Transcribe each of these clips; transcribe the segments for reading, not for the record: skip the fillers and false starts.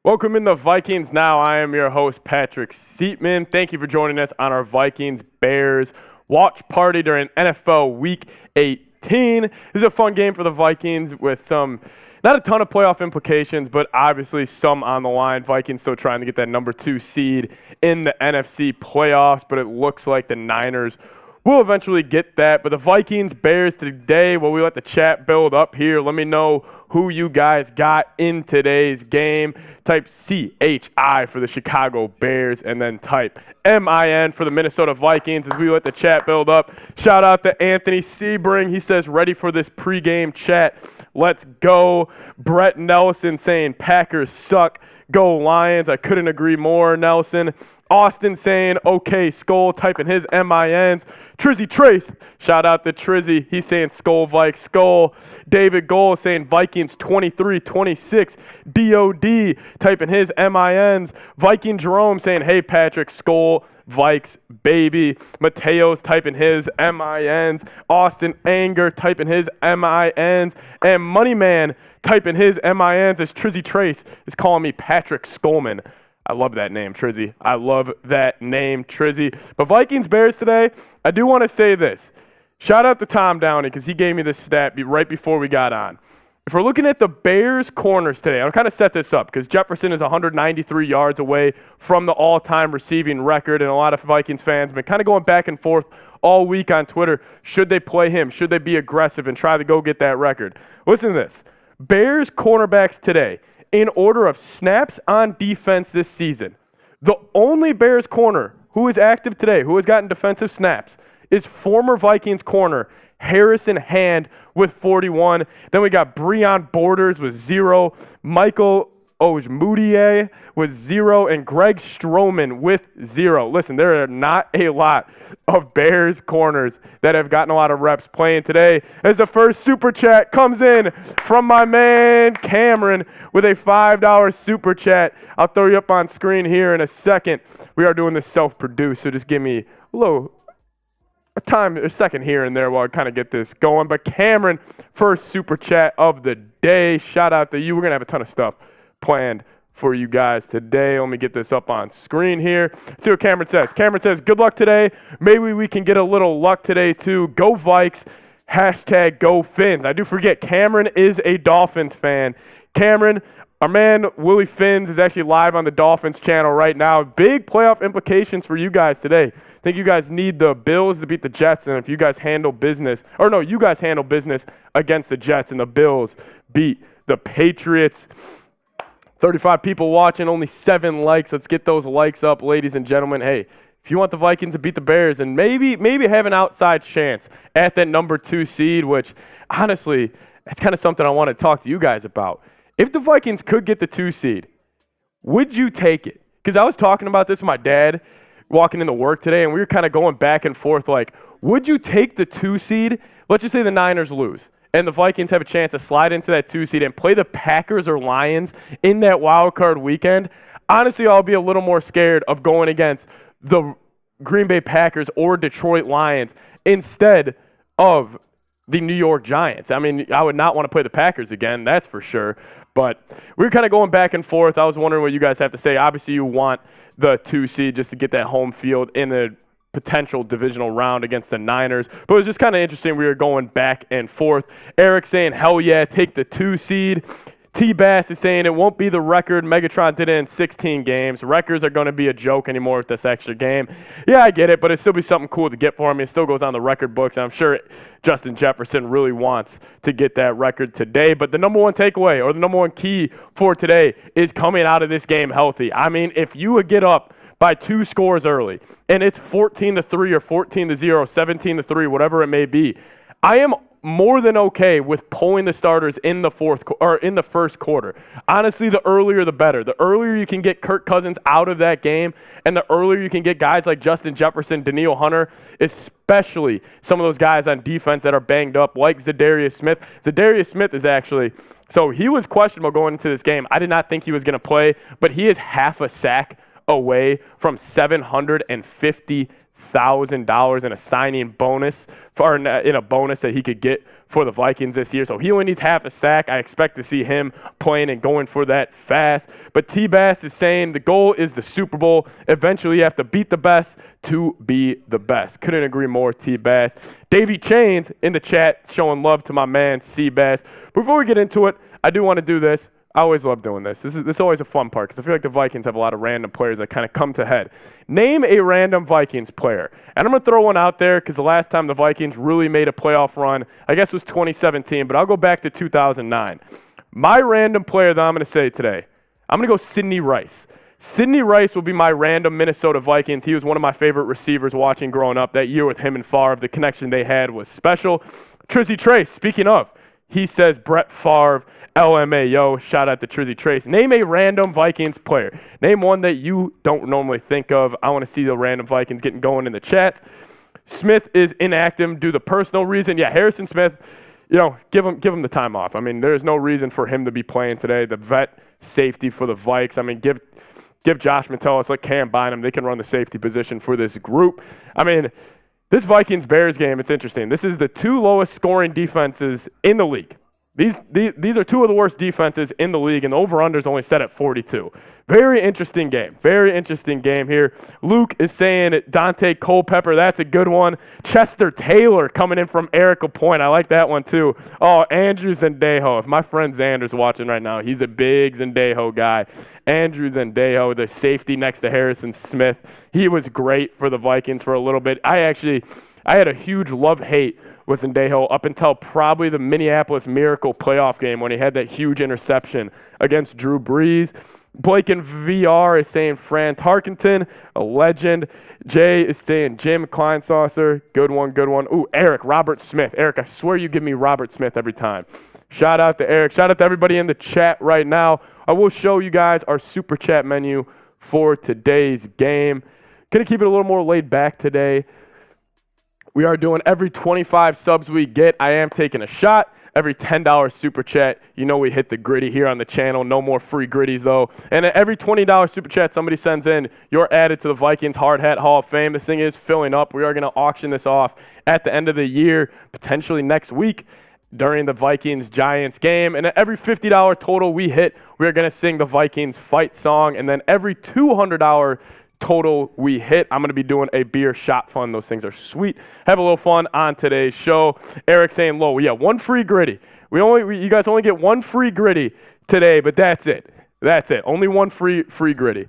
Welcome in the Vikings Now. I am your host, Patrick Seatman. Thank you for joining us on our Vikings-Bears watch party during NFL Week 18. This is a fun game for the Vikings with not a ton of playoff implications, but obviously some on the line. Vikings still trying to get that number 2 seed in the NFC playoffs, but it looks like the Niners will eventually get that. But the Vikings-Bears today, we let the chat build up here. Let me know who you guys got in today's game. Type CHI for the Chicago Bears and then type MIN for the Minnesota Vikings as we let the chat build up. Shout out to Anthony Sebring. He says, ready for this pregame chat. Let's go. Brett Nelson saying, Packers suck. Go Lions. I couldn't agree more, Nelson. Austin saying, okay, Skull, typing his MINs. Trizzy Trace, shout out to Trizzy. He's saying Skull, Vike, Skull. David Gold saying Vikings 23-26. DOD, typing his MINs. Viking Jerome saying, hey, Patrick, Skull, Vikes, baby. Mateo's typing his MINs. Austin Anger typing his MINs. And Moneyman typing his MINs as Trizzy Trace is calling me Patrick Skullman. I love that name, Trizzy. I love that name, Trizzy. But Vikings-Bears today, I do want to say this. Shout out to Tom Downey because he gave me this stat right before we got on. If we're looking at the Bears corners today, I'll kind of set this up because Jefferson is 193 yards away from the all-time receiving record, and a lot of Vikings fans have been kind of going back and forth all week on Twitter. Should they play him? Should they be aggressive and try to go get that record? Listen to this. Bears cornerbacks today, in order of snaps on defense this season, the only Bears corner who is active today, who has gotten defensive snaps, is former Vikings corner Harrison Hand with 41. Then we got Breon Borders with 0. Michael Ojmudier with 0. And Greg Stroman with 0. Listen, there are not a lot of Bears corners that have gotten a lot of reps playing today. As the first super chat comes in from my man Cameron with a $5 super chat. I'll throw you up on screen here in a second. We are doing this self-produced, so just give me a second here and there while I kind of get this going. But Cameron, first super chat of the day. Shout out to you. We're going to have a ton of stuff planned for you guys today. Let me get this up on screen here. Let's see what Cameron says. Cameron says, good luck today. Maybe we can get a little luck today too. Go Vikes. Hashtag go Fins. I do forget, Cameron is a Dolphins fan. Cameron, our man Willie Fins is actually live on the Dolphins channel right now. Big playoff implications for you guys today. I think you guys need the Bills to beat the Jets, and if you guys handle business, you guys handle business against the Jets, and the Bills beat the Patriots. 35 people watching, only 7 likes. Let's get those likes up, ladies and gentlemen. Hey, if you want the Vikings to beat the Bears and maybe have an outside chance at that number 2 seed, which honestly, that's kind of something I want to talk to you guys about. If the Vikings could get the 2 seed, would you take it? Because I was talking about this with my dad walking into work today, and we were kind of going back and forth like, would you take the 2 seed? Let's just say the Niners lose, and the Vikings have a chance to slide into that 2 seed and play the Packers or Lions in that wild card weekend. Honestly, I'll be a little more scared of going against the Green Bay Packers or Detroit Lions instead of the New York Giants. I mean, I would not want to play the Packers again, that's for sure. But we were kind of going back and forth. I was wondering what you guys have to say. Obviously, you want the 2 seed just to get that home field in the potential divisional round against the Niners. But it was just kind of interesting. We were going back and forth. Eric saying, hell yeah, take the 2 seed. T-Bass is saying it won't be the record. Megatron did it in 16 games. Records are going to be a joke anymore with this extra game. Yeah, I get it, but it'd still be something cool to get for him. It still goes on the record books, and I'm sure Justin Jefferson really wants to get that record today. But the number one takeaway or the number one key for today is coming out of this game healthy. I mean, if you would get up by 2 scores early, and it's 14-3 or 14-0, 17-3, whatever it may be, I am more than okay with pulling the starters in the first quarter. Honestly, the earlier the better. The earlier you can get Kirk Cousins out of that game, and the earlier you can get guys like Justin Jefferson, Danielle Hunter, especially some of those guys on defense that are banged up, like Zadarius Smith. Zadarius Smith is actually, so he was questionable going into this game. I did not think he was going to play, but he is half a sack away from 750 $100,000 in a signing bonus in a bonus that he could get for the Vikings this year. So he only needs half a sack. I expect to see him playing and going for that fast. But T-Bass is saying the goal is the Super Bowl. Eventually you have to beat the best to be the best. Couldn't agree more, T-Bass. Davey Chains in the chat showing love to my man, C-Bass. Before we get into it, I do want to do this. I always love doing this. This is always a fun part because I feel like the Vikings have a lot of random players that kind of come to head. Name a random Vikings player. And I'm going to throw one out there because the last time the Vikings really made a playoff run, I guess, was 2017, but I'll go back to 2009. My random player that I'm going to say today, I'm going to go Sidney Rice. Sidney Rice will be my random Minnesota Vikings. He was one of my favorite receivers watching growing up. That year with him and Favre, the connection they had was special. Trizzy Trace, speaking of, he says Brett Favre, LMAO. Shout out to Trizzy Trace. Name a random Vikings player. Name one that you don't normally think of. I want to see the random Vikings getting going in the chat. Smith is inactive due to personal reason. Yeah, Harrison Smith, give him the time off. I mean, there's no reason for him to be playing today. The vet safety for the Vikes. I mean, give Josh Metellus, let Cam Bynum. They can run the safety position for this group. I mean, this Vikings-Bears game, it's interesting. This is the two lowest scoring defenses in the league. These are two of the worst defenses in the league, and the over-under is only set at 42. Very interesting game. Very interesting game here. Luke is saying Dante Culpepper. That's a good one. Chester Taylor coming in from Erica Point. I like that one too. Oh, Andrew Zendejo. If my friend Xander's watching right now, he's a big Zendejo guy. Andrew Zendejo, the safety next to Harrison Smith. He was great for the Vikings for a little bit. I had a huge love-hate with Zendejo up until probably the Minneapolis Miracle playoff game when he had that huge interception against Drew Brees. Blake in VR is saying Fran Tarkenton, a legend. Jay is saying Jim Kleinsaucer. Good one, good one. Ooh, Eric, Robert Smith. Eric, I swear you give me Robert Smith every time. Shout out to Eric. Shout out to everybody in the chat right now. I will show you guys our super chat menu for today's game. Going to keep it a little more laid back today. We are doing every 25 subs we get, I am taking a shot. Every $10 super chat, we hit the gritty here on the channel. No more free gritties, though. And at every $20 super chat somebody sends in, you're added to the Vikings Hard Hat Hall of Fame. This thing is filling up. We are going to auction this off at the end of the year, potentially next week during the Vikings-Giants game. And at every $50 total we hit, we are going to sing the Vikings fight song. And then every $200 total we hit, I'm going to be doing a beer shot fund. Those things are sweet. Have a little fun on today's show. Eric saying low. Yeah, one free gritty. You guys only get one free gritty today, but that's it. That's it. Only one free gritty.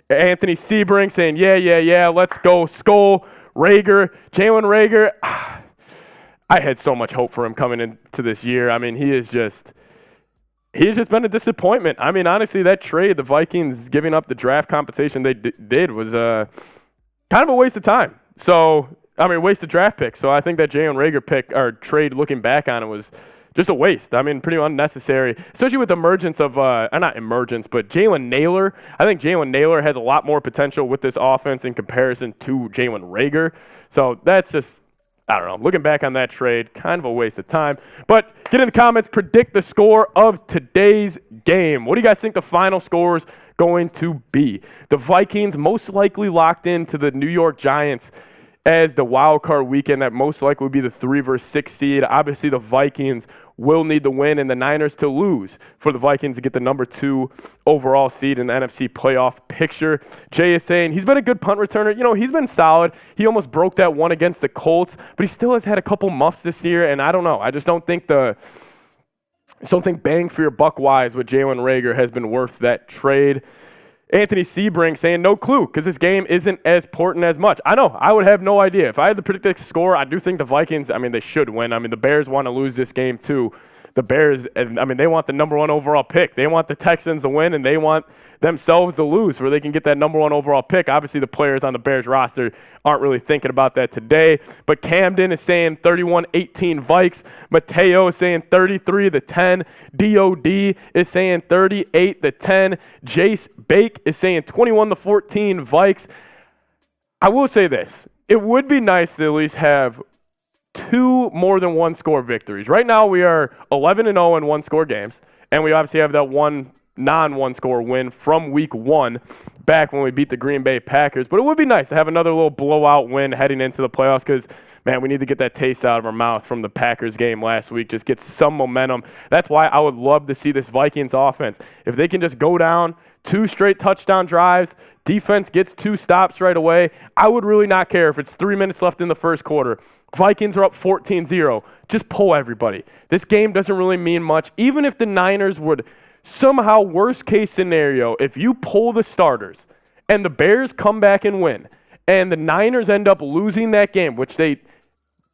Anthony Sebring saying, yeah, let's go. Skull, Rager, Jalen Rager. I had so much hope for him coming into this year. I mean, he's just been a disappointment. I mean, honestly, that trade, the Vikings giving up the draft compensation they did was kind of a waste of time. So, waste of draft pick. So I think that Jalen Rager pick or trade, looking back on it, was just a waste. I mean, pretty unnecessary, especially with the emergence of, not emergence, but Jalen Naylor. I think Jalen Naylor has a lot more potential with this offense in comparison to Jalen Rager. So that's just, I don't know. Looking back on that trade, kind of a waste of time. But get in the comments, predict the score of today's game. What do you guys think the final score is going to be? The Vikings most likely locked into the New York Giants as the wild card weekend. That most likely would be the 3 versus 6 seed. Obviously, the Vikings will need the win and the Niners to lose for the Vikings to get the number 2 overall seed in the NFC playoff picture. Jay is saying he's been a good punt returner. He's been solid. He almost broke that one against the Colts, but he still has had a couple muffs this year, and I don't know. I just don't think bang for your buck wise with Jalen Rager has been worth that trade. Anthony Sebring saying no clue because this game isn't as important as much. I know. I would have no idea. If I had to predict the score, I do think the Vikings, they should win. The Bears want to lose this game too. The Bears, they want the number 1 overall pick. They want the Texans to win, and they want themselves to lose where they can get that number 1 overall pick. Obviously, the players on the Bears roster aren't really thinking about that today. But Camden is saying 31-18 Vikes. Mateo is saying 33-10. DOD is saying 38-10. Jace Bake is saying 21-14 Vikes. I will say this. It would be nice to at least have 2 more than 1 score victories. Right now we are 11-0 in 1 score games, and we obviously have that one non-one-score win from week 1 back when we beat the Green Bay Packers. But it would be nice to have another little blowout win heading into the playoffs because, man, we need to get that taste out of our mouth from the Packers game last week. Just get some momentum. That's why I would love to see this Vikings offense. If they can just go down 2 straight touchdown drives, defense gets 2 stops right away, I would really not care if it's 3 minutes left in the first quarter. Vikings are up 14-0. Just pull everybody. This game doesn't really mean much. Even if the Niners would somehow, worst case scenario, if you pull the starters and the Bears come back and win and the Niners end up losing that game, which they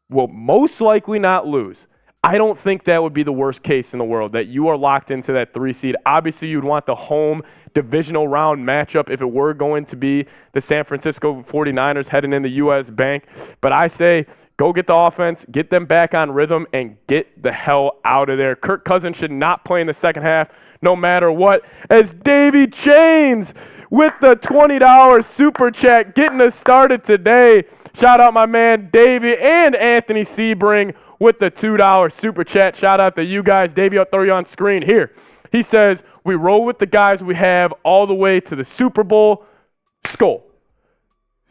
will most likely not lose, I don't think that would be the worst case in the world, that you are locked into that 3 seed. Obviously, you'd want the home divisional round matchup if it were going to be the San Francisco 49ers heading in the U.S. Bank. But I say go get the offense, get them back on rhythm, and get the hell out of there. Kirk Cousins should not play in the second half no matter what. As Davey Chains with the $20 super chat getting us started today. Shout out my man Davey and Anthony Sebring with the $2 super chat. Shout out to you guys. Davey, I'll throw you on screen here. He says, we roll with the guys we have all the way to the Super Bowl. Skull.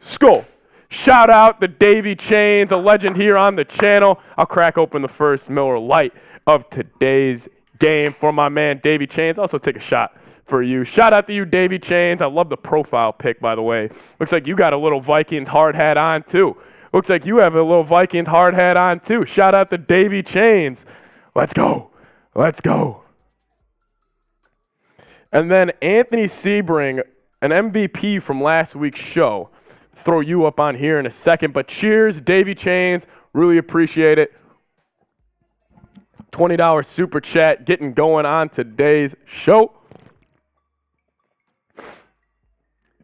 Skull. Shout out to Davey Chains, a legend here on the channel. I'll crack open the first Miller Lite of today's game for my man Davey Chains. Also take a shot for you. Shout out to you, Davey Chains. I love the profile pic, by the way. Looks like you got a little Vikings hard hat on, too. Looks like you have a little Vikings hard hat on, too. Shout out to Davey Chains. Let's go. Let's go. And then Anthony Sebring, an MVP from last week's show. Throw you up on here in a second. But cheers, Davey Chains. Really appreciate it. $20 super chat getting going on today's show.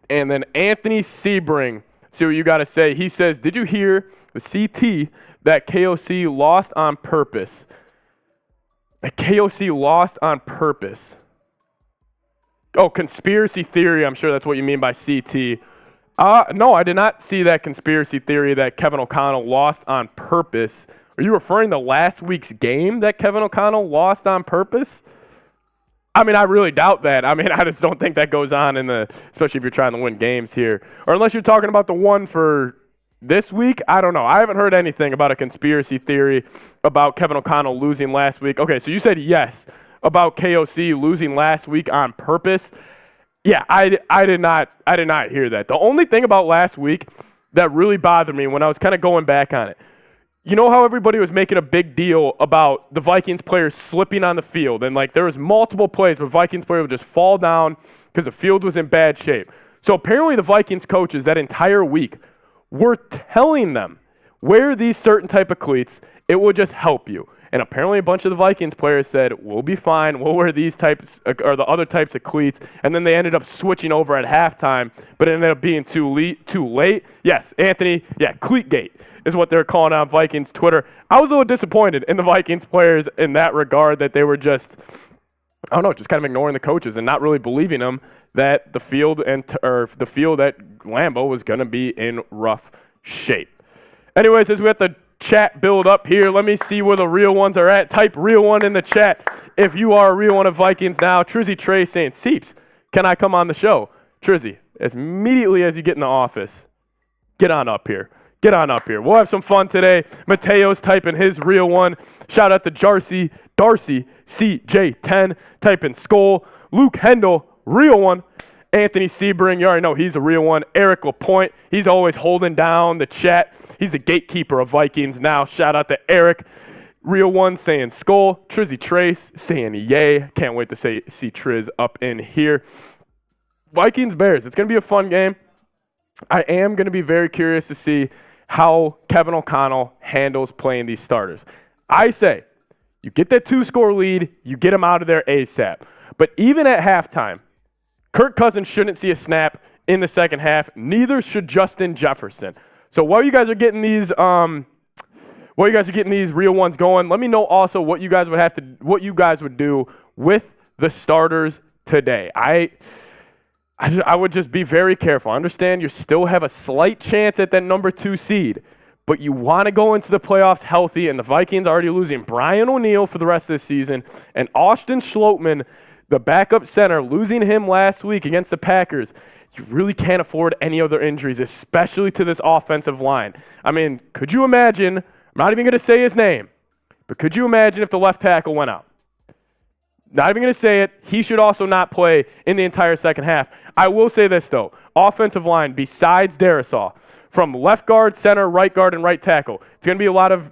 And then Anthony Sebring, see what you got to say. He says, did you hear the CT that KOC lost on purpose? That KOC lost on purpose. Oh, conspiracy theory. I'm sure that's what you mean by CT. No, I did not see that conspiracy theory that Kevin O'Connell lost on purpose. Are you referring to last week's game that Kevin O'Connell lost on purpose? I mean, I really doubt that. I mean, I just don't think that goes on especially if you're trying to win games here. Or unless you're talking about the one for this week, I don't know. I haven't heard anything about a conspiracy theory about Kevin O'Connell losing last week. Okay, so you said yes about KOC losing last week on purpose. Yeah, I did not hear that. The only thing about last week that really bothered me when I was kind of going back on it, you know how everybody was making a big deal about the Vikings players slipping on the field, and like there was multiple plays where Vikings players would just fall down because the field was in bad shape. So apparently the Vikings coaches that entire week were telling them wear these certain type of cleats, it will just help you. And apparently a bunch of the Vikings players said, we'll be fine, we'll wear these types or the other types of cleats. And then they ended up switching over at halftime, but it ended up being too late. Yes, Anthony, Cleat-gate is what they're calling on Vikings Twitter. I was a little disappointed in the Vikings players in that regard, that they were just kind of ignoring the coaches and not really believing them that the field at Lambeau was going to be in rough shape. Anyways, as we have the chat build up here, let me see where the real ones are at. Type real one in the chat if you are a real one of Vikings now. Trizzy Trey saying, Seeps, can I come on the show? Trizzy, as immediately as you get in the office, get on up here. Get on up here. We'll have some fun today. Mateo's typing his real one. Shout out to Darcy CJ10 typing Skull. Luke Hendel, real one. Anthony Sebring, you already know he's a real one. Eric Lapointe, he's always holding down the chat. He's the gatekeeper of Vikings now. Shout out to Eric. Real one saying Skull. Trizzy Trace saying yay. Can't wait to see Triz up in here. Vikings Bears. It's going to be a fun game. I am going to be very curious to see how Kevin O'Connell handles playing these starters. I say, you get that 2-score lead, you get them out of there ASAP. But even at halftime, Kirk Cousins shouldn't see a snap in the second half. Neither should Justin Jefferson. So while you guys are getting these, real ones going, let me know also what you guys would do with the starters today. I would just be very careful. I understand you still have a slight chance at that number 2 seed, but you want to go into the playoffs healthy, and the Vikings are already losing Brian O'Neill for the rest of the season, and Austin Schlottman the backup center, losing him last week against the Packers, you really can't afford any other injuries, especially to this offensive line. I mean, could you imagine, I'm not even going to say his name, but could you imagine if the left tackle went out? Not even going to say it. He should also not play in the entire second half. I will say this, though. Offensive line, besides Darrisaw, from left guard, center, right guard, and right tackle, it's going to be a lot of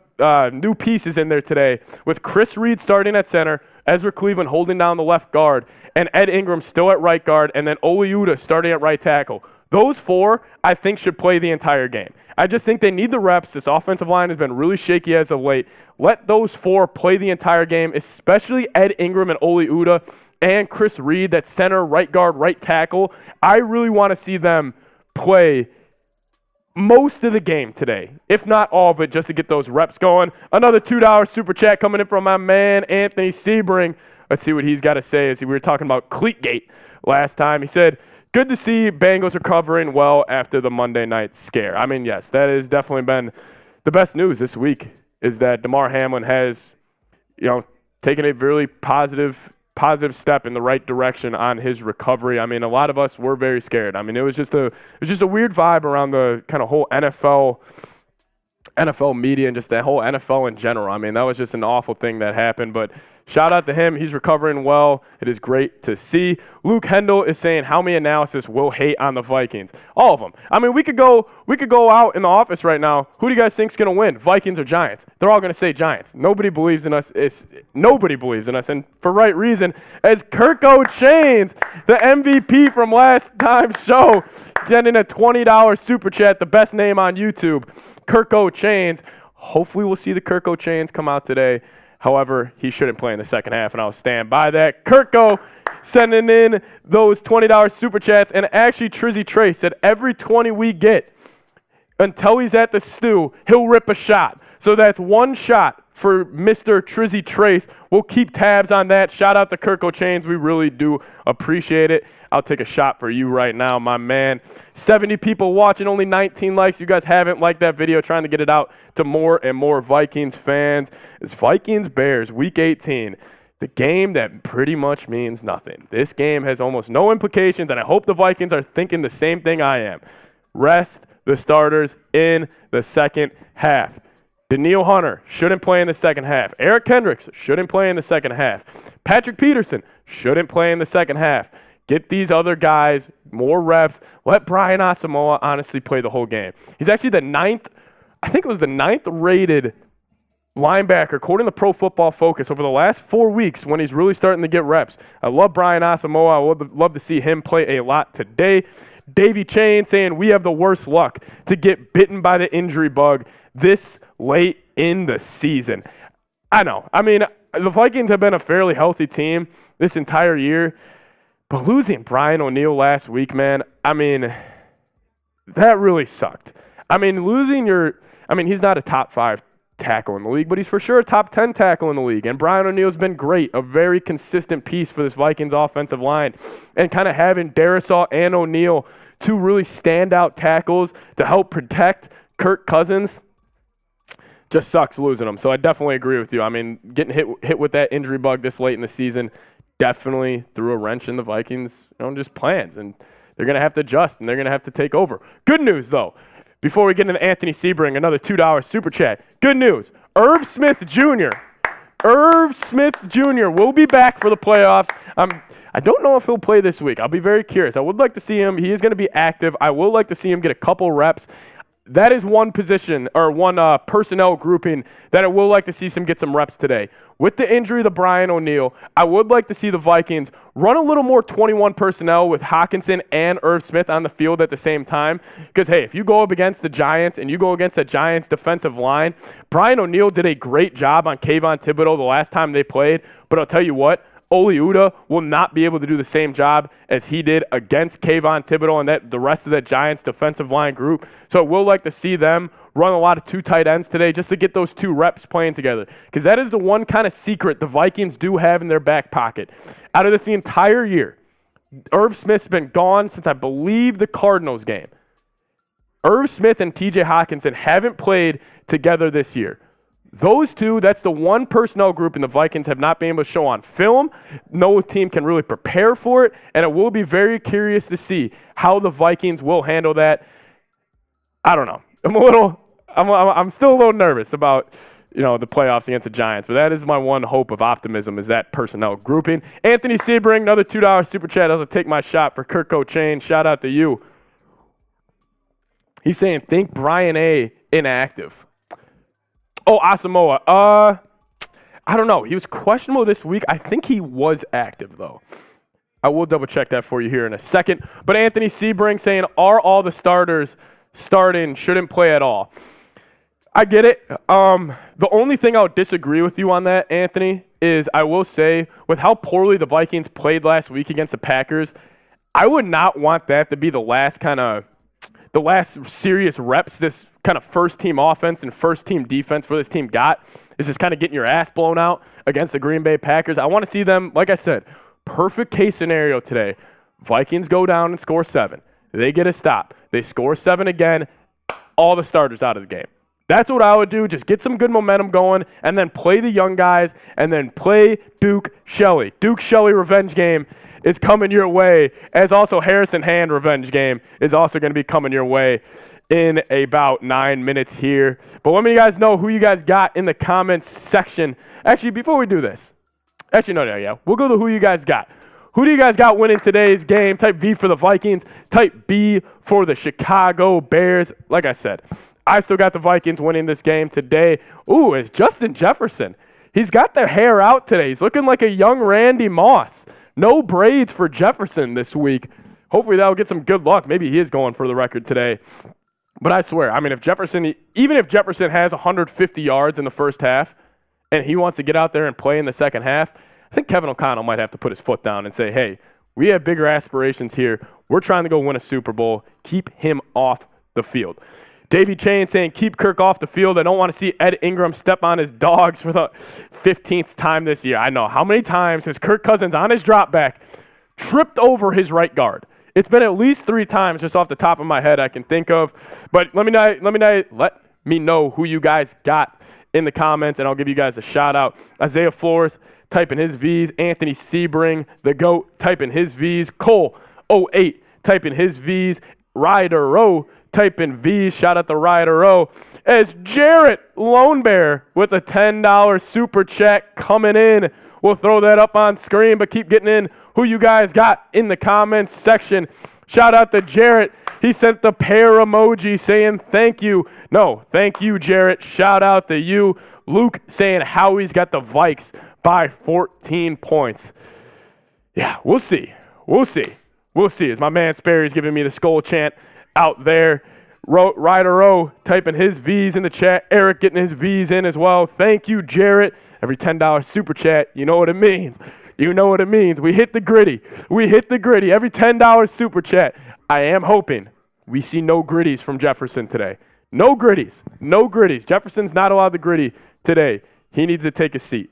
new pieces in there today with Chris Reed starting at center, Ezra Cleveland holding down the left guard, and Ed Ingram still at right guard, and then Ole Udoh starting at right tackle. Those four, I think, should play the entire game. I just think they need the reps. This offensive line has been really shaky as of late. Let those four play the entire game, especially Ed Ingram and Ole Udoh and Chris Reed, that center, right guard, right tackle. I really want to see them play most of the game today, if not all of it, just to get those reps going. Another $2 super chat coming in from my man, Anthony Sebring. Let's see what he's got to say. As we were talking about Cleat-gate last time. He said, good to see Bengals recovering well after the Monday night scare. I mean, yes, that has definitely been the best news this week, is that Damar Hamlin has, taken a really positive step in the right direction on his recovery. I mean, a lot of us were very scared. I mean, it was just a weird vibe around the kind of whole NFL media and just that whole NFL in general. I mean, that was just an awful thing that happened, but shout out to him. He's recovering well. It is great to see. Luke Hendel is saying, how many analysis will hate on the Vikings? All of them. I mean, we could go out in the office right now. Who do you guys think is going to win, Vikings or Giants? They're all going to say Giants. Nobody believes in us. Nobody believes in us, and for right reason. As Kirk Chains, the MVP from last time's show, sending a $20 super chat, the best name on YouTube, Kirk Chains. Hopefully we'll see the Kirk Chains come out today. However, he shouldn't play in the second half, and I'll stand by that. Kirko sending in those $20 super chats, and actually Trizzy Trace said every 20 we get until he's at the stew, he'll rip a shot. So that's one shot for Mr. Trizzy Trace. We'll keep tabs on that. Shout out to Kirko Chains. We really do appreciate it. I'll take a shot for you right now, my man. 70 people watching, only 19 likes. You guys haven't liked that video, trying to get it out to more and more Vikings fans. It's Vikings-Bears, Week 18, the game that pretty much means nothing. This game has almost no implications, and I hope the Vikings are thinking the same thing I am. Rest the starters in the second half. Daniil Hunter shouldn't play in the second half. Eric Kendricks shouldn't play in the second half. Patrick Peterson shouldn't play in the second half. Get these other guys more reps. Let Brian Asamoah honestly play the whole game. He's actually the ninth rated linebacker, according to Pro Football Focus, over the last 4 weeks when he's really starting to get reps. I love Brian Asamoah. I would love to see him play a lot today. Davey Chain saying we have the worst luck to get bitten by the injury bug this late in the season. I know. I mean, the Vikings have been a fairly healthy team this entire year. But losing Brian O'Neill last week, man, I mean, that really sucked. I mean, he's not a top 5 tackle in the league, but he's for sure a top 10 tackle in the league. And Brian O'Neill's been great, a very consistent piece for this Vikings offensive line. And kind of having Darrisaw and O'Neill, two really standout tackles to help protect Kirk Cousins, just sucks losing them. So I definitely agree with you. I mean, getting hit with that injury bug this late in the season definitely threw a wrench in the Vikings, just plans, and they're going to have to adjust, and they're going to have to take over. Good news, though, before we get into Anthony Sebring, another $2 super chat. Good news, Irv Smith Jr. will be back for the playoffs. I don't know if he'll play this week. I'll be very curious. I would like to see him. He is going to be active. I will like to see him get a couple reps. That is one position or one personnel grouping that I will like to see get some reps today. With the injury to Brian O'Neill, I would like to see the Vikings run a little more 21 personnel with Hockenson and Irv Smith on the field at the same time. Because, hey, if you go up against the Giants and you go against the Giants' defensive line, Brian O'Neill did a great job on Kayvon Thibodeau the last time they played. But I'll tell you what, Ole Udoh will not be able to do the same job as he did against Kayvon Thibodeau and the rest of that Giants defensive line group. So we'll like to see them run a lot of 2 tight ends today just to get those 2 reps playing together. Because that is the one kind of secret the Vikings do have in their back pocket. Out of the entire year, Irv Smith's been gone since, I believe, the Cardinals game. Irv Smith and TJ Hockenson haven't played together this year. Those two, that's the one personnel group and the Vikings have not been able to show on film. No team can really prepare for it, and it will be very curious to see how the Vikings will handle that. I don't know. I'm still a little nervous about, the playoffs against the Giants, but that is my one hope of optimism is that personnel grouping. Anthony Sebring, another $2 super chat. I'll take my shot for Kirk Cousins. Shout out to you. He's saying, think Brian A. inactive. Oh, Asamoah. I don't know. He was questionable this week. I think he was active, though. I will double-check that for you here in a second. But Anthony Sebring saying, are all the starters starting, shouldn't play at all? I get it. The only thing I would disagree with you on that, Anthony, is I will say, with how poorly the Vikings played last week against the Packers, I would not want that to be the last serious reps this kind of first-team offense and first-team defense for this team got is just kind of getting your ass blown out against the Green Bay Packers. I want to see them, like I said, perfect case scenario today. Vikings go down and score 7. They get a stop. They score 7 again. All the starters out of the game. That's what I would do. Just get some good momentum going and then play the young guys and then play Duke Shelley. Duke Shelley revenge game is coming your way, as also Harrison Hand revenge game is also going to be coming your way in about 9 minutes here. But let me guys know who you guys got in the comments section. Actually, before we do this, we'll go to who you guys got. Who do you guys got winning today's game? Type V for the Vikings, type B for the Chicago Bears. Like I said, I still got the Vikings winning this game today. Ooh, it's Justin Jefferson. He's got the hair out today. He's looking like a young Randy Moss. No braids for Jefferson this week. Hopefully that'll get some good luck. Maybe he is going for the record today. But I swear, even if Jefferson has 150 yards in the first half and he wants to get out there and play in the second half, I think Kevin O'Connell might have to put his foot down and say, hey, we have bigger aspirations here. We're trying to go win a Super Bowl. Keep him off the field. Davey Chain saying, keep Kirk off the field. I don't want to see Ed Ingram step on his dogs for the 15th time this year. I know. How many times has Kirk Cousins on his drop back tripped over his right guard? It's been at least 3 times just off the top of my head I can think of. But let me know who you guys got in the comments, and I'll give you guys a shout-out. Isaiah Flores, typing his V's. Anthony Sebring, the GOAT, typing his V's. Cole, 08, typing his V's. Ryder Rowe, typing V's. Shout out to Ryder Rowe. As Jarrett Lone Bear with a $10 super chat coming in. We'll throw that up on screen, but keep getting in who you guys got in the comments section. Shout out to Jarrett. He sent the pear emoji saying thank you. No, thank you, Jarrett. Shout out to you. Luke saying Howie's got the Vikes by 14 points. Yeah, we'll see. As my man Sperry's giving me the skull chant out there. Ryder Rowe typing his V's in the chat. Eric getting his V's in as well. Thank you, Jarrett. Every $10 super chat, you know what it means. We hit the gritty. Every $10 super chat. I am hoping we see no gritties from Jefferson today. No gritties. Jefferson's not allowed the gritty today. He needs to take a seat.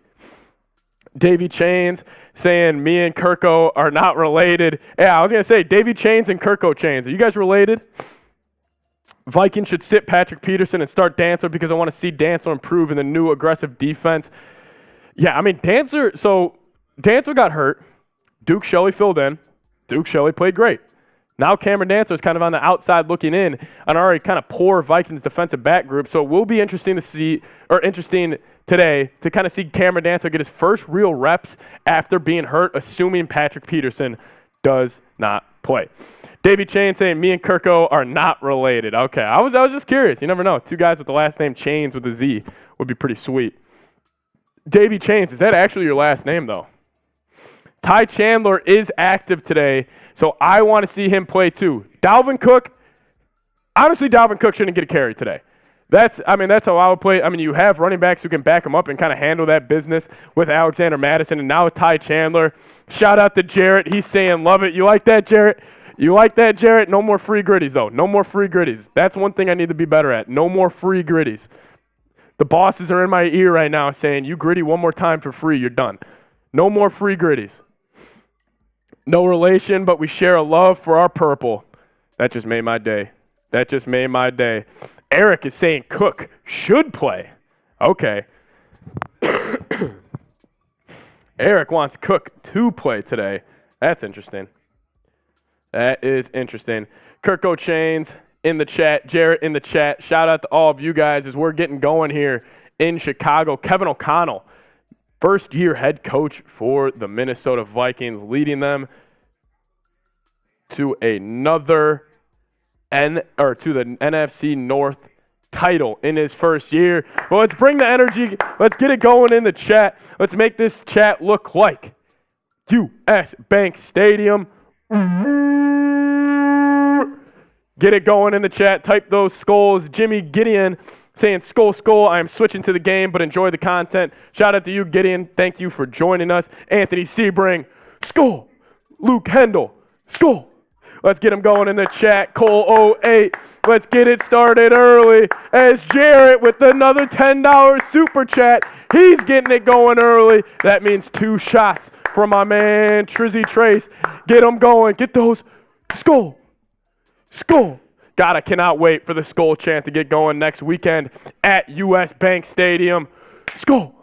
Davey Chains saying me and Kirko are not related. Yeah, I was going to say Davey Chains and Kirko Chains. Are you guys related? Vikings should sit Patrick Peterson and start Dancer because I want to see Dancer improve in the new aggressive defense. Yeah, Dancer got hurt. Duke Shelley filled in. Duke Shelley played great. Now Cameron Dancer is kind of on the outside looking in on already kind of poor Vikings defensive back group. So it will be interesting today to kind of see Cameron Dancer get his first real reps after being hurt, assuming Patrick Peterson does not play. Davey Chain saying me and Kirko are not related. Okay, I was just curious. You never know. 2 guys with the last name Chains with a Z would be pretty sweet. Davey Chains, is that actually your last name though? Ty Chandler is active today, so I want to see him play too. Dalvin Cook, honestly, Dalvin Cook shouldn't get a carry today. That's how I would play. You have running backs who can back him up and kind of handle that business with Alexander Madison, and now with Ty Chandler. Shout out to Jarrett. He's saying love it. You like that, Jarrett? No more free gritties, though. No more free gritties. That's one thing I need to be better at. No more free gritties. The bosses are in my ear right now saying, you gritty one more time for free, you're done. No more free gritties. No relation, but we share a love for our purple. That just made my day. Eric is saying Cook should play. Okay. Eric wants Cook to play today. That's interesting. That is interesting. Kirk Chains in the chat. Jarrett in the chat. Shout out to all of you guys as we're getting going here in Chicago. Kevin O'Connell, first-year head coach for the Minnesota Vikings, leading them to the NFC North title in his first year. Well, let's bring the energy. Let's get it going in the chat. Let's make this chat look like US Bank Stadium. Get it going in the chat. Type those skulls. Jimmy Gideon saying, skull, I am switching to the game, but enjoy the content. Shout out to you, Gideon. Thank you for joining us. Anthony Sebring, skull. Luke Hendel, skull. Let's get him going in the chat. Cole 08. Let's get it started early. As Jarrett with another $10 super chat. He's getting it going early. That means 2 shots from my man Trizzy Trace. Get him going. Get those skull. God, I cannot wait for the skull chant to get going next weekend at US Bank Stadium. Skull.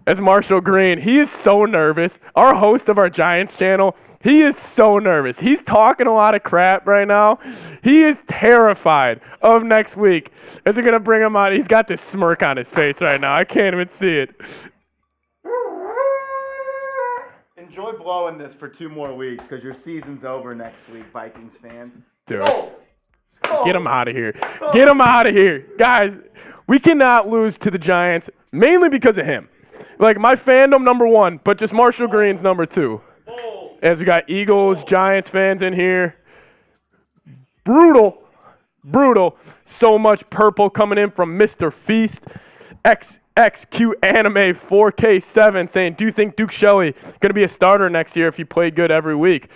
As Marshall Green, he is so nervous. Our host of our Giants channel, he is so nervous. He's talking a lot of crap right now. He is terrified of next week. As they're going to bring him out, he's got this smirk on his face right now. I can't even see it. Enjoy blowing this for 2 more weeks because your season's over next week, Vikings fans. Dude, get him out of here. Get him out of here. Guys, we cannot lose to the Giants, mainly because of him. Like, my fandom, number 1, but just Marshall Green's number 2. As we got Eagles, Giants fans in here. Brutal. So much purple coming in from Mr. Feast. XQ Anime 4K7 saying, do you think Duke Shelley going to be a starter next year if he played good every week?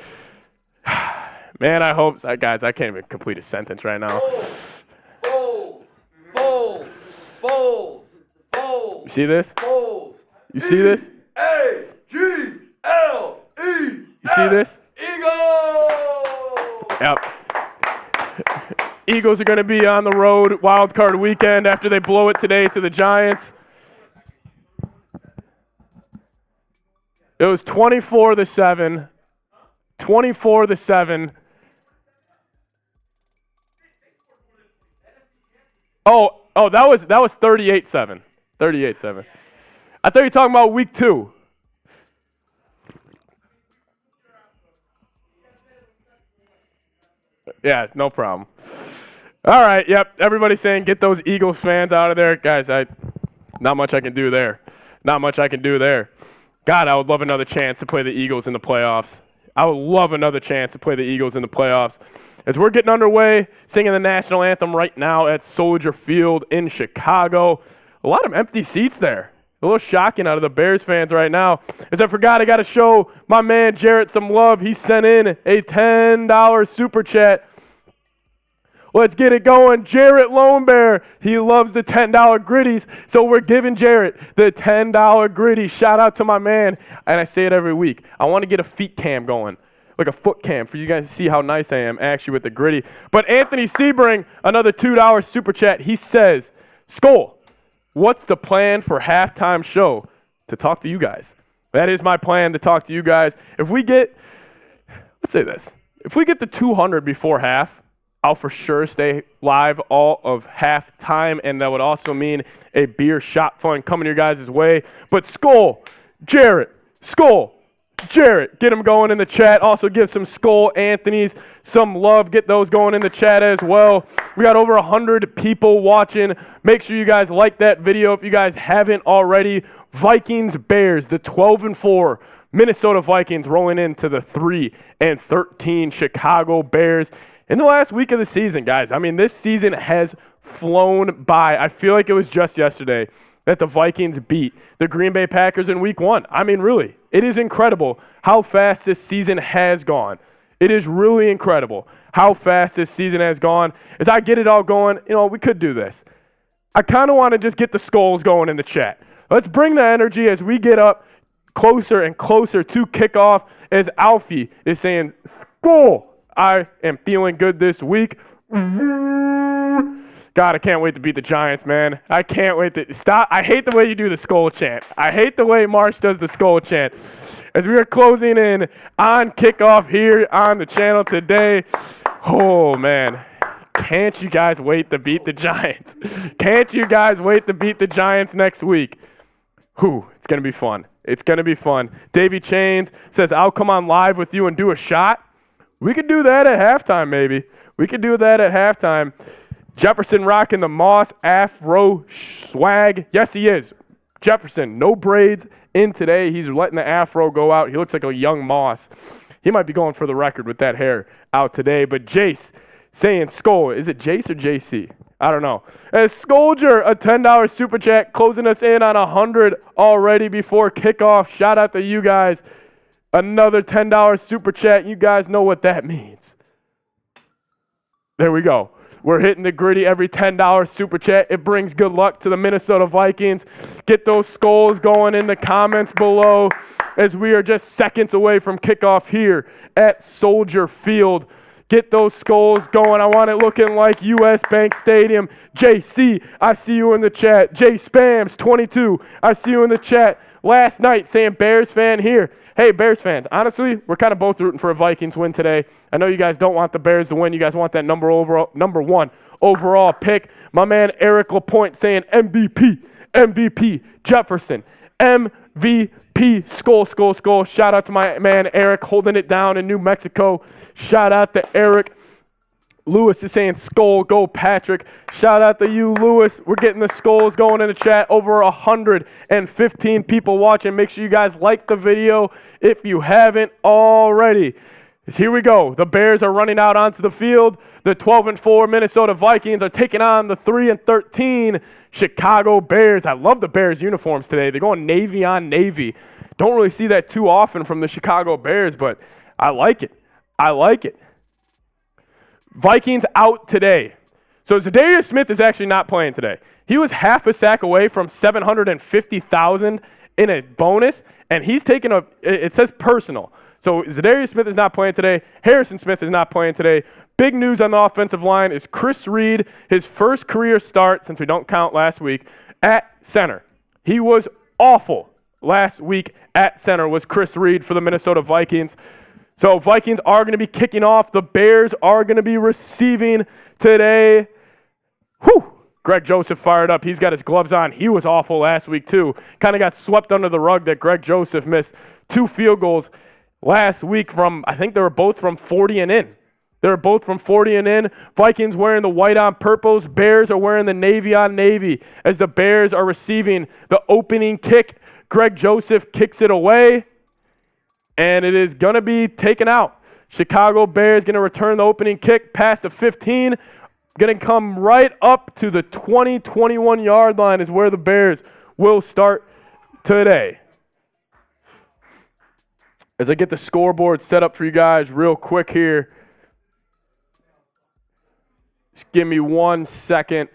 Man, I hope so. Guys, I can't even complete a sentence right now. Bowls. You see this? Bowls. You see this? A-G-L-E. You see this? Eagles! Yep. Eagles are going to be on the road wild card weekend after they blow it today to the Giants. It was 24-7. 24-7. Oh, that was 38-7. 38-7. I thought you were talking about week 2. Yeah, no problem. All right, yep. Everybody's saying get those Eagles fans out of there. Guys, not much I can do there. God, I would love another chance to play the Eagles in the playoffs. As we're getting underway, singing the national anthem right now at Soldier Field in Chicago. A lot of empty seats there. A little shocking out of the Bears fans right now. As I forgot, I got to show my man Jarrett some love. He sent in a $10 super chat. Let's get it going. Jarrett Lone Bear. He loves the $10 gritties, so we're giving Jarrett the $10 gritty. Shout out to my man. And I say it every week. I want to get a feet cam going, like a foot cam, for you guys to see how nice I am actually with the gritty. But Anthony Sebring, another $2 super chat. He says, Skull, what's the plan for halftime show? To talk to you guys. That is my plan, to talk to you guys. If we get the 200 before half, I'll for sure stay live all of halftime, and that would also mean a beer shot fund coming your guys' way. But Jarrett, get them going in the chat. Also give some Skull Anthony's some love. Get those going in the chat as well. We got over 100 people watching. Make sure you guys like that video if you guys haven't already. Vikings Bears, the 12-4 Minnesota Vikings rolling into the 3-13 Chicago Bears. In the last week of the season, guys, I mean, this season has flown by. I feel like it was just yesterday that the Vikings beat the Green Bay Packers in week 1. I mean, really, it is incredible how fast this season has gone. It is really incredible how fast this season has gone. As I get it all going, we could do this. I kind of want to just get the skulls going in the chat. Let's bring the energy as we get up closer and closer to kickoff, as Alfie is saying, Skull, I am feeling good this week. God, I can't wait to beat the Giants, man. I can't wait to stop. I hate the way you do the skull chant. I hate the way Marsh does the skull chant. As we are closing in on kickoff here on the channel today. Oh, man. Can't you guys wait to beat the Giants? Can't you guys wait to beat the Giants next week? It's going to be fun. It's going to be fun. Davey Chains says, I'll come on live with you and do a shot. We could do that at halftime, maybe. We could do that at halftime. Jefferson rocking the Moss Afro swag. Yes, he is. Jefferson, no braids in today. He's letting the Afro go out. He looks like a young Moss. He might be going for the record with that hair out today. But Jace saying Skull. Is it Jace or JC? I don't know. As Scolger, a $10 super chat, closing us in on 100 already before kickoff. Shout out to you guys. Another $10 super chat. You guys know what that means. There we go. We're hitting the gritty every $10 super chat. It brings good luck to the Minnesota Vikings. Get those skulls going in the comments below as we are just seconds away from kickoff here at Soldier Field. Get those skulls going. I want it looking like U.S. Bank Stadium. JC, I see you in the chat. J Spams 22, I see you in the chat. Last night saying Bears fan here. Hey, Bears fans, honestly, we're kind of both rooting for a Vikings win today. I know you guys don't want the Bears to win. You guys want that number one overall pick. My man Eric LaPointe saying MVP, Jefferson, MVP, skull. Shout out to my man Eric holding it down in New Mexico. Shout out to Eric. Lewis is saying skull, go Patrick. Shout out to you, Lewis. We're getting the skulls going in the chat. Over 115 people watching. Make sure you guys like the video if you haven't already. Here we go. The Bears are running out onto the field. The 12-4 Minnesota Vikings are taking on the 3-13 Chicago Bears. I love the Bears uniforms today. They're going navy on navy. Don't really see that too often from the Chicago Bears, but I like it. Vikings out today. So Zadarius Smith is actually not playing today. He was half a sack away from $750,000 in a bonus, and he's taking it says personal. So Zadarius Smith is not playing today. Harrison Smith is not playing today. Big news on the offensive line is Chris Reed, his first career start, since we don't count last week, at center. He was awful last week at center, was Chris Reed for the Minnesota Vikings. So Vikings are going to be kicking off. The Bears are going to be receiving today. Greg Joseph fired up. He's got his gloves on. He was awful last week too. Kind of got swept under the rug that Greg Joseph missed 2 field goals last week from, I think they were both from 40 and in. Vikings wearing the white on purples. Bears are wearing the navy on navy as the Bears are receiving the opening kick. Greg Joseph kicks it away. And it is going to be taken out. Chicago Bears going to return the opening kick past the 15. Going to come right up to the 21-yard line is where the Bears will start today. As I get the scoreboard set up for you guys real quick here. Just give me 1 second.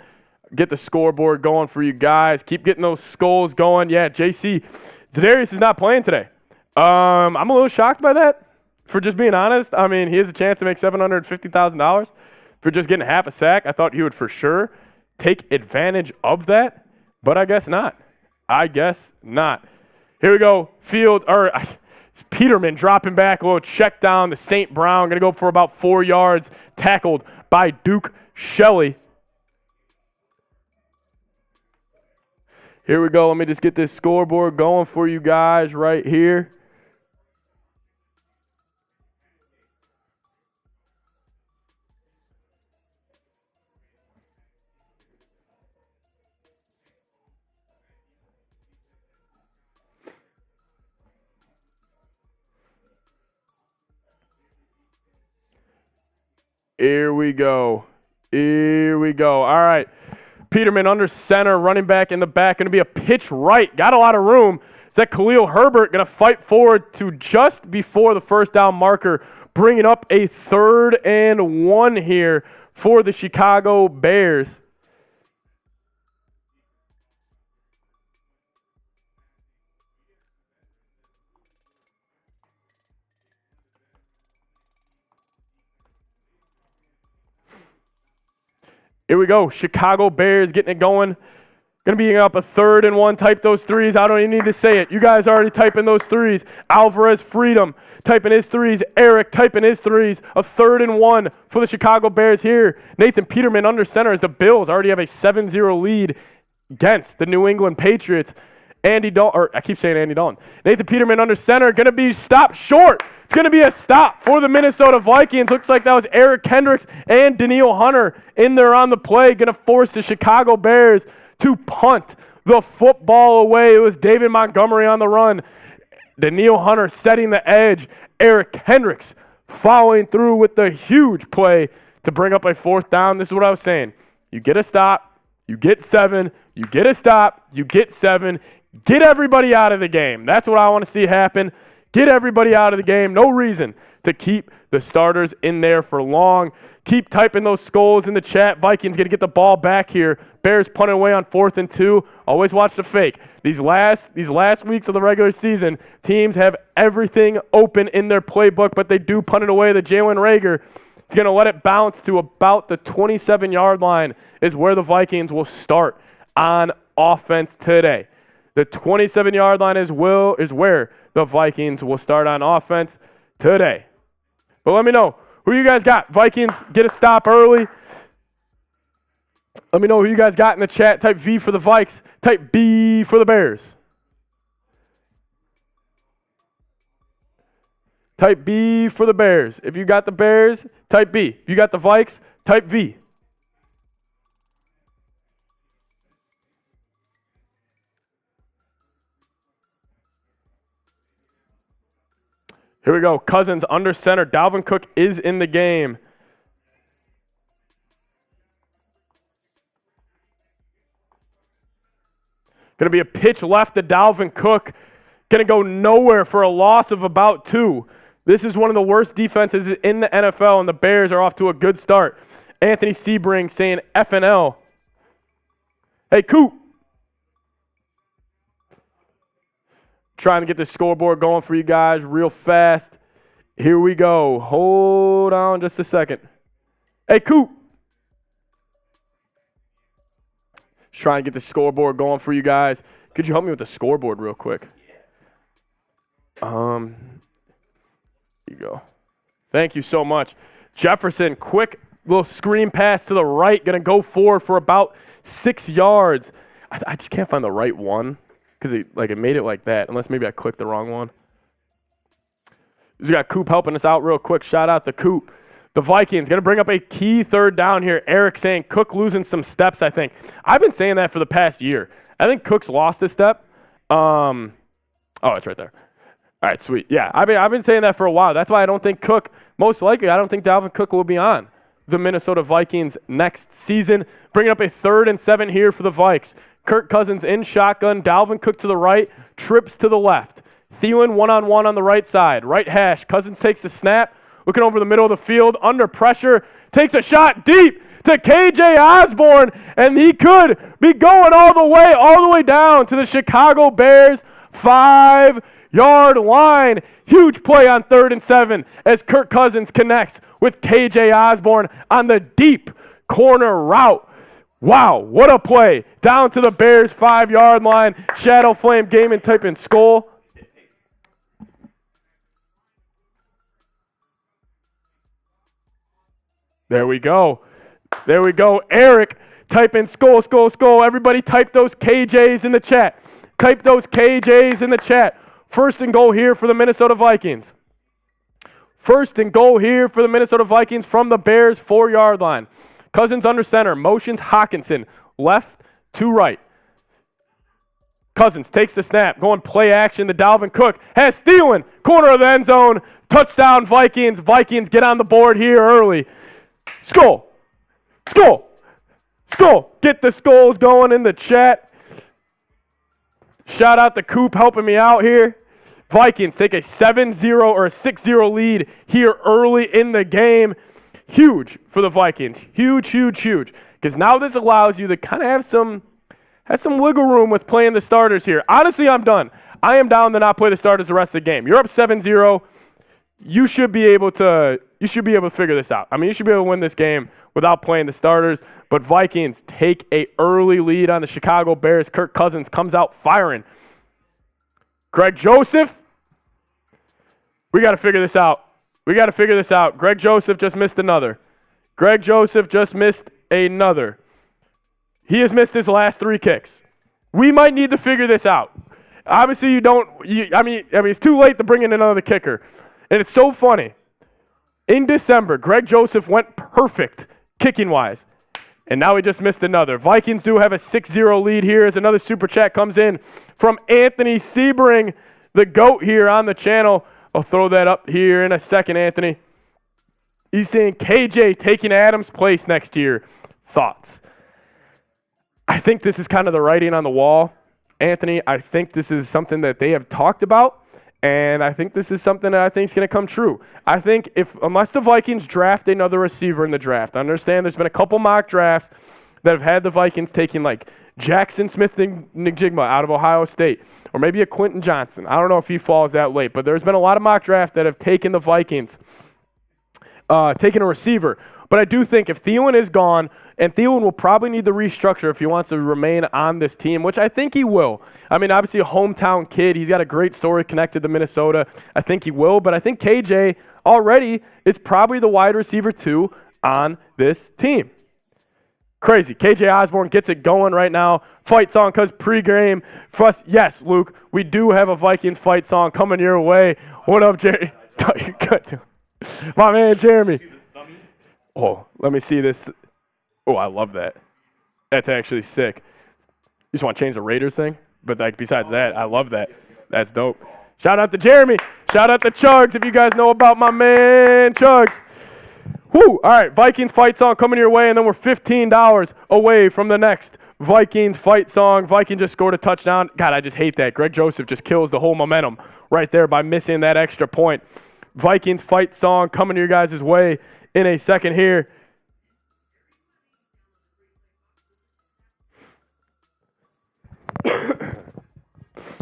Get the scoreboard going for you guys. Keep getting those skulls going. Yeah, JC, Zadarius is not playing today. I'm a little shocked by that, for just being honest. I mean, he has a chance to make $750,000 for just getting half a sack. I thought he would for sure take advantage of that, but I guess not. Here we go. Peterman dropping back, a little check down to St. Brown. Going to go for about 4 yards, tackled by Duke Shelley. Here we go. Let me just get this scoreboard going for you guys right here. Here we go. All right. Peterman under center, running back in the back, going to be a pitch right. Got a lot of room. Is that Khalil Herbert going to fight forward to just before the first down marker, bringing up a 3rd and 1 here for the Chicago Bears. Here we go. Chicago Bears getting it going. Going to be up a 3rd and 1. Type those threes. I don't even need to say it. You guys already typing those threes. Alvarez, Freedom, typing his threes. Eric, typing his threes. A 3rd and 1 for the Chicago Bears here. Nathan Peterman under center as the Bills already have a 7-0 lead against the New England Patriots. Andy Dalton, or I keep saying Andy Dalton. Nathan Peterman under center, going to be stopped short. It's going to be a stop for the Minnesota Vikings. Looks like that was Eric Kendricks and Daniil Hunter in there on the play, going to force the Chicago Bears to punt the football away. It was David Montgomery on the run. Daniil Hunter setting the edge. Eric Hendricks following through with the huge play to bring up a 4th down. This is what I was saying. You get a stop, you get 7, you get a stop, you get 7. Get everybody out of the game. That's what I want to see happen. Get everybody out of the game. No reason to keep the starters in there for long. Keep typing those skulls in the chat. Vikings going to get the ball back here. Bears punting away on 4th and 2. Always watch the fake. These last weeks of the regular season, teams have everything open in their playbook, but they do punt it away. The Jalen Reagor is going to let it bounce to about the 27-yard line is where the Vikings will start on offense today. The 27-yard line is where the Vikings will start on offense today. But let me know who you guys got. Vikings get a stop early. Let me know who you guys got in the chat. Type V for the Vikes. Type B for the Bears. Type B for the Bears. If you got the Bears, type B. If you got the Vikes, type V. Here we go. Cousins under center. Dalvin Cook is in the game. Going to be a pitch left to Dalvin Cook. Going to go nowhere for a loss of about 2. This is one of the worst defenses in the NFL, and the Bears are off to a good start. Anthony Sebring saying FNL. Hey, Coop. Trying to get the scoreboard going for you guys real fast. Here we go. Hold on just a second. Hey, Coop. Just trying to get the scoreboard going for you guys. Could you help me with the scoreboard real quick? Here you go. Thank you so much. Jefferson, quick little screen pass to the right. Going to go forward for about 6 yards. I just can't find the right one. Because it made it like that, unless maybe I clicked the wrong one. We got Coop helping us out real quick. Shout out to Coop. The Vikings going to bring up a key 3rd down here. Eric saying Cook losing some steps, I think. I've been saying that for the past year. I think Cook's lost a step. Oh, it's right there. All right, sweet. Yeah, I've been saying that for a while. That's why I don't think Cook, most likely, I don't think Dalvin Cook will be on the Minnesota Vikings next season. Bringing up a 3rd and 7 here for the Vikes. Kirk Cousins in shotgun. Dalvin Cook to the right. Trips to the left. Thielen one-on-one on the right side. Right hash. Cousins takes the snap. Looking over the middle of the field. Under pressure. Takes a shot deep to KJ Osborne. And he could be going all the way down to the Chicago Bears 5-yard line. Huge play on 3rd and 7 as Kirk Cousins connects with KJ Osborne on the deep corner route. Wow, what a play. Down to the Bears 5-yard line. Shadow Flame Gaming typing skull. There we go. Eric typing skull. Everybody type those KJs in the chat. Type those KJs in the chat. 1st and goal here for the Minnesota Vikings. 1st and goal here for the Minnesota Vikings from the Bears 4-yard line. Cousins under center, motions Hawkinson, left to right. Cousins takes the snap, going play action to Dalvin Cook. Has Thielen, corner of the end zone, touchdown Vikings. Vikings get on the board here early. Skull. Get the skulls going in the chat. Shout out to Coop helping me out here. Vikings take a 7-0 or a 6-0 lead here early in the game. Huge for the Vikings. Huge. Because now this allows you to kind of have some wiggle room with playing the starters here. Honestly, I'm done. I am down to not play the starters the rest of the game. You're up 7-0. You should be able to you should be able to figure this out. I mean, you should be able to win this game without playing the starters. But Vikings take a early lead on the Chicago Bears. Kirk Cousins comes out firing. Greg Joseph, we got to figure this out. Greg Joseph just missed another. He has missed his last 3 kicks. We might need to figure this out. Obviously, it's too late to bring in another kicker. And it's so funny. In December, Greg Joseph went perfect kicking-wise. And now he just missed another. Vikings do have a 6-0 lead here as another super chat comes in from Anthony Sebring, the GOAT here on the channel. I'll throw that up here in a second, Anthony. He's saying KJ taking Adams' place next year. Thoughts? I think this is kind of the writing on the wall, Anthony. I think this is something that they have talked about. And I think this is something that I think is going to come true. I think unless the Vikings draft another receiver in the draft, I understand there's been a couple mock drafts that have had the Vikings taking like Jackson Smith-Njigba out of Ohio State, or maybe a Quentin Johnson. I don't know if he falls that late, but there's been a lot of mock drafts that have taken the Vikings, taking a receiver. But I do think if Thielen is gone, and Thielen will probably need to restructure if he wants to remain on this team, which I think he will. I mean, obviously a hometown kid. He's got a great story connected to Minnesota. I think he will, but I think KJ already is probably the wide receiver 2 on this team. Crazy. KJ Osborne gets it going right now. Fight song because pregame. Yes, Luke, we do have a Vikings fight song coming your way. What up, Jerry? My man, Jeremy. Oh, let me see this. Oh, I love that. That's actually sick. You just want to change the Raiders thing? But like besides that, I love that. That's dope. Shout out to Jeremy. Shout out to Chugs if you guys know about my man Chugs. Woo! All right, Vikings fight song coming your way, and then we're $15 away from the next Vikings fight song. Viking just scored a touchdown. God, I just hate that. Greg Joseph just kills the whole momentum right there by missing that extra point. Vikings fight song coming your guys' way in a second here.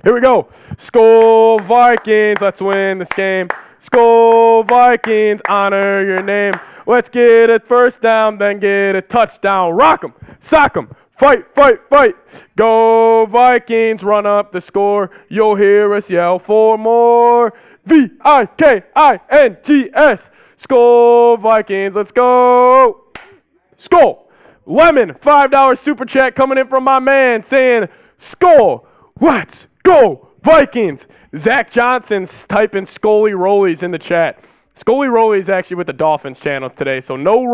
Here we go. Skol Vikings. Let's win this game. Skol Vikings. Honor your name. Let's get a first down, then get a touchdown. Rock 'em. Sock 'em. Fight, fight, fight. Go Vikings. Run up the score. You'll hear us yell for more. Vikings. Skol Vikings. Let's go. Skol. Lemon. $5 super chat coming in from my man saying, Skol. Let's go, Vikings. Zach Johnson's typing Scully Rollies in the chat. Scully Rollies actually with the Dolphins channel today, so no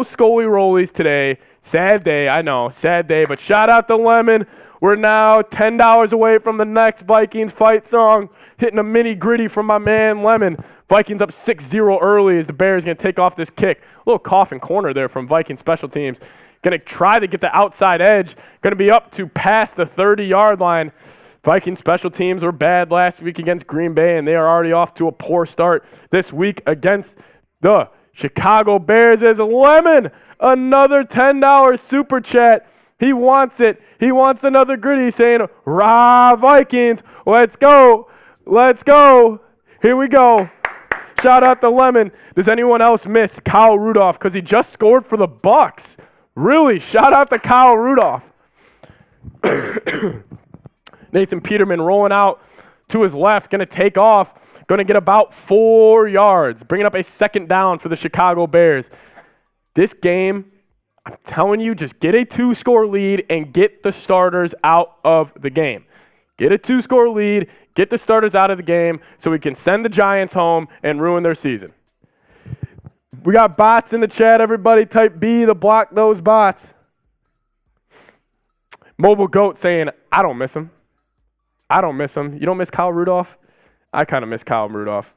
Scully Rollies today. Sad day, I know, sad day, but shout out to Lemon. We're now $10 away from the next Vikings fight song. Hitting a mini gritty from my man Lemon. Vikings up 6-0 early as the Bears going to take off this kick. A little coffin corner there from Viking special teams. Going to try to get the outside edge. Going to be up to past the 30-yard line. Viking special teams were bad last week against Green Bay, and they are already off to a poor start this week against the Chicago Bears. As Lemon, another $10 super chat. He wants it. He wants another gritty saying, Rah, Vikings. Let's go. Let's go. Here we go. Shout out to Lemon. Does anyone else miss Kyle Rudolph because he just scored for the Bucs? Really, shout out to Kyle Rudolph. Nathan Peterman rolling out to his left, going to take off, going to get about 4 yards, bringing up a second down for the Chicago Bears. This game, I'm telling you, just get a 2-score lead and get the starters out of the game. Get a 2-score lead, get the starters out of the game so we can send the Giants home and ruin their season. We got bots in the chat, everybody. Type B to block those bots. Mobile Goat saying, I don't miss him. I don't miss him. You don't miss Kyle Rudolph? I kind of miss Kyle Rudolph.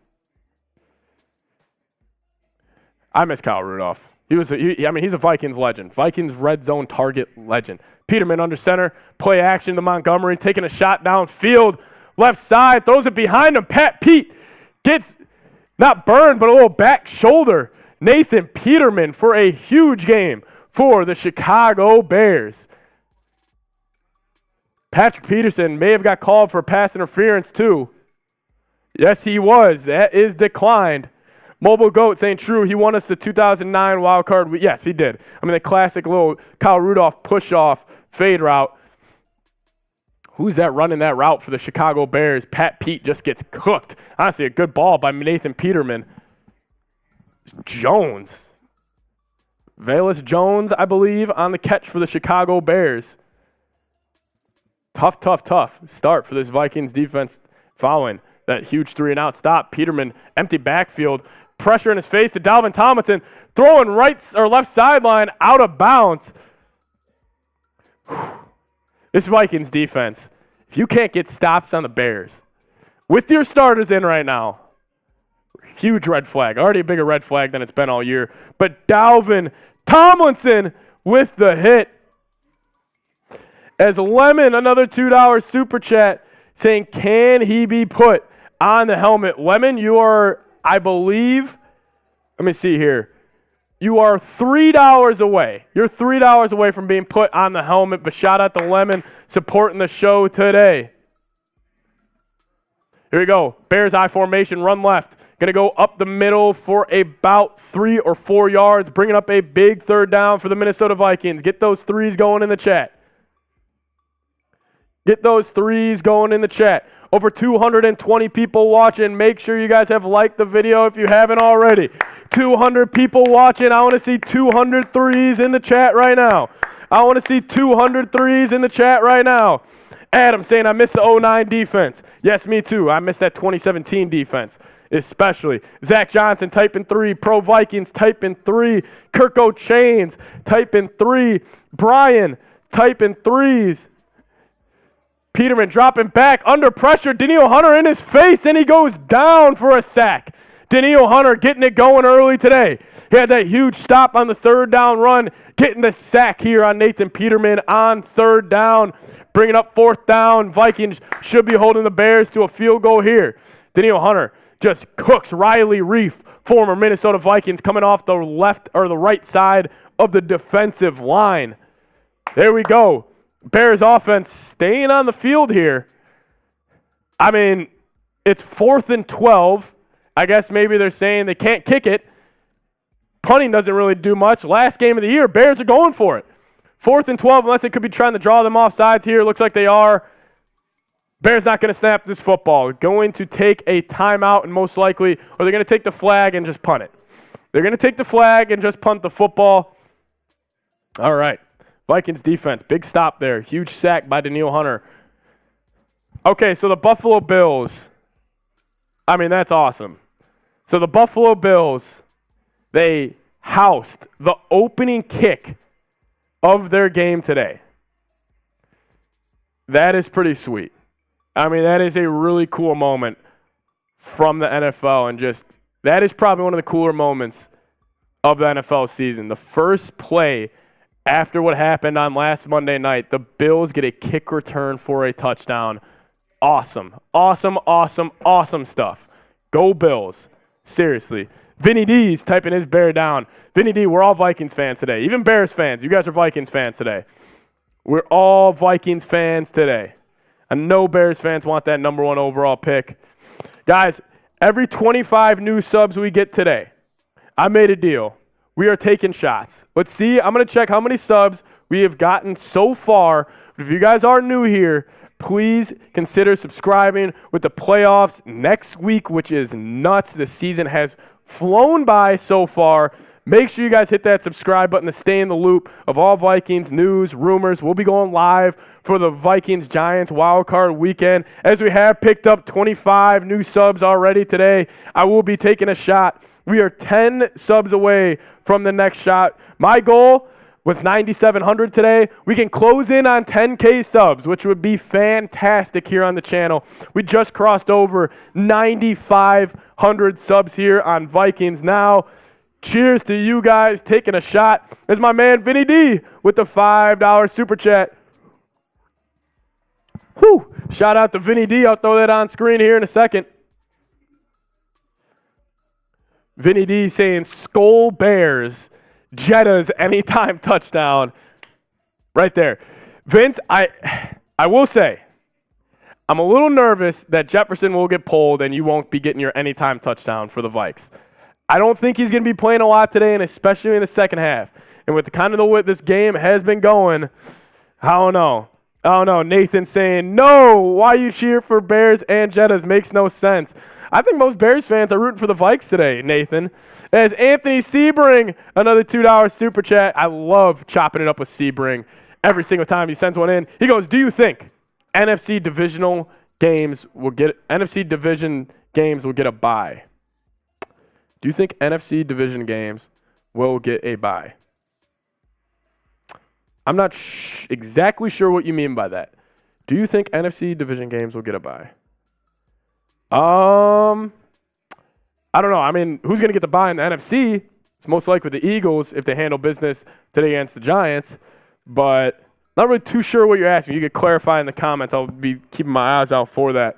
I miss Kyle Rudolph. He's a Vikings legend. Vikings red zone target legend. Peterman under center. Play action to Montgomery. Taking a shot downfield. Left side. Throws it behind him. Pete gets not burned, but a little back shoulder. Nathan Peterman for a huge game for the Chicago Bears. Patrick Peterson may have got called for pass interference too. Yes, he was. That is declined. Mobile Goat saying true. He won us the 2009 wild card. Yes, he did. I mean, the classic little Kyle Rudolph push-off fade route. Who's that running that route for the Chicago Bears? Pat Pete just gets cooked. Honestly, a good ball by Nathan Peterman. Jones. Velus Jones, I believe, on the catch for the Chicago Bears. Tough start for this Vikings defense following that huge 3-and-out stop. Peterman, empty backfield, pressure in his face to Dalvin Tomlinson, throwing right or left sideline out of bounds. This Vikings defense, if you can't get stops on the Bears, with your starters in right now, huge red flag. Already a bigger red flag than it's been all year. But Dalvin Tomlinson with the hit. As Lemon, another $2 super chat, saying, can he be put on the helmet? Lemon, you are, I believe, let me see here. You are $3 away. You're $3 away from being put on the helmet, but shout out to Lemon supporting the show today. Here we go. Bears I formation, run left. Going to go up the middle for about 3 or 4 yards, bringing up a big third down for the Minnesota Vikings. Get those threes going in the chat. Get those threes going in the chat. Over 220 people watching. Make sure you guys have liked the video if you haven't already. 200 people watching. I want to see 200 threes in the chat right now. I want to see 200 threes in the chat right now. Adam saying, I miss the 09 defense. Yes, me too. I miss that 2017 defense, especially. Zach Johnson typing 3. Pro Vikings typing 3. Kirk Chains typing 3. Brian typing 3s. Peterman dropping back under pressure. Danielle Hunter in his face, and he goes down for a sack. Danielle Hunter getting it going early today. He had that huge stop on the third down run, getting the sack here on Nathan Peterman on third down, bringing up fourth down. Vikings should be holding the Bears to a field goal here. Danielle Hunter just cooks Riley Reef, former Minnesota Vikings, coming off the left or the right side of the defensive line. There we go. Bears offense staying on the field here. I mean, it's 4th and 12. I guess maybe they're saying they can't kick it. Punting doesn't really do much. Last game of the year, Bears are going for it. 4th and 12, unless they could be trying to draw them off sides here. Looks like they are. Bears not going to snap this football. Going to take a timeout and most likely, or they're going to take the flag and just punt it. They're going to take the flag and just punt the football. All right. Vikings defense, big stop there. Huge sack by Danielle Hunter. Okay, so the Buffalo Bills. I mean, that's awesome. So the Buffalo Bills, they housed the opening kick of their game today. That is pretty sweet. I mean, that is a really cool moment from the NFL, and just that is probably one of the cooler moments of the NFL season. The first play after what happened on last Monday night, the Bills get a kick return for a touchdown. Awesome stuff. Go Bills. Seriously. Vinny D's typing his bear down. Vinny D, we're all Vikings fans today. Even Bears fans. You guys are Vikings fans today. We're all Vikings fans today. I know Bears fans want that number 1 overall pick. Guys, every 25 new subs we get today, I made a deal. We are taking shots. Let's see. I'm going to check how many subs we have gotten so far. But if you guys are new here, please consider subscribing with the playoffs next week, which is nuts. The season has flown by so far. Make sure you guys hit that subscribe button to stay in the loop of all Vikings news, rumors. We'll be going live for the Vikings-Giants wildcard weekend. As we have picked up 25 new subs already today, I will be taking a shot. We are 10 subs away from the next shot. My goal was 9,700 today. We can close in on 10K subs, which would be fantastic here on the channel. We just crossed over 9,500 subs here on Vikings Now. Cheers to you guys taking a shot. There's my man Vinny D with the $5 super chat. Whew. Shout out to Vinny D. I'll throw that on screen here in a second. Vinny D saying, Skull Bears, Jetta's anytime touchdown. Right there. Vince, I will say, I'm a little nervous that Jefferson will get pulled and you won't be getting your anytime touchdown for the Vikes. I don't think he's going to be playing a lot today, and especially in the second half. And with the way this game has been going, I don't know. Nathan saying, no, why you cheer for Bears and Jettas makes no sense. I think most Bears fans are rooting for the Vikes today, Nathan. As Anthony Sebring, another $2 super chat. I love chopping it up with Sebring every single time he sends one in. He goes, do you think NFC division games will get a bye? Do you think NFC division games will get a bye? I'm not exactly sure what you mean by that. Do you think NFC division games will get a bye? I don't know. I mean, who's going to get the bye in the NFC? It's most likely the Eagles if they handle business today against the Giants. But not really too sure what you're asking. You could clarify in the comments. I'll be keeping my eyes out for that.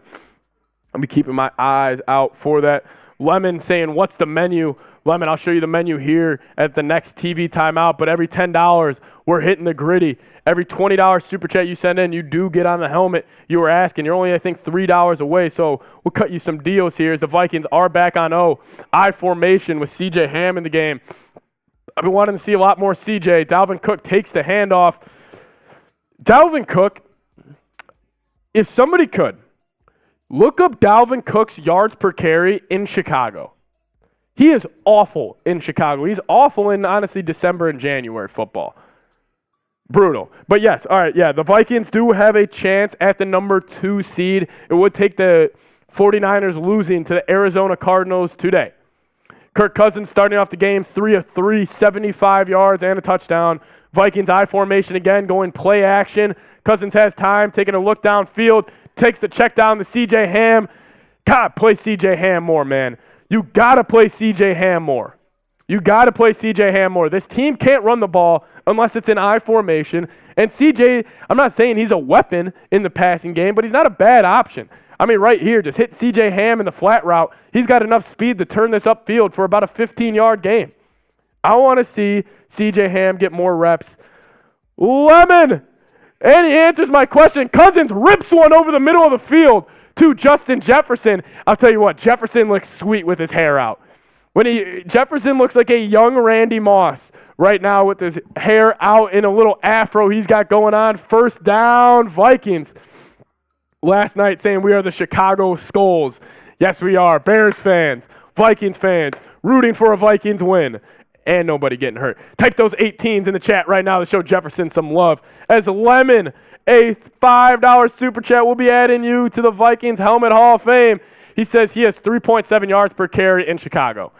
Lemon saying, what's the menu? Lemon, I'll show you the menu here at the next TV timeout, but every $10, we're hitting the gritty. Every $20 super chat you send in, you do get on the helmet you were asking. You're only, I think, $3 away, so we'll cut you some deals here as the Vikings are back on I formation with C.J. Ham in the game. I've been wanting to see a lot more C.J. Dalvin Cook takes the handoff. Dalvin Cook, if somebody could, look up Dalvin Cook's yards per carry in Chicago. He is awful in Chicago. He's awful in, honestly, December and January football. Brutal. But yes, all right, yeah, the Vikings do have a chance at the number 2 seed. It would take the 49ers losing to the Arizona Cardinals today. Kirk Cousins starting off the game, 3 of 3, 75 yards and a touchdown. Vikings I formation again, going play action. Cousins has time, taking a look downfield, takes the check down to C.J. Ham. God, play C.J. Ham more, man. You got to play C.J. Ham more. This team can't run the ball unless it's in I formation. And C.J., I'm not saying he's a weapon in the passing game, but he's not a bad option. I mean, right here, just hit C.J. Ham in the flat route. He's got enough speed to turn this upfield for about a 15-yard game. I want to see C.J. Ham get more reps. Lemon! And he answers my question. Cousins rips one over the middle of the field to Justin Jefferson. I'll tell you what, Jefferson looks sweet with his hair out. Jefferson looks like a young Randy Moss right now with his hair out in a little afro he's got going on. First down, Vikings. Last night saying we are the Chicago Skulls. Yes, we are. Bears fans, Vikings fans, rooting for a Vikings win. And nobody getting hurt. Type those 18s in the chat right now to show Jefferson some love. As Lemon, a $5 super chat, will be adding you to the Vikings Helmet Hall of Fame. He says he has 3.7 yards per carry in Chicago.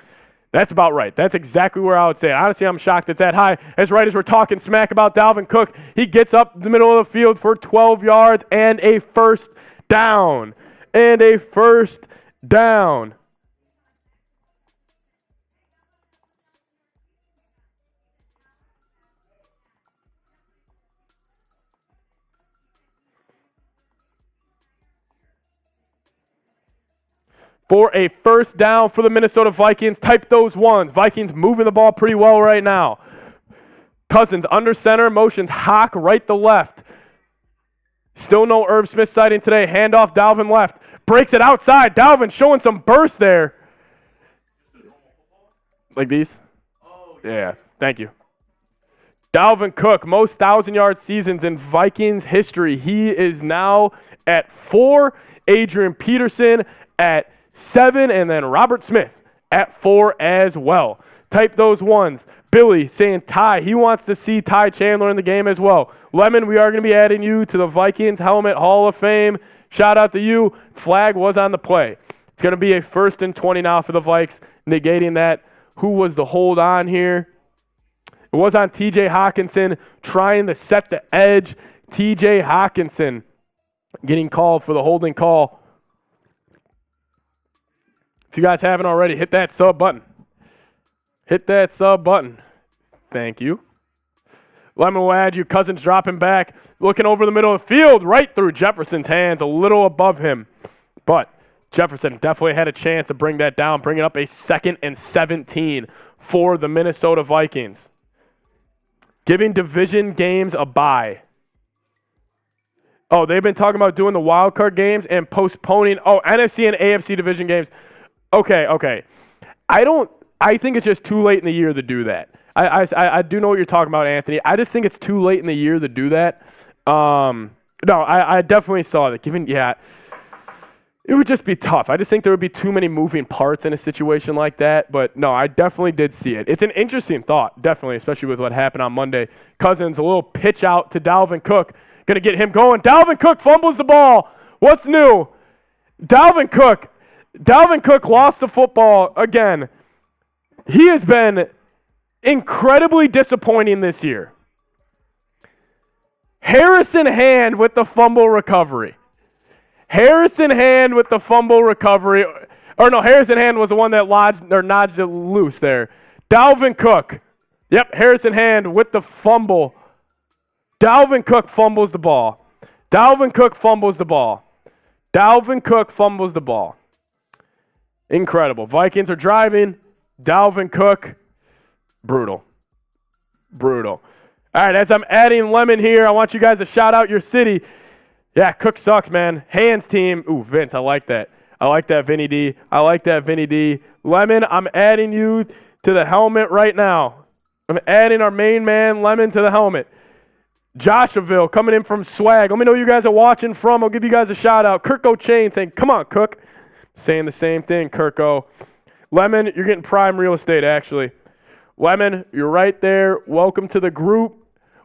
That's about right. That's exactly where I would say it. Honestly, I'm shocked it's that high. As we're talking smack about Dalvin Cook, he gets up the middle of the field for 12 yards and a first down. For a first down for the Minnesota Vikings. Type those ones. Vikings moving the ball pretty well right now. Cousins under center, motions Hawk right to left. Still no Irv Smith sighting today. Handoff, Dalvin left. Breaks it outside. Dalvin showing some burst there. Like these? Yeah, thank you. Dalvin Cook, most 1,000-yard seasons in Vikings history. He is now at 4. Adrian Peterson at 7, and then Robert Smith at 4 as well. Type those ones. Billy saying Ty. He wants to see Ty Chandler in the game as well. Lemon, we are going to be adding you to the Vikings Helmet Hall of Fame. Shout out to you. Flag was on the play. It's going to be a 1st and 20 now for the Vikes, negating that. Who was the hold on here? It was on T.J. Hawkinson trying to set the edge. T.J. Hawkinson getting called for the holding call. If you guys haven't already, hit that sub button. Thank you. Lemon will add you. Cousins dropping back, looking over the middle of the field, right through Jefferson's hands, a little above him. But Jefferson definitely had a chance to bring that down, bringing up a 2nd and 17 for the Minnesota Vikings. Giving division games a bye. Oh, they've been talking about doing the wild card games and postponing, NFC and AFC division games. Okay. I I think it's just too late in the year to do that. I do know what you're talking about, Anthony. I just think it's too late in the year to do that. No, I definitely saw that. It would just be tough. I just think there would be too many moving parts in a situation like that. But no, I definitely did see it. It's an interesting thought, definitely, especially with what happened on Monday. Cousins, a little pitch out to Dalvin Cook. Going to get him going. Dalvin Cook fumbles the ball. What's new? Dalvin Cook lost the football again. He has been incredibly disappointing this year. Harrison Hand with the fumble recovery. Harrison Hand was the one that nudged it loose there. Dalvin Cook. Yep, Harrison Hand with the fumble. Dalvin Cook fumbles the ball. Incredible. Vikings are driving. Dalvin Cook. Brutal. All right, as I'm adding Lemon here, I want you guys to shout out your city. Yeah, Cook sucks, man. Hands team. Ooh, Vince, I like that. Vinny D. Lemon, I'm adding you to the helmet right now. I'm adding our main man, Lemon, to the helmet. Joshuaville coming in from Swag. Let me know where you guys are watching from. I'll give you guys a shout out. Kirko Chain saying, come on, Cook. Saying the same thing, Kirko. Lemon, you're getting prime real estate, actually. Lemon, you're right there. Welcome to the group.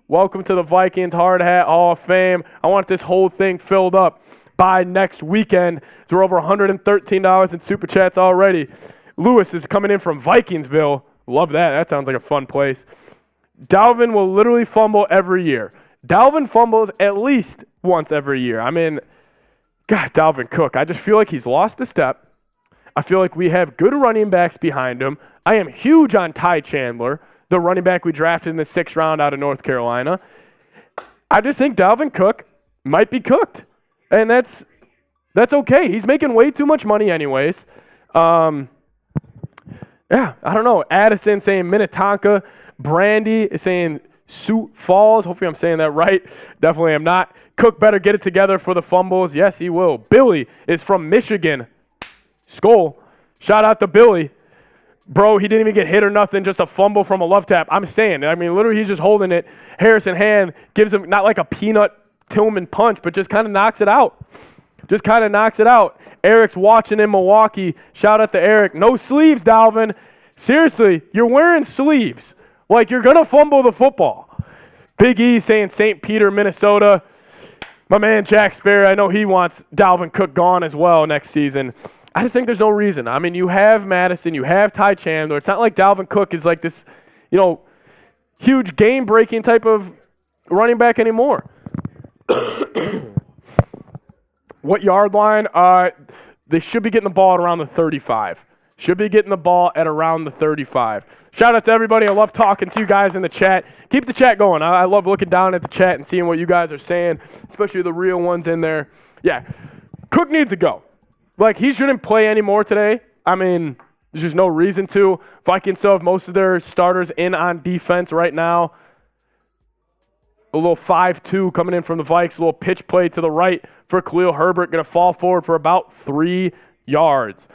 Welcome to the Vikings Hard Hat Hall of Fame. I want this whole thing filled up by next weekend. So we're over $113 in Super Chats already. Lewis is coming in from Vikingsville. Love that. That sounds like a fun place. Dalvin will literally fumble every year. Dalvin fumbles at least once every year. I mean, God, Dalvin Cook. I just feel like he's lost a step. I feel like we have good running backs behind him. I am huge on Ty Chandler, the running back we drafted in the 6th round out of North Carolina. I just think Dalvin Cook might be cooked. And that's okay. He's making way too much money anyways. Yeah, I don't know. Addison saying Minnetonka. Brandy is saying Sioux Falls. Hopefully I'm saying that right. Definitely am not. Cook better get it together for the fumbles. Yes, he will. Billy is from Michigan. Skull. Shout out to Billy. Bro, he didn't even get hit or nothing, just a fumble from a love tap. I'm saying, literally he's just holding it. Harrison Hand gives him not like a peanut Tillman punch, but just kind of knocks it out. Eric's watching in Milwaukee. Shout out to Eric. No sleeves, Dalvin. Seriously, you're wearing sleeves. Like, you're going to fumble the football. Big E saying St. Peter, Minnesota. My man Jack Sparrow, I know he wants Dalvin Cook gone as well next season. I just think there's no reason. I mean, you have Madison, you have Ty Chandler. It's not like Dalvin Cook is like this, huge game-breaking type of running back anymore. What yard line? They should be getting the ball at around the 35. Should be getting the ball at around the 35. Shout out to everybody. I love talking to you guys in the chat. Keep the chat going. I love looking down at the chat and seeing what you guys are saying, especially the real ones in there. Yeah, Cook needs to go. Like, he shouldn't play anymore today. I mean, there's just no reason to. Vikings still have most of their starters in on defense right now. A little 5-2 coming in from the Vikes. A little pitch play to the right for Khalil Herbert. Going to fall forward for about 3 yards.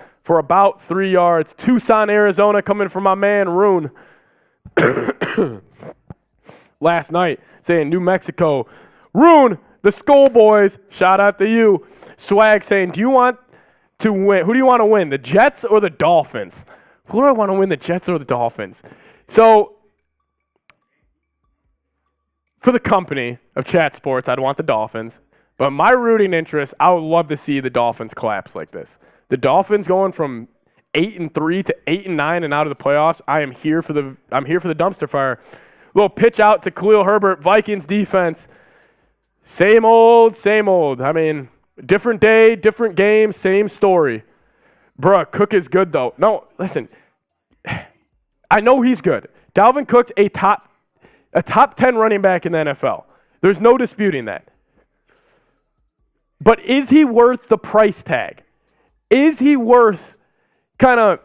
Tucson, Arizona coming from my man, Rune. Last night saying New Mexico. Rune, the Skull Boys, shout out to you. Swag saying, do you want to win? Who do you want to win, the Jets or the Dolphins? Who do I want to win, the Jets or the Dolphins? So, for the company of Chat Sports, I'd want the Dolphins. But my rooting interest, I would love to see the Dolphins collapse like this. The Dolphins going from 8-3 to 8-9 and out of the playoffs. I'm here for the dumpster fire. Little pitch out to Khalil Herbert. Vikings defense. Same old. I mean, different day, different game, same story. Bruh, Cook is good though. No, listen. I know he's good. Dalvin Cook's a top 10 running back in the NFL. There's no disputing that. But is he worth the price tag? Is he worth kind of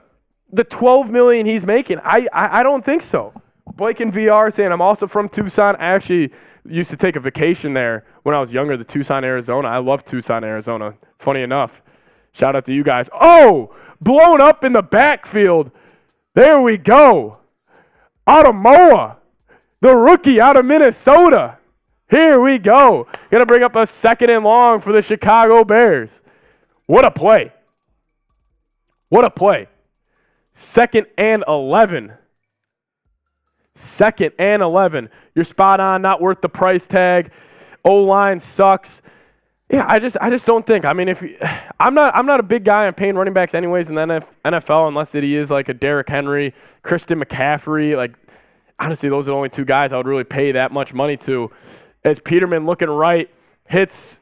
the $12 million he's making? I don't think so. Blake in VR saying, I'm also from Tucson. I actually used to take a vacation there when I was younger, to Tucson, Arizona. I love Tucson, Arizona. Funny enough. Shout out to you guys. Oh, blown up in the backfield. There we go. Automoa, the rookie out of Minnesota. Here we go. Going to bring up a 2nd and long for the Chicago Bears. What a play. What a play. 2nd and 11. 2nd and 11. You're spot on, not worth the price tag. O-line sucks. Yeah, I just don't think. I mean, I'm not a big guy on paying running backs anyways in the NFL unless he is like a Derrick Henry, Christian McCaffrey. Like, honestly, those are the only 2 guys I would really pay that much money to. As Peterman looking right, hits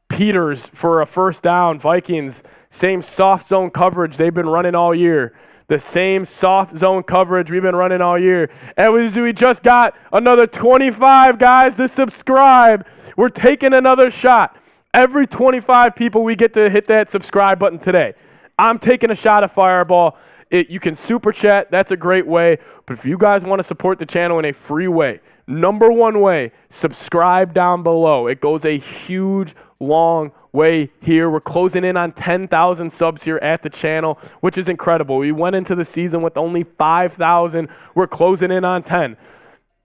Peters for a 1st down. Vikings, same soft zone coverage they've been running all year. The same soft zone coverage we've been running all year. And we just got another 25 guys to subscribe. We're taking another shot. Every 25 people we get to hit that subscribe button today. I'm taking a shot at Fireball. You can super chat. That's a great way. But if you guys want to support the channel in a free way, number 1 way, subscribe down below. It goes a huge, long way here. We're closing in on 10,000 subs here at the channel, which is incredible. We went into the season with only 5,000. We're closing in on 10.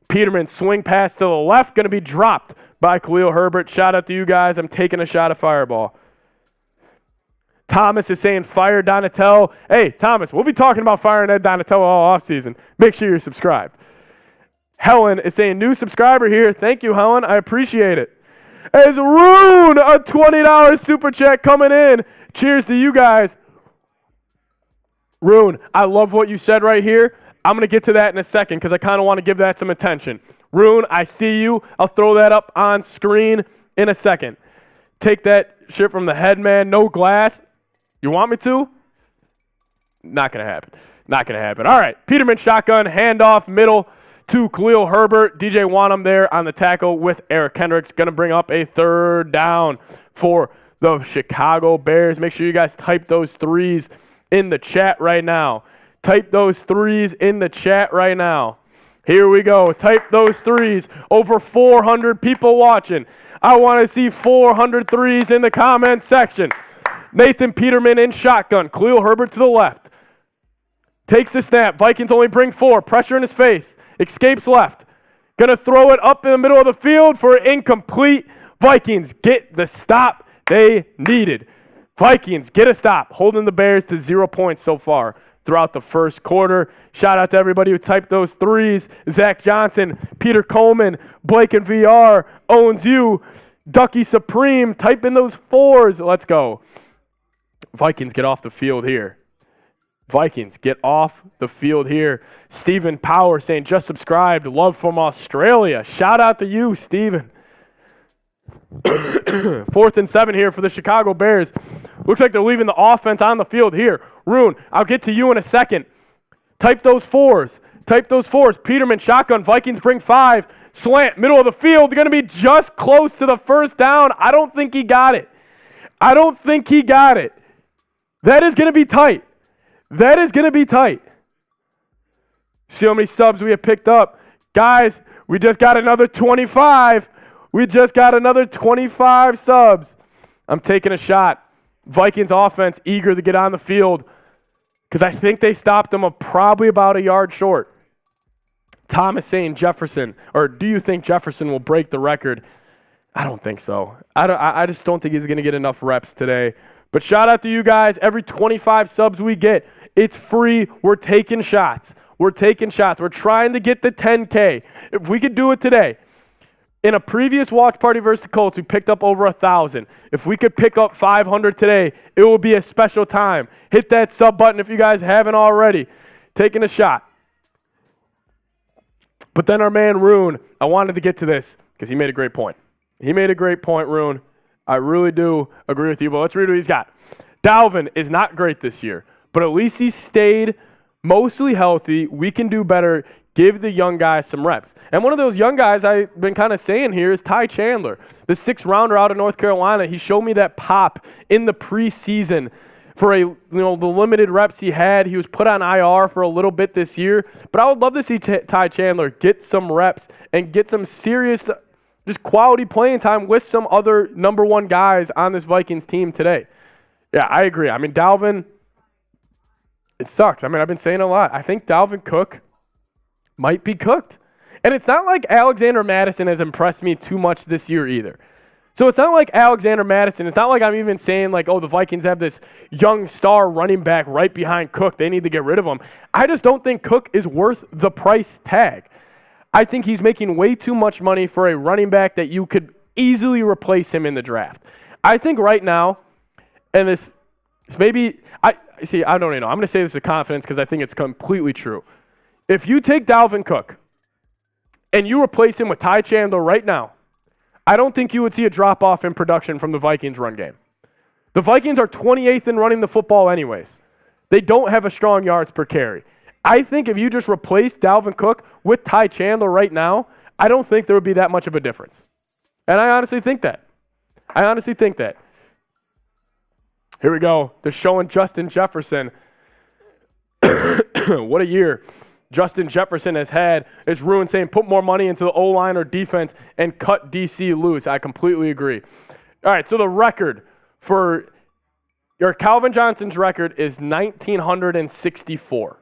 Peterman, swing pass to the left, going to be dropped by Khalil Herbert. Shout out to you guys. I'm taking a shot at Fireball. Thomas is saying fire Donatel. Hey, Thomas, we'll be talking about firing Ed Donatel all offseason. Make sure you're subscribed. Helen is saying new subscriber here. Thank you, Helen. I appreciate it. As Rune, a $20 super chat coming in. Cheers to you guys. Rune, I love what you said right here. I'm going to get to that in a second because I kind of want to give that some attention. Rune, I see you. I'll throw that up on screen in a second. Take that shit from the head, man. No glass. You want me to? Not going to happen. Not going to happen. All right. Peterman shotgun, handoff, middle to Khalil Herbert. DJ Wanham there on the tackle with Eric Kendricks. Going to bring up a 3rd down for the Chicago Bears. Make sure you guys type those 3s in the chat right now. Type those 3s in the chat right now. Here we go. Type those 3s. Over 400 people watching. I want to see 400 3s in the comment section. Nathan Peterman in shotgun. Khalil Herbert to the left. Takes the snap. Vikings only bring 4. Pressure in his face. Escapes left. Going to throw it up in the middle of the field for incomplete. Vikings get the stop they needed. Vikings get a stop, holding the Bears to 0 points so far throughout the 1st quarter. Shout out to everybody who typed those 3s. Zach Johnson, Peter Coleman, Blake and VR, owns you, Ducky Supreme, type in those 4s. Let's go. Vikings get off the field here. Vikings get off the field here. Stephen Power saying just subscribed. Love from Australia. Shout out to you, Stephen. 4th and 7 here for the Chicago Bears. Looks like they're leaving the offense on the field here. Rune, I'll get to you in a second. Type those 4s. Type those 4s. Peterman, shotgun. Vikings bring 5. Slant, middle of the field. Going to be just close to the 1st down. I don't think he got it. I don't think he got it. That is going to be tight. That is going to be tight. See how many subs we have picked up. Guys, we just got another 25. We just got another 25 subs. I'm taking a shot. Vikings offense eager to get on the field because I think they stopped them probably about a yard short. Thomas saying Jefferson, or do you think Jefferson will break the record? I don't think so. I just don't think he's going to get enough reps today. But shout out to you guys. Every 25 subs we get, it's free. We're taking shots. We're taking shots. We're trying to get the 10K. If we could do it today. In a previous watch party versus the Colts, we picked up over 1,000. If we could pick up 500 today, it will be a special time. Hit that sub button if you guys haven't already. Taking a shot. But then our man Rune, I wanted to get to this because he made a great point. He made a great point, Rune. I really do agree with you, but let's read what he's got. Dalvin is not great this year, but at least he stayed mostly healthy. We can do better. Give the young guys some reps. And one of those young guys I've been kind of saying here is Ty Chandler, the 6th-rounder out of North Carolina. He showed me that pop in the preseason for the limited reps he had. He was put on IR for a little bit this year, but I would love to see Ty Chandler get some reps and get some serious, just quality playing time with some other number 1 guys on this Vikings team today. Yeah, I agree. I mean, Dalvin, It sucks. I mean, I've been saying a lot. I think Dalvin Cook might be cooked. And it's not like Alexander Mattison has impressed me too much this year either. So it's not like Alexander Mattison. It's not like I'm even saying like, oh, the Vikings have this young star running back right behind Cook. They need to get rid of him. I just don't think Cook is worth the price tag. I think he's making way too much money for a running back that you could easily replace him in the draft. I think right now, and this maybe, I don't even know. I'm going to say this with confidence because I think it's completely true. If you take Dalvin Cook and you replace him with Ty Chandler right now, I don't think you would see a drop-off in production from the Vikings run game. The Vikings are 28th in running the football anyways. They don't have a strong yards per carry. I think if you just replace Dalvin Cook with Ty Chandler right now, I don't think there would be that much of a difference. And I honestly think that. Here we go. They're showing Justin Jefferson. What a year Justin Jefferson has had. It's ruined, saying put more money into the O-line or defense and cut DC loose. I completely agree. All right, so the record for your Calvin Johnson's record is 1,964.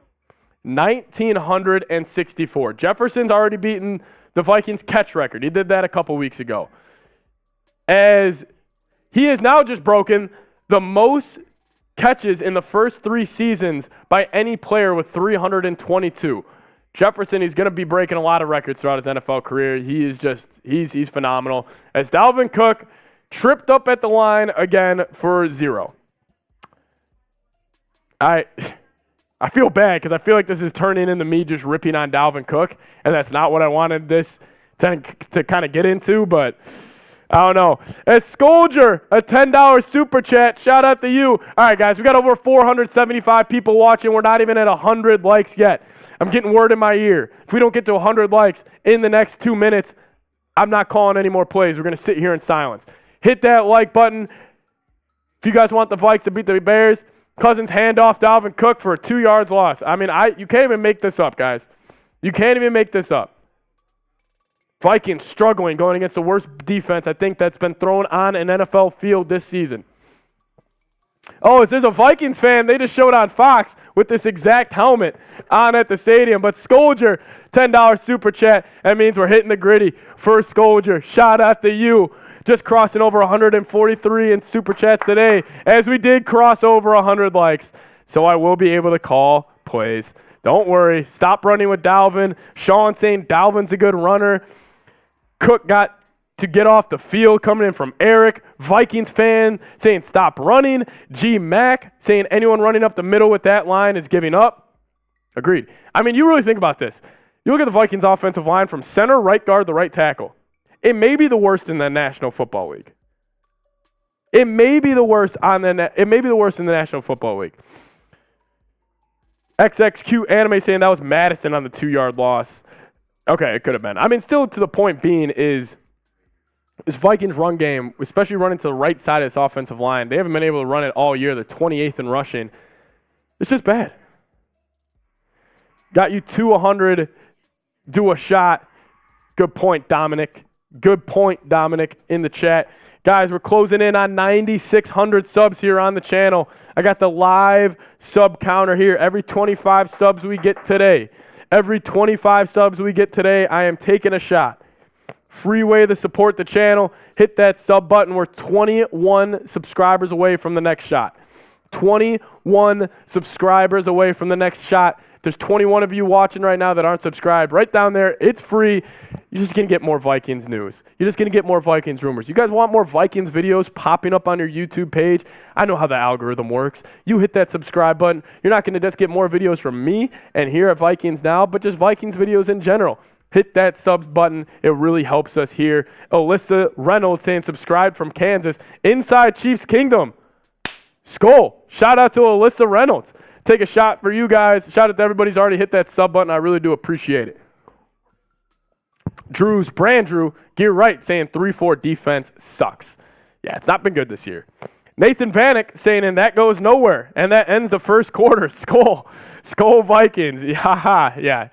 1,964. Jefferson's already beaten the Vikings catch record. He did that a couple weeks ago. As he has now just broken the most catches in the first 3 seasons by any player with 322. Jefferson, he's going to be breaking a lot of records throughout his NFL career. He is just, he's phenomenal. As Dalvin Cook tripped up at the line again for 0. I feel bad because I feel like this is turning into me just ripping on Dalvin Cook, and that's not what I wanted this to kind of get into, but I don't know. As Scolger, a $10 super chat. Shout out to you. All right, guys, we got over 475 people watching. We're not even at 100 likes yet. I'm getting word in my ear. If we don't get to 100 likes in the next 2 minutes, I'm not calling any more plays. We're going to sit here in silence. Hit that like button. If you guys want the Vikes to beat the Bears, Cousins hand off Dalvin Cook for a 2 yards loss. I mean, you can't even make this up, guys. You can't even make this up. Vikings struggling, going against the worst defense I think that's been thrown on an NFL field this season. Oh, is this a Vikings fan? They just showed on Fox with this exact helmet on at the stadium. But Scolger, $10 super chat. That means we're hitting the gritty for Scolger. Shout out to you. Just crossing over 143 in super chats today, as we did cross over 100 likes. So I will be able to call plays. Don't worry. Stop running with Dalvin. Sean saying Dalvin's a good runner. Cook got to get off the field, coming in from Eric. Vikings fan saying stop running. G Mac saying anyone running up the middle with that line is giving up. Agreed. I mean, you really think about this. You look at the Vikings offensive line from center, right guard, the right tackle. It may be the worst in the National Football League. It may be the worst in the National Football League. XXQ Anime saying that was Madison on the 2-yard loss. Okay, it could have been. I mean, still to the point being is this Vikings run game, especially running to the right side of this offensive line, they haven't been able to run it all year. They're 28th in rushing. It's just bad. Got you to 100. Do a shot. Good point, Dominic. Good point, Dominic, in the chat. Guys, we're closing in on 9,600 subs here on the channel. I got the live sub counter here. Every 25 subs we get today, I am taking a shot. Free way to support the channel. Hit that sub button. We're 21 subscribers away from the next shot. 21 subscribers away from the next shot. There's 21 of you watching right now that aren't subscribed. Right down there, it's free. You're just going to get more Vikings news. You're just going to get more Vikings rumors. You guys want more Vikings videos popping up on your YouTube page? I know how the algorithm works. You hit that subscribe button. You're not going to just get more videos from me and here at Vikings Now, but just Vikings videos in general. Hit that subs button. It really helps us here. Alyssa Reynolds saying subscribe from Kansas. Inside Chiefs Kingdom. Skull. Shout out to Alyssa Reynolds. Take a shot for you guys. Shout out to everybody who's already hit that sub button. I really do appreciate it. Brandrew, Gear Right, saying 3-4 defense sucks. Yeah, it's not been good this year. Nathan Vanek saying, and that goes nowhere. And that ends the first quarter. Skull Vikings. Yeah.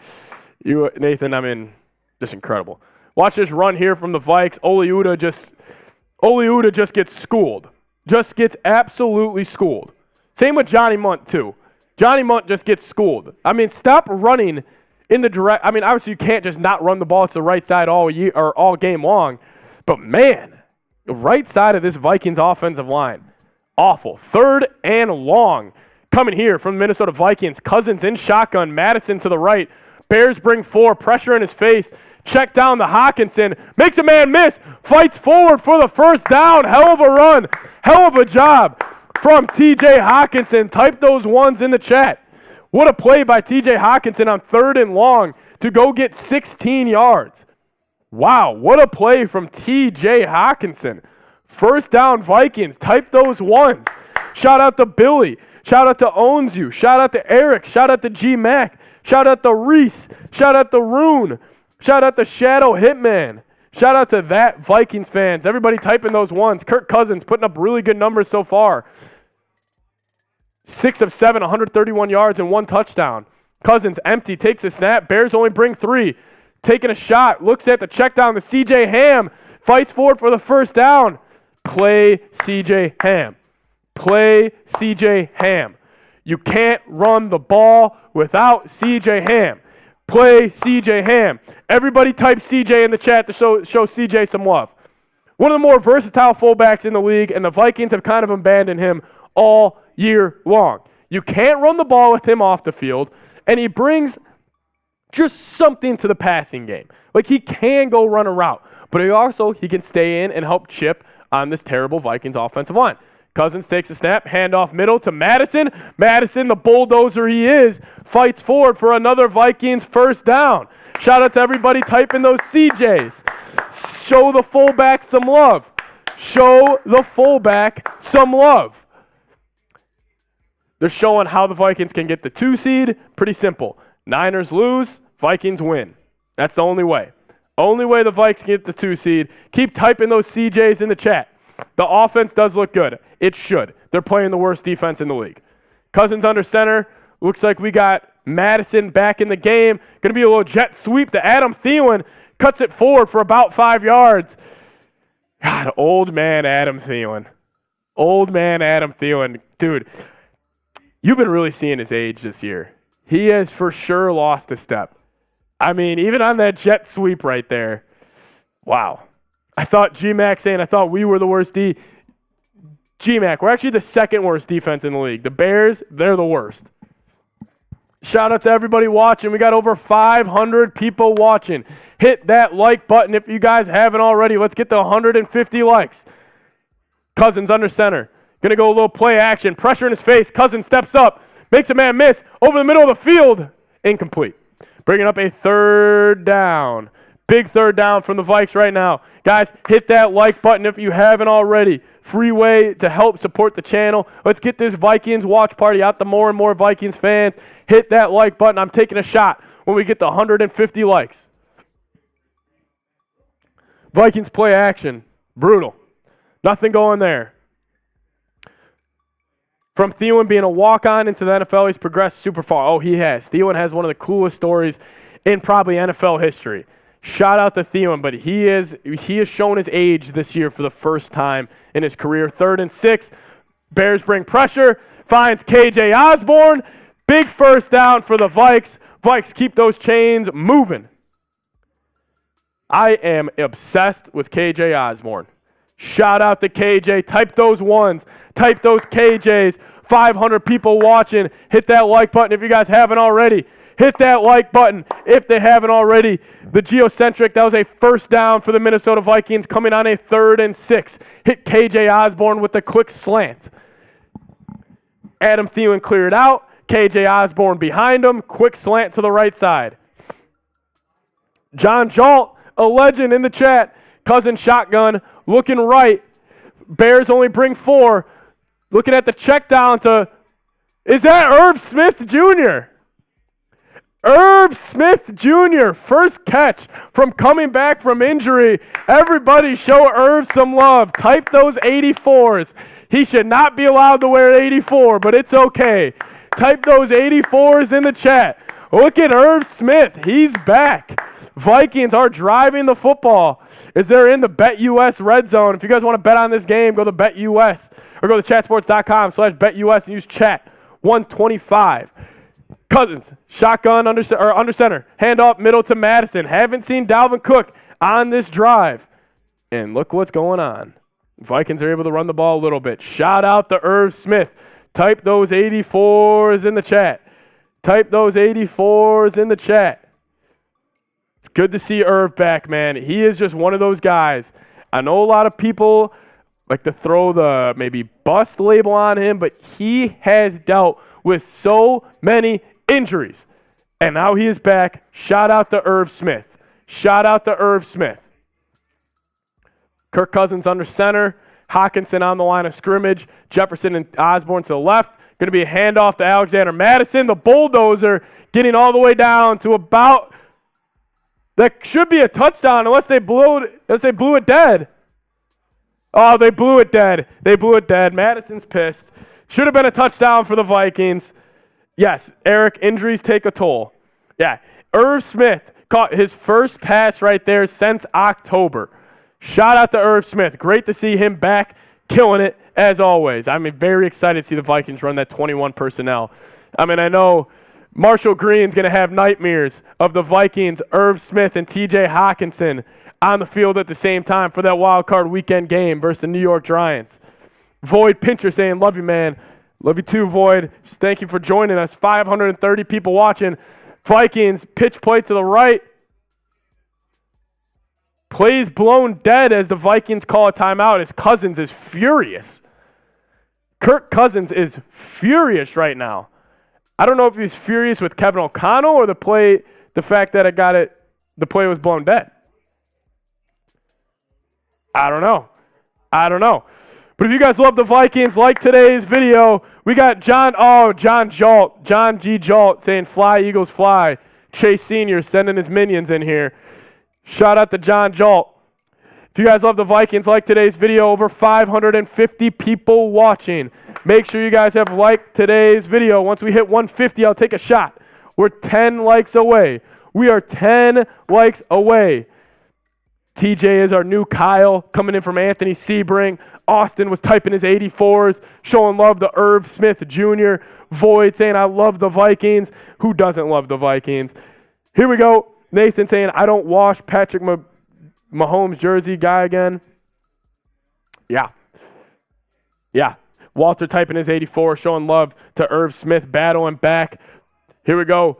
You, Nathan, I mean, just incredible. Watch this run here from the Vikes. Oliuta just gets schooled. Just gets absolutely schooled. Same with Johnny Munt, too. Johnny Munt just gets schooled. I mean, stop running in the direct. I mean, obviously you can't just not run the ball to the right side all year or all game long. But man, the right side of this Vikings offensive line, awful. 3rd and long coming here from the Minnesota Vikings. Cousins in shotgun, Madison to the right. Bears bring 4, pressure in his face. Check down to Hockenson, makes a man miss, fights forward for the first down. Hell of a run, hell of a job from TJ Hockenson. Type those ones in the chat. What a play by TJ Hockenson on 3rd and long to go get 16 yards. Wow, what a play from TJ Hockenson. First down Vikings, type those ones. Shout out to Billy, shout out to Owns You, shout out to Eric, shout out to G Mac, shout out to Reese, shout out to Rune. Shout out to Shadow Hitman. Shout out to that Vikings fans. Everybody typing those ones. Kirk Cousins putting up really good numbers so far. 6 of 7, 131 yards and 1 touchdown. Cousins empty, takes a snap. Bears only bring 3. Taking a shot, looks at the check down to CJ Ham. Fights forward for the first down. Play CJ Ham. Play CJ Ham. You can't run the ball without CJ Ham. Play CJ Ham. Everybody type CJ in the chat to show CJ some love. One of the more versatile fullbacks in the league, and the Vikings have kind of abandoned him all year long. You can't run the ball with him off the field, and he brings just something to the passing game. Like, he can go run a route, but he can stay in and help chip on this terrible Vikings offensive line. Cousins takes a snap, handoff middle to Madison. Madison, the bulldozer he is, fights forward for another Vikings first down. Shout out to everybody typing those CJs. Show the fullback some love. Show the fullback some love. They're showing how the Vikings can get the 2 seed. Pretty simple. Niners lose, Vikings win. That's the only way. Only way the Vikings can get the 2 seed. Keep typing those CJs in the chat. The offense does look good. It should. They're playing the worst defense in the league. Cousins under center. Looks like we got Madison back in the game. Going to be a little jet sweep to Adam Thielen. Cuts it forward for about 5 yards. God, old man Adam Thielen. Old man Adam Thielen. Dude, you've been really seeing his age this year. He has for sure lost a step. I mean, even on that jet sweep right there. Wow. I thought G-Mac saying I thought we were the worst D. G-Mac, we're actually the 2nd worst defense in the league. The Bears, they're the worst. Shout out to everybody watching. We got over 500 people watching. Hit that like button if you guys haven't already. Let's get to 150 likes. Cousins under center. Going to go a little play action. Pressure in his face. Cousins steps up. Makes a man miss. Over the middle of the field. Incomplete. Bringing up a 3rd down. Big 3rd down from the Vikes right now. Guys, hit that like button if you haven't already. Free way to help support the channel. Let's get this Vikings watch party out to more and more Vikings fans. Hit that like button. I'm taking a shot when we get to 150 likes. Vikings play action. Brutal. Nothing going there. From Thielen being a walk-on into the NFL, he's progressed super far. Oh, he has. Thielen has one of the coolest stories in probably NFL history. Shout out to Thielen, but he has shown his age this year for the first time in his career. 3rd and 6. Bears bring pressure. Finds KJ Osborne. Big first down for the Vikes. Vikes keep those chains moving. I am obsessed with KJ Osborne. Shout out to KJ. Type those ones. Type those KJs. 500 people watching. Hit that like button if you guys haven't already. Hit that like button if they haven't already. The geocentric, that was a first down for the Minnesota Vikings coming on a 3rd and 6. Hit KJ Osborne with a quick slant. Adam Thielen cleared out. KJ Osborne behind him. Quick slant to the right side. John Jalt, a legend in the chat. Cousins shotgun, looking right. Bears only bring 4. Looking at the check down to, is that Herb Smith Jr.? Herb Smith Jr., first catch from coming back from injury. Everybody show Herb some love. Type those 84s. He should not be allowed to wear 84, but it's okay. Type those 84s in the chat. Look at Herb Smith. He's back. Vikings are driving the football as they're in the BetUS red zone. If you guys want to bet on this game, go to BetUS or go to chatsports.com/BetUS and use chat 125. Cousins, shotgun under center. Hand off middle to Madison. Haven't seen Dalvin Cook on this drive. And look what's going on. Vikings are able to run the ball a little bit. Shout out to Irv Smith. Type those 84s in the chat. Type those 84s in the chat. It's good to see Irv back, man. He is just one of those guys. I know a lot of people like to throw the maybe bust label on him, but he has dealt with so many injuries. And now he is back. Shout out to Irv Smith. Shout out to Irv Smith. Kirk Cousins under center. Hawkinson on the line of scrimmage. Jefferson and Osborne to the left. Going to be a handoff to Alexander Madison. The bulldozer getting all the way down to about, that should be a touchdown unless they blew it dead. Oh, they blew it dead. They blew it dead. Madison's pissed. Should have been a touchdown for the Vikings. Yes, Eric, injuries take a toll. Yeah, Irv Smith caught his first pass right there since October. Shout out to Irv Smith. Great to see him back, killing it as always. I'm very excited to see the Vikings run that 21 personnel. I mean, I know Marshall Green's going to have nightmares of the Vikings, Irv Smith, and TJ Hawkinson on the field at the same time for that wild card weekend game versus the New York Giants. Void Pincher saying, love you, man. Love you too, Void. Just thank you for joining us. 530 people watching. Vikings, pitch play to the right. Plays blown dead as the Vikings call a timeout as Cousins is furious. Kirk Cousins is furious right now. I don't know if he's furious with Kevin O'Connell or the fact that the play was blown dead. I don't know. But if you guys love the Vikings, like today's video, we got John G. Jalt saying fly, Eagles fly. Chase Sr. sending his minions in here. Shout out to John Jalt. If you guys love the Vikings, like today's video, over 550 people watching. Make sure you guys have liked today's video. Once we hit 150, I'll take a shot. We're 10 likes away. We are 10 likes away. TJ is our new Kyle, coming in from Anthony Sebring. Austin was typing his 84s, showing love to Irv Smith Jr. Void saying, I love the Vikings. Who doesn't love the Vikings? Here we go. Nathan saying, I don't wash Patrick Mahomes jersey guy again. Yeah. Walter typing his 84, showing love to Irv Smith, battling back. Here we go.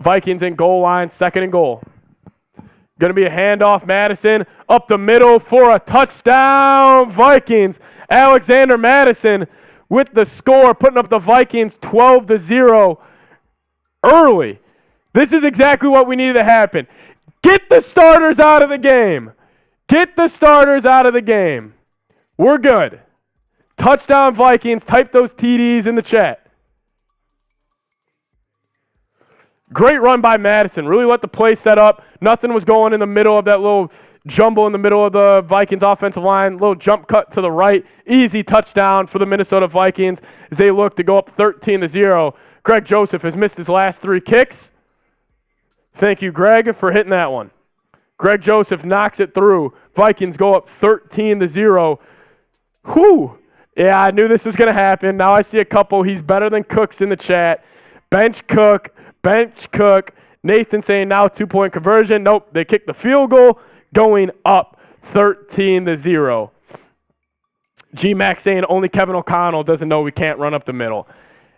Vikings in goal line, 2nd and goal. Going to be a handoff, Madison, up the middle for a touchdown, Vikings. Alexander Madison with the score, putting up the Vikings 12-0 early. This is exactly what we needed to happen. Get the starters out of the game. We're good. Touchdown, Vikings. Type those TDs in the chat. Great run by Madison. Really let the play set up. Nothing was going in the middle of that little jumble in the middle of the Vikings offensive line. Little jump cut to the right. Easy touchdown for the Minnesota Vikings as they look to go up 13-0. Greg Joseph has missed his last 3 kicks. Thank you, Greg, for hitting that one. Greg Joseph knocks it through. Vikings go up 13-0. Whew. Yeah, I knew this was going to happen. Now I see a couple. He's better than Cooks in the chat. Bench Cook. Nathan saying now 2-point conversion. Nope, they kicked the field goal, going up 13-0. G-Mac saying only Kevin O'Connell doesn't know we can't run up the middle.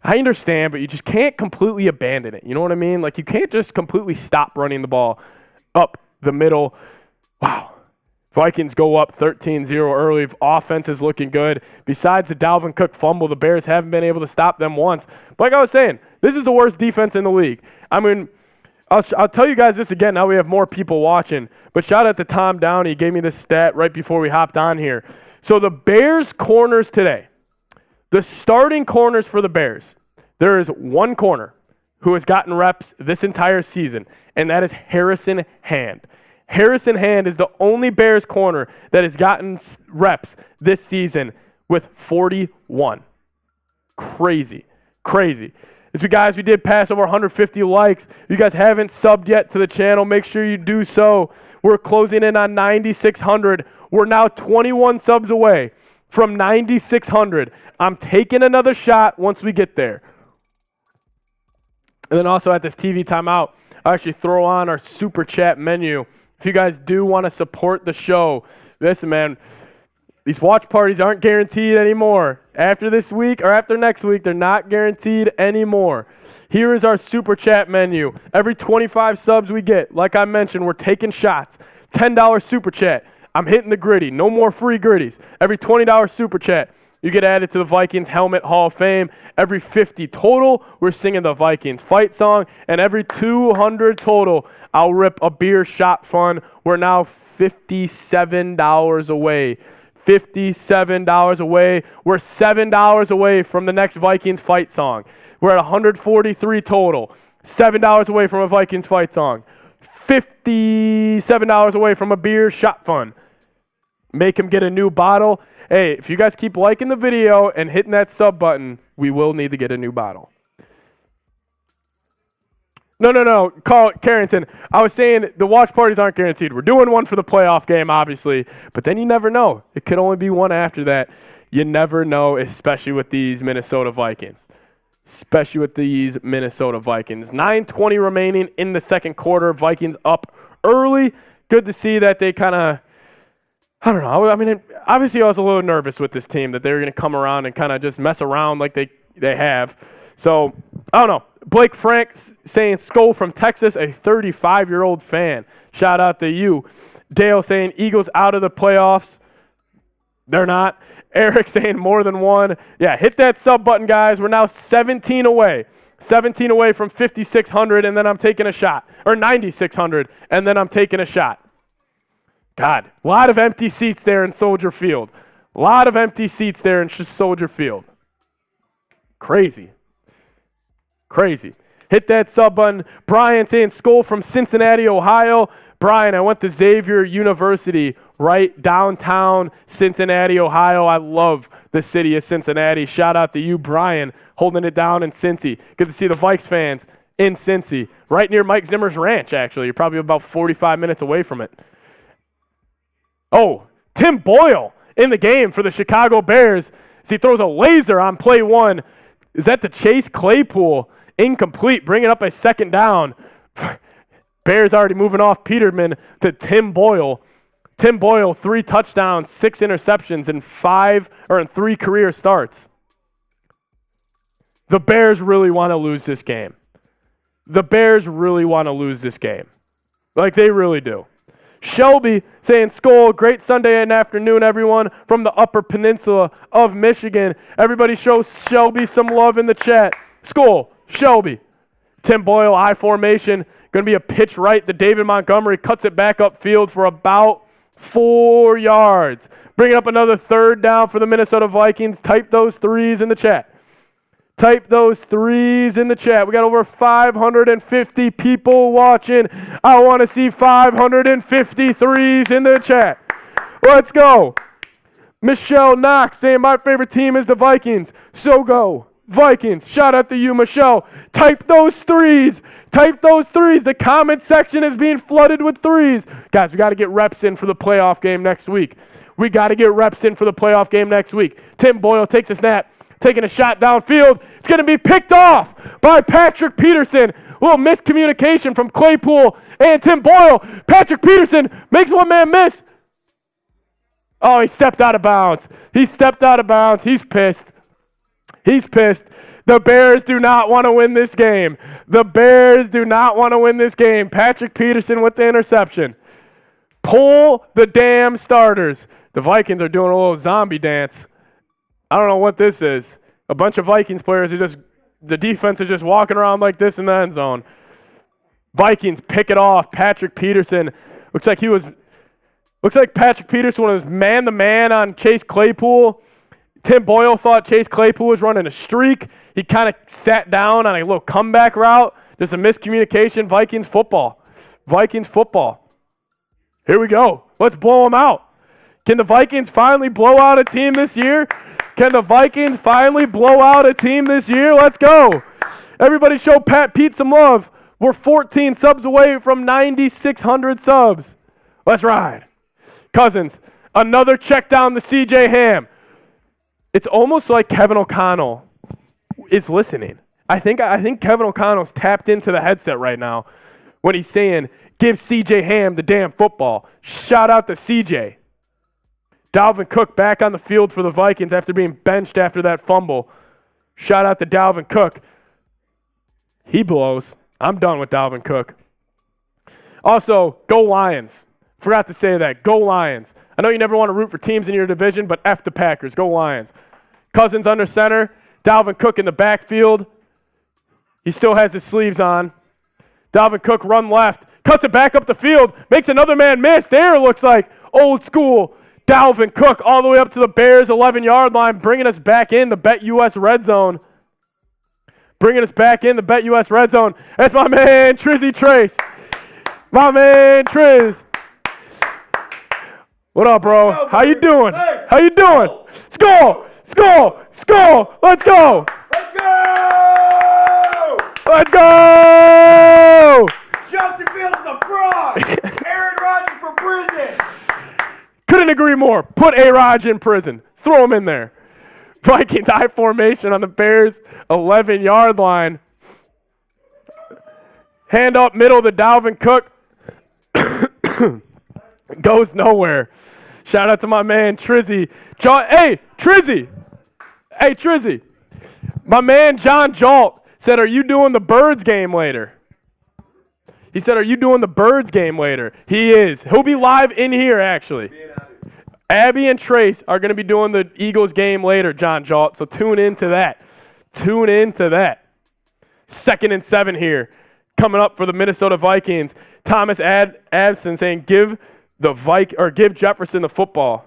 I understand, but you just can't completely abandon it. You know what I mean? Like, you can't just completely stop running the ball up the middle. Wow. Vikings go up 13-0 early. Offense is looking good. Besides the Dalvin Cook fumble, the Bears haven't been able to stop them once. But like I was saying, this is the worst defense in the league. I mean, I'll tell you guys this again. Now we have more people watching. But shout out to Tom Downey. He gave me this stat right before we hopped on here. So the Bears corners today, the starting corners for the Bears, there is one corner who has gotten reps this entire season, and that is Harrison Hand. Harrison Hand is the only Bears corner that has gotten reps this season with 41. Crazy. As we did pass over 150 likes. If you guys haven't subbed yet to the channel, make sure you do so. We're closing in on 9,600. We're now 21 subs away from 9,600. I'm taking another shot once we get there. And then also at this TV timeout, I actually throw on our Super Chat menu. If you guys do want to support the show, listen, man, these watch parties aren't guaranteed anymore. After this week or after next week, they're not guaranteed anymore. Here is our Super Chat menu. Every 25 subs we get, like I mentioned, we're taking shots. $10 Super Chat. I'm hitting the gritty. No more free gritties. Every $20 Super Chat, you get added to the Vikings Helmet Hall of Fame. Every 50 total, we're singing the Vikings fight song. And every 200 total, I'll rip a beer shot fun. We're now $57 away. $57 away. We're $7 away from the next Vikings fight song. We're at 143 total. $7 away from a Vikings fight song. $57 away from a beer shot fun. Make him get a new bottle. Hey, if you guys keep liking the video and hitting that sub button, we will need to get a new bottle. No. Carrington, I was saying the watch parties aren't guaranteed. We're doing one for the playoff game, obviously, but then you never know. It could only be one after that. You never know, especially with these Minnesota Vikings. 9:20 remaining in the second quarter. Vikings up early. Good to see that they kind of, I don't know. I mean, obviously I was a little nervous with this team that they were going to come around and kind of just mess around like they have. So, I don't know. Blake Frank saying Skull from Texas, a 35-year-old fan. Shout out to you. Dale saying Eagles out of the playoffs. They're not. Eric saying more than one. Yeah, hit that sub button, guys. We're now 17 away. 17 away from 5,600, and then I'm taking a shot. Or 9,600, and then I'm taking a shot. God, a lot of empty seats there in Soldier Field. A lot of empty seats there in Soldier Field. Crazy. Hit that sub button. Brian saying Skull from Cincinnati, Ohio. Brian, I went to Xavier University right downtown Cincinnati, Ohio. I love the city of Cincinnati. Shout out to you, Brian, holding it down in Cincy. Good to see the Vikes fans in Cincy. Right near Mike Zimmer's ranch, actually. You're probably about 45 minutes away from it. Oh, Tim Boyle in the game for the Chicago Bears as he throws a laser on play one. Is that to Chase Claypool? Incomplete, bringing up a second down. Bears already moving off Peterman to Tim Boyle. Tim Boyle, 3 touchdowns, 6 interceptions in 3 career starts. The Bears really want to lose this game. Like, they really do. Shelby saying, Skull, great Sunday and afternoon, everyone, from the Upper Peninsula of Michigan. Everybody show Shelby some love in the chat. Skull, Shelby. Tim Boyle, I formation. Going to be a pitch right to David Montgomery. Cuts it back upfield for about 4 yards. Bringing up another third down for the Minnesota Vikings. Type those threes in the chat. We got over 550 people watching. I want to see 550 threes in the chat. Let's go. Michelle Knox saying my favorite team is the Vikings. So go. Vikings. Shout out to you, Michelle. Type those threes. The comment section is being flooded with threes. Guys, we got to get reps in for the playoff game next week. Tim Boyle takes a snap, taking a shot downfield. It's going to be picked off by Patrick Peterson. A little miscommunication from Claypool and Tim Boyle. Patrick Peterson makes one man miss. Oh, he stepped out of bounds. He's pissed. The Bears do not want to win this game. Patrick Peterson with the interception. Pull the damn starters. The Vikings are doing a little zombie dance. I don't know what this is. A bunch of Vikings players the defense is just walking around like this in the end zone. Vikings pick it off. Patrick Peterson looks like Patrick Peterson was man-to-man on Chase Claypool. Tim Boyle thought Chase Claypool was running a streak. He kind of sat down on a little comeback route. There's a miscommunication. Vikings football. Here we go. Let's blow them out. Can the Vikings finally blow out a team this year? Let's go. Everybody show Pat Pete some love. We're 14 subs away from 9,600 subs. Let's ride. Cousins, another check down to C.J. Ham. It's almost like Kevin O'Connell is listening. I think Kevin O'Connell's tapped into the headset right now when he's saying, give C.J. Ham the damn football. Shout out to C.J. Dalvin Cook back on the field for the Vikings after being benched after that fumble. Shout out to Dalvin Cook. He blows. I'm done with Dalvin Cook. Also, go Lions. Forgot to say that. Go Lions. I know you never want to root for teams in your division, but F the Packers. Go Lions. Cousins under center. Dalvin Cook in the backfield. He still has his sleeves on. Dalvin Cook run left. Cuts it back up the field. Makes another man miss. There looks like old school Dalvin Cook all the way up to the Bears' 11-yard line, bringing us back in the Bet US red zone. Bringing us back in the Bet US red zone. That's my man, Trizzy Trace. My man, Triz. What up, bro? How you doing? Hey. How you doing? Skull! Skull! Skull! Let's go! Let's go! Let's go! Justin Fields is a fraud. Aaron Rodgers for prison. Couldn't agree more. Put A-Raj in prison. Throw him in there. Vikings high formation on the Bears' 11-yard line. Hand up middle to Dalvin Cook. Goes nowhere. Shout out to my man Trizzy. Hey, Trizzy. Hey, Trizzy. My man John Jalt said, are you doing the Birds game later? He said, are you doing the Birds game later? He is. He'll be live in here, actually. Abby and Trace are going to be doing the Eagles game later, John Jalt. So tune into that. Tune into that. 2nd and 7 here. Coming up for the Minnesota Vikings. Thomas Abson saying, give Jefferson the football.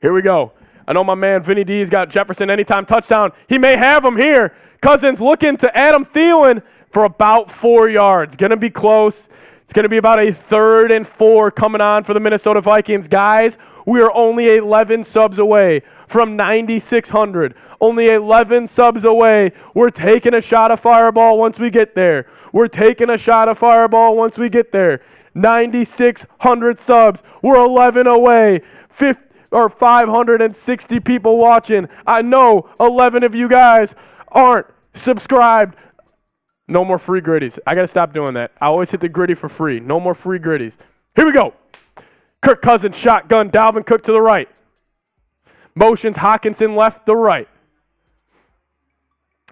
Here we go. I know my man Vinny D's got Jefferson anytime touchdown. He may have him here. Cousins looking to Adam Thielen for about 4 yards. Going to be close. It's going to be about a 3rd and 4 coming on for the Minnesota Vikings. Guys, we are only 11 subs away from 9,600. Only 11 subs away. We're taking a shot of Fireball once we get there. We're taking a shot of Fireball once we get there. 9,600 subs. We're 11 away. 560 people watching. I know 11 of you guys aren't subscribed. No more free gritties. I got to stop doing that. I always hit the gritty for free. No more free gritties. Here we go. Kirk Cousins shotgun. Dalvin Cook to the right. Motions Hawkinson left to right.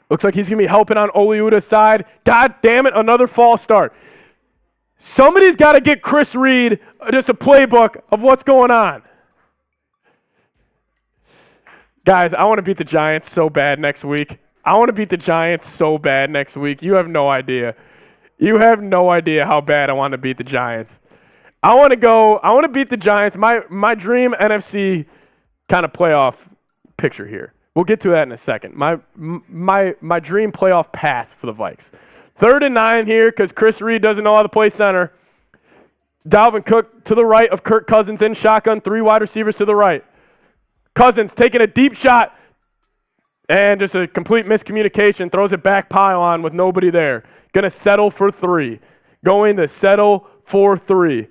Looks like he's going to be helping on Oliuda's side. God damn it, another false start. Somebody's got to get Chris Reed just a playbook of what's going on. Guys, I want to beat the Giants so bad next week. I want to beat the Giants so bad next week. You have no idea. You have no idea how bad I want to beat the Giants. I want to beat the Giants. My dream NFC kind of playoff picture here. We'll get to that in a second. My dream playoff path for the Vikes. 3rd and 9 here because Chris Reed doesn't know how to play center. Dalvin Cook to the right of Kirk Cousins in shotgun. 3 wide receivers to the right. Cousins taking a deep shot. And just a complete miscommunication. Throws it back pylon with nobody there. Going to settle for 3. Going to settle for 3.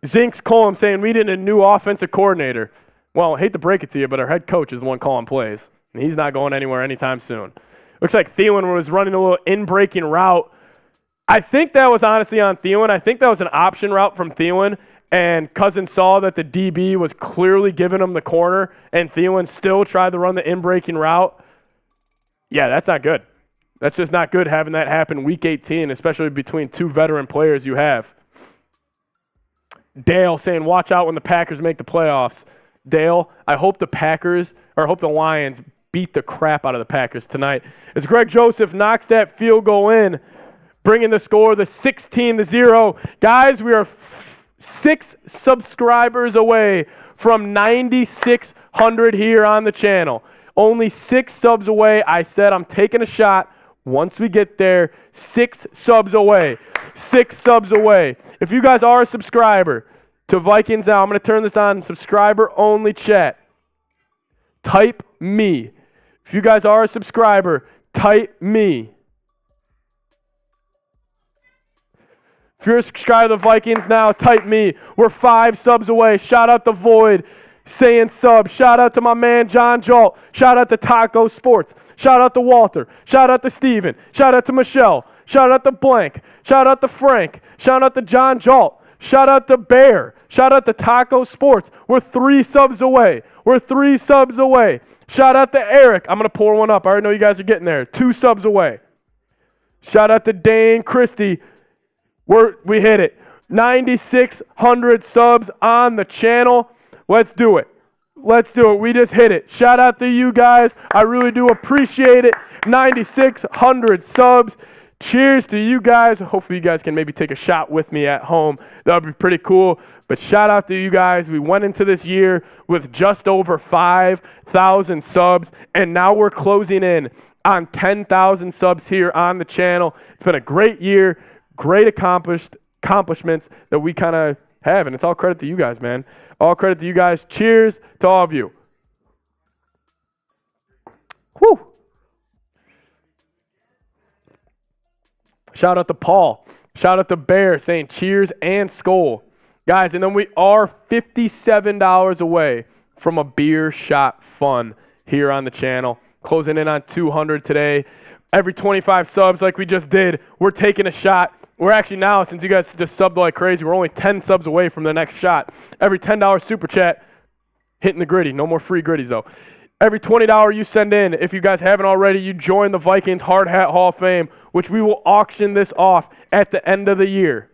Zinks Colm saying we need a new offensive coordinator. Well, I hate to break it to you, but our head coach is the one calling plays. And he's not going anywhere anytime soon. Looks like Thielen was running a little in-breaking route. I think that was honestly on Thielen. I think that was an option route from Thielen. And Cousins saw that the DB was clearly giving him the corner, and Thielen still tried to run the in-breaking route. Yeah, that's not good. That's just not good having that happen Week 18, especially between 2 veteran players you have. Dale saying, watch out when the Packers make the playoffs. Dale, I hope the Lions beat the crap out of the Packers tonight. As Greg Joseph knocks that field goal in, bringing the score to 16-0. Guys, we are 6 subscribers away from 9,600 here on the channel. Only 6 subs away. I said I'm taking a shot once we get there. 6 subs away. 6 subs away. If you guys are a subscriber to Vikings Now, I'm going to turn this on subscriber-only chat. Type me. If you guys are a subscriber, type me. If you're a subscriber to the Vikings Now, type me. We're 5 subs away. Shout out to Void saying sub. Shout out to my man John Jolt. Shout out to Taco Sports. Shout out to Walter. Shout out to Steven. Shout out to Michelle. Shout out to Blank. Shout out to Frank. Shout out to John Jolt. Shout out to Bear. Shout out to Taco Sports. We're 3 subs away. We're 3 subs away. Shout out to Eric. I'm going to pour one up. I already know you guys are getting there. 2 subs away. Shout out to Dane Christie. We hit it. 9,600 subs on the channel. Let's do it. Let's do it. We just hit it. Shout out to you guys. I really do appreciate it. 9,600 subs. Cheers to you guys. Hopefully you guys can maybe take a shot with me at home. That would be pretty cool. But shout out to you guys. We went into this year with just over 5,000 subs, and now we're closing in on 10,000 subs here on the channel. It's been a great year, great accomplishments that we kind of have, and it's all credit to you guys, man. All credit to you guys. Cheers to all of you. Whew. Shout out to Paul. Shout out to Bear saying cheers and Skol. Guys, and then we are $57 away from a beer shot fun here on the channel. Closing in on 200 today. Every 25 subs like we just did, we're taking a shot. We're actually now, since you guys just subbed like crazy, we're only 10 subs away from the next shot. Every $10 super chat, hitting the gritty. No more free gritties, though. Every $20 you send in, if you guys haven't already, you join the Vikings Hard Hat Hall of Fame, which we will auction this off at the end of the year.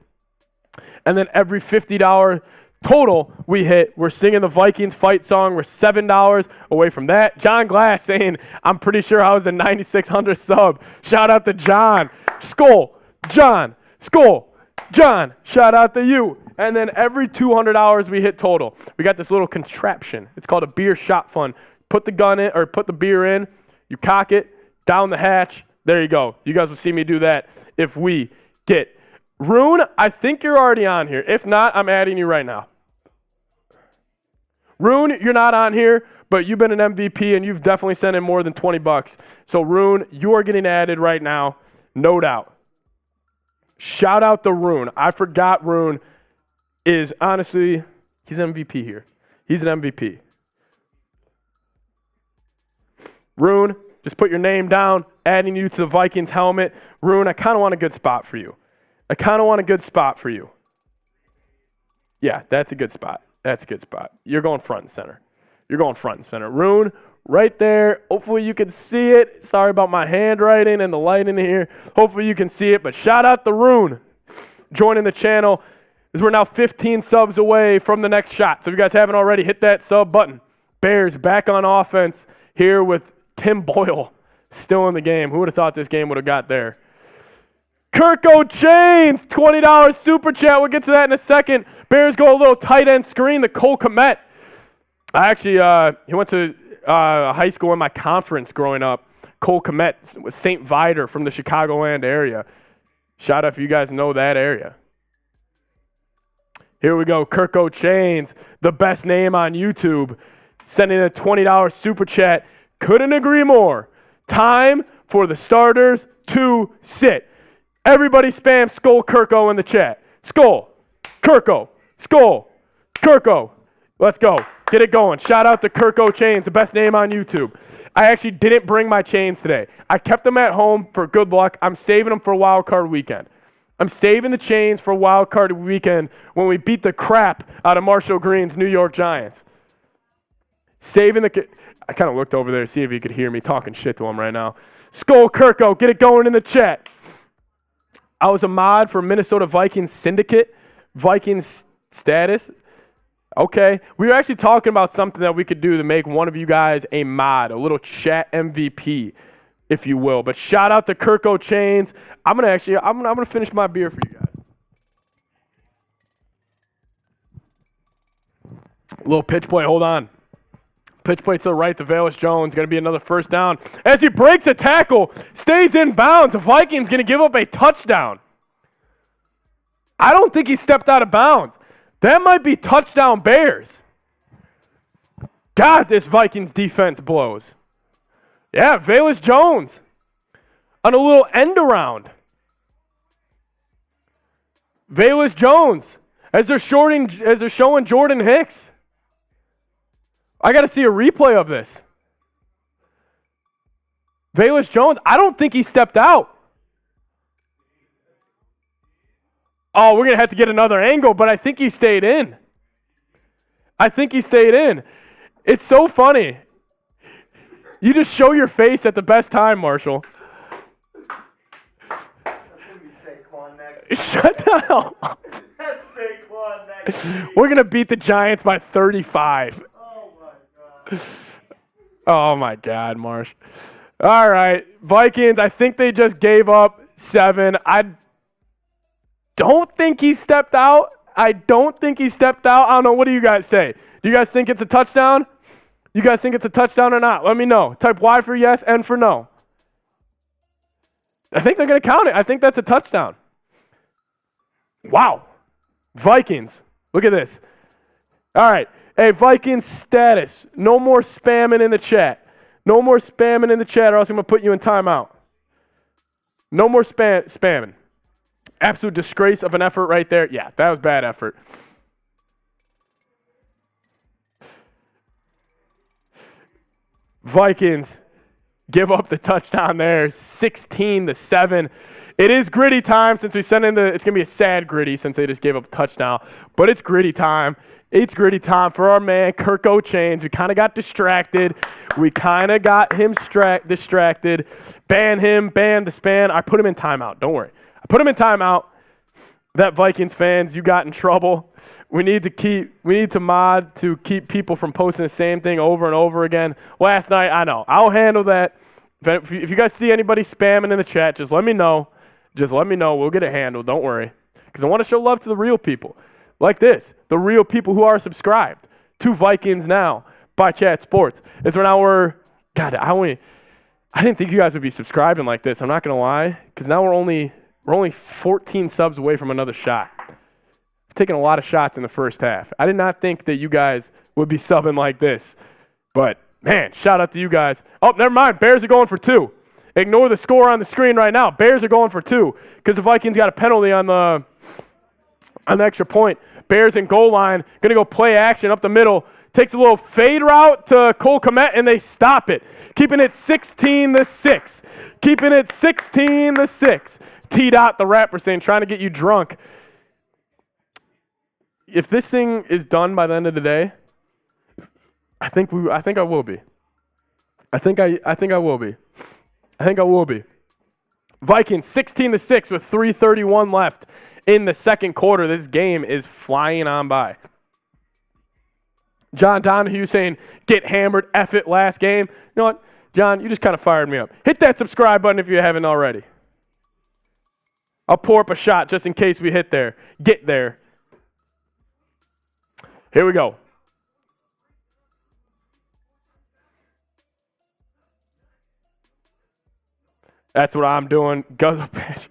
And then every $50 total we hit, we're singing the Vikings fight song. We're $7 away from that. John Glass saying, I'm pretty sure I was the 9,600 sub. Shout out to John. Skol. John. Skol. John. Shout out to you. And then every $200 we hit total, we got this little contraption. It's called a beer shot fun. Put the gun in, or put the beer in, you cock it, down the hatch, there you go. You guys will see me do that if we get. Rune, I think you're already on here. If not, I'm adding you right now. Rune, you're not on here, but you've been an MVP and you've definitely sent in more than 20 bucks. So Rune, you are getting added right now, no doubt. Shout out to Rune. I forgot Rune is honestly, he's an MVP here. He's an MVP. Rune, just put your name down, adding you to the Vikings helmet. Rune, I kind of want a good spot for you. Yeah, that's a good spot. You're going front and center. Rune, right there. Hopefully you can see it. Sorry about my handwriting and the lighting here. Hopefully you can see it, but shout out to Rune joining the channel as we're now 15 subs away from the next shot. So if you guys haven't already, hit that sub button. Bears back on offense here with Tim Boyle still in the game. Who would have thought this game would have got there? Kirko Chains, $20 super chat. We'll get to that in a second. Bears go a little tight end screen to Cole Kmet. He went to high school in my conference growing up. Cole Kmet with St. Viator from the Chicagoland area. Shout out if you guys know that area. Here we go. Kirko Chains, the best name on YouTube, sending a $20 super chat. Couldn't agree more. Time for the starters to sit. Everybody spam Skol Kirko in the chat. Skol, Kirko, Skol, Kirko. Let's go. Get it going. Shout out to Kirko Chains, the best name on YouTube. I actually didn't bring my chains today. I kept them at home for good luck. I'm saving them for Wild Card Weekend. I'm saving the chains for Wild Card Weekend when we beat the crap out of Marshall Green's New York Giants. I kind of looked over there to see if you could hear me talking shit to him right now. Skol Kirko, get it going in the chat. I was a mod for Minnesota Vikings Syndicate, Vikings status. Okay. We were actually talking about something that we could do to make one of you guys a mod, a little chat MVP, if you will. But shout out to Kirko Chains. I'm gonna finish my beer for you guys. A little pitch play, hold on. Pitch play to the right to Velus Jones. Going to be another first down. As he breaks a tackle, stays in bounds. The Vikings going to give up a touchdown. I don't think he stepped out of bounds. That might be touchdown Bears. God, this Vikings defense blows. Yeah, Velus Jones on a little end around. Velus Jones as they're showing Jordan Hicks. I got to see a replay of this. Velus Jones, I don't think he stepped out. Oh, we're going to have to get another angle, but I think he stayed in. It's so funny. You just show your face at the best time, Marshall. That's gonna be Saquon next. Shut the hell up. That's Saquon next week. We're going to beat the Giants by 35. Oh my God. Oh, my God, Marsh. All right, Vikings, I think they just gave up 7. I don't think he stepped out. I don't know. What do you guys say? Do you guys think it's a touchdown? You guys think it's a touchdown or not? Let me know. Type Y for yes, N for no. I think they're going to count it. I think that's a touchdown. Wow. Vikings, look at this. All right. Hey, Vikings status. No more spamming in the chat. No more spamming in the chat or else I'm going to put you in timeout. No more spamming. Absolute disgrace of an effort right there. Yeah, that was bad effort. Vikings give up the touchdown there, 16-7. It is gritty time since we sent in it's going to be a sad gritty since they just gave up a touchdown, but it's gritty time. It's gritty time for our man, Kirk O'Chains. We kind of got distracted. We kind of got him distracted. Ban him, ban the span. I put him in timeout. Don't worry. I put him in timeout. That Vikings fans, you got in trouble. We need to mod to keep people from posting the same thing over and over again. Last night, I know. I'll handle that. If you guys see anybody spamming in the chat, just let me know. We'll get it handled. Don't worry. Because I want to show love to the real people. Like this. The real people who are subscribed to Vikings Now by Chat Sports. I didn't think you guys would be subscribing like this. I'm not going to lie. Because now we're only 14 subs away from another shot. I've taken a lot of shots in the first half. I did not think that you guys would be subbing like this. But, man, shout out to you guys. Oh, never mind. Bears are going for 2. Ignore the score on the screen right now. Bears are going for 2 because the Vikings got a penalty on the extra point. Bears in goal line. Going to go play action up the middle. Takes a little fade route to Cole Kmet, and they stop it. Keeping it 16-6. Keeping it 16-6. T-Dot, the rapper, saying, trying to get you drunk. If this thing is done by the end of the day, I think I will be. I think I will be. Vikings 16-6 with 3:31 left in the second quarter. This game is flying on by. John Donahue saying, get hammered, F it, last game. You know what, John, you just kind of fired me up. Hit that subscribe button if you haven't already. I'll pour up a shot just in case we get there. Here we go. That's what I'm doing. Guzzle patch.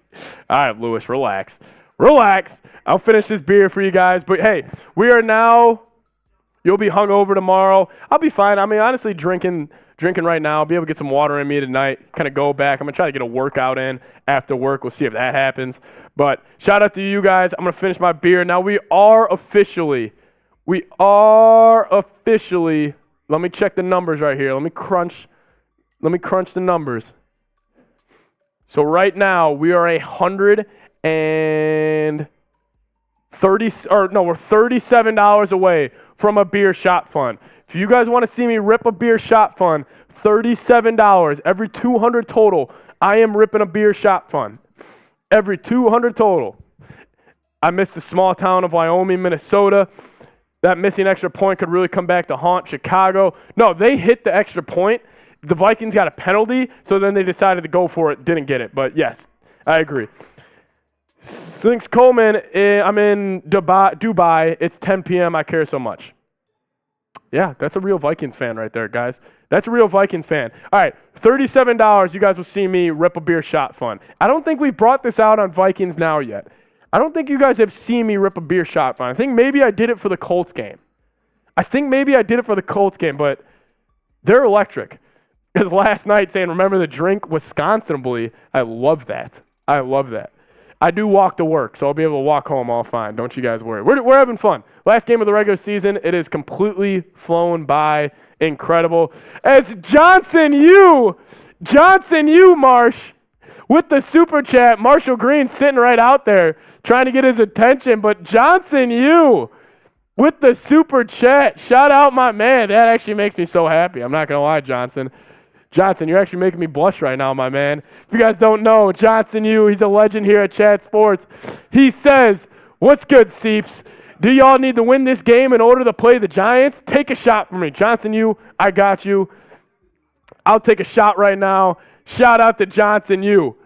All right, Lewis, relax. I'll finish this beer for you guys. But, hey, we are now – you'll be hungover tomorrow. I'll be fine. I mean, honestly, drinking right now. I'll be able to get some water in me tonight, kind of go back. I'm going to try to get a workout in after work. We'll see if that happens. But shout out to you guys. I'm going to finish my beer. Now, we are officially – let me check the numbers right here. Let me crunch the numbers. So right now we are we're $37 away from a beer shot fund. If you guys want to see me rip a beer shot fund, $37 every 200 total. I am ripping a beer shot fund. Every 200 total. I missed the small town of Wyoming, Minnesota. That missing extra point could really come back to haunt Chicago. No, they hit the extra point. The Vikings got a penalty, so then they decided to go for it, didn't get it. But, yes, I agree. Since Coleman, I'm in Dubai. It's 10 p.m. I care so much. Yeah, that's a real Vikings fan right there, guys. That's a real Vikings fan. All right, $37, you guys will see me rip a beer shot fund. I don't think we've brought this out on Vikings Now yet. I don't think you guys have seen me rip a beer shot fund. I think maybe I did it for the Colts game. but they're electric. Because last night saying, remember the drink, Wisconsinably, I love that. I do walk to work, so I'll be able to walk home all fine. Don't you guys worry. We're having fun. Last game of the regular season, it is completely flown by. Incredible. As Johnson, you, Marsh, with the super chat. Marshall Green sitting right out there trying to get his attention, but Johnson, you, with the super chat. Shout out my man. That actually makes me so happy. I'm not going to lie, Johnson. Johnson, you're actually making me blush right now, my man. If you guys don't know, Johnson, he's a legend here at Chat Sports. He says, what's good, Seeps? Do y'all need to win this game in order to play the Giants? Take a shot for me. Johnson, I got you. I'll take a shot right now. Shout out to Johnson, Whew!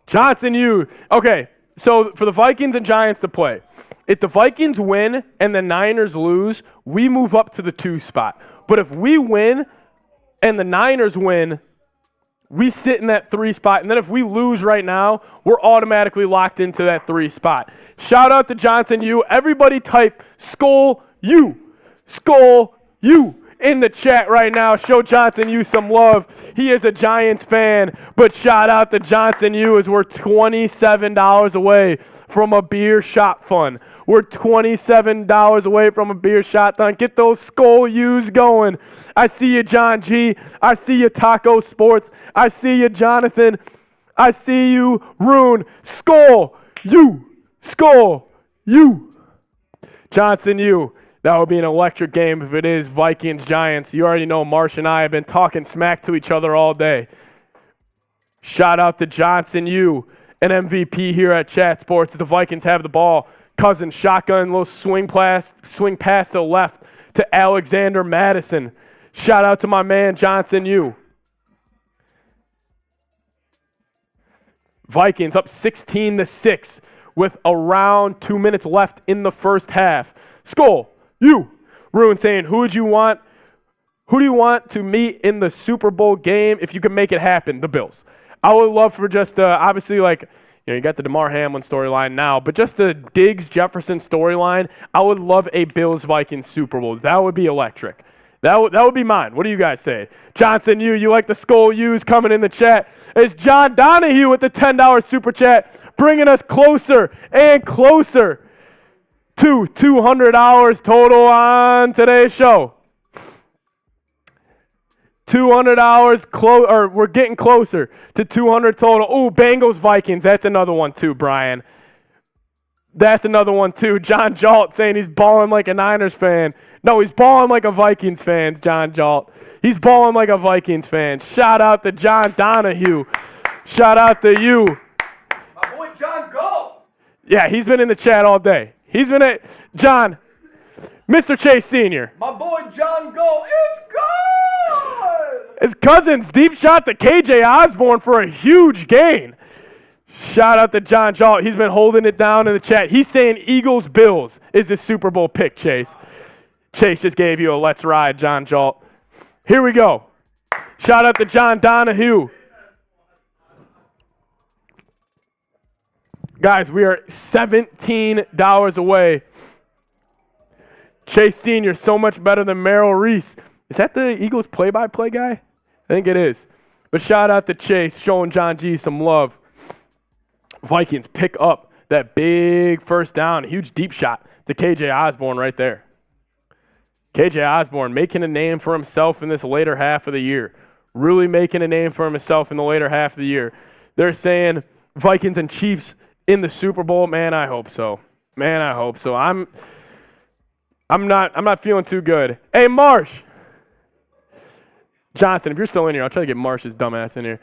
Johnson, Okay, so for the Vikings and Giants to play, if the Vikings win and the Niners lose, we move up to the 2 spot. But if we win and the Niners win, we sit in that 3 spot. And then if we lose right now, we're automatically locked into that 3 spot. Shout out to Johnson, Everybody type Skull U in the chat right now. Show Johnson some love. He is a Giants fan. But shout out to Johnson as we're $27 away from a beer shot fun. We're $27 away from a beer shot fun. Get those Skull U's going. I see you, John G. I see you, Taco Sports. I see you, Jonathan. I see you, Rune. Skull U. Johnson, That would be an electric game if it is Vikings-Giants. You already know Marsh and I have been talking smack to each other all day. Shout out to Johnson, an MVP here at Chat Sports. The Vikings have the ball. Cousins shotgun, little swing pass to the left to Alexander Madison. Shout out to my man Johnson, Vikings up 16-6 with around 2 minutes left in the first half. Skull, Ruin saying, who do you want to meet in the Super Bowl game if you can make it happen? The Bills. I would love for just obviously you got the DeMar Hamlin storyline now, but just the Diggs-Jefferson storyline, I would love a Bills-Vikings Super Bowl. That would be electric. That would be mine. What do you guys say? Johnson, you like the Skull U's coming in the chat. It's John Donahue with the $10 super chat, bringing us closer and closer to $200 total on today's show. $200 we're getting closer to 200 total. Ooh, Bengals Vikings. That's another one too, Brian. That's another one too. John Jalt saying he's balling like a Niners fan. No, he's balling like a Vikings fan, John Jalt. He's balling like a Vikings fan. Shout out to John Donahue. Shout out to you. My boy John Go. Yeah, he's been in the chat all day. He's been at John, Mr. Chase Sr. My boy John Go. It's good. His Cousins deep shot to KJ Osborne for a huge gain. Shout out to John Jalt. He's been holding it down in the chat. He's saying Eagles-Bills is the Super Bowl pick, Chase. Chase just gave you a let's ride, John Jalt. Here we go. Shout out to John Donahue. Guys, we are $17 away. Chase Sr. so much better than Merrill Reese. Is that the Eagles play-by-play guy? I think it is. But shout out to Chase, showing John G some love. Vikings pick up that big first down, huge deep shot to KJ Osborne right there. KJ Osborne making a name for himself in this later half of the year. Really making a name for himself in the later half of the year. They're saying Vikings and Chiefs in the Super Bowl. Man, I hope so. I'm not feeling too good. Hey, Marsh. Johnson, if you're still in here, I'll try to get Marsh's dumbass in here.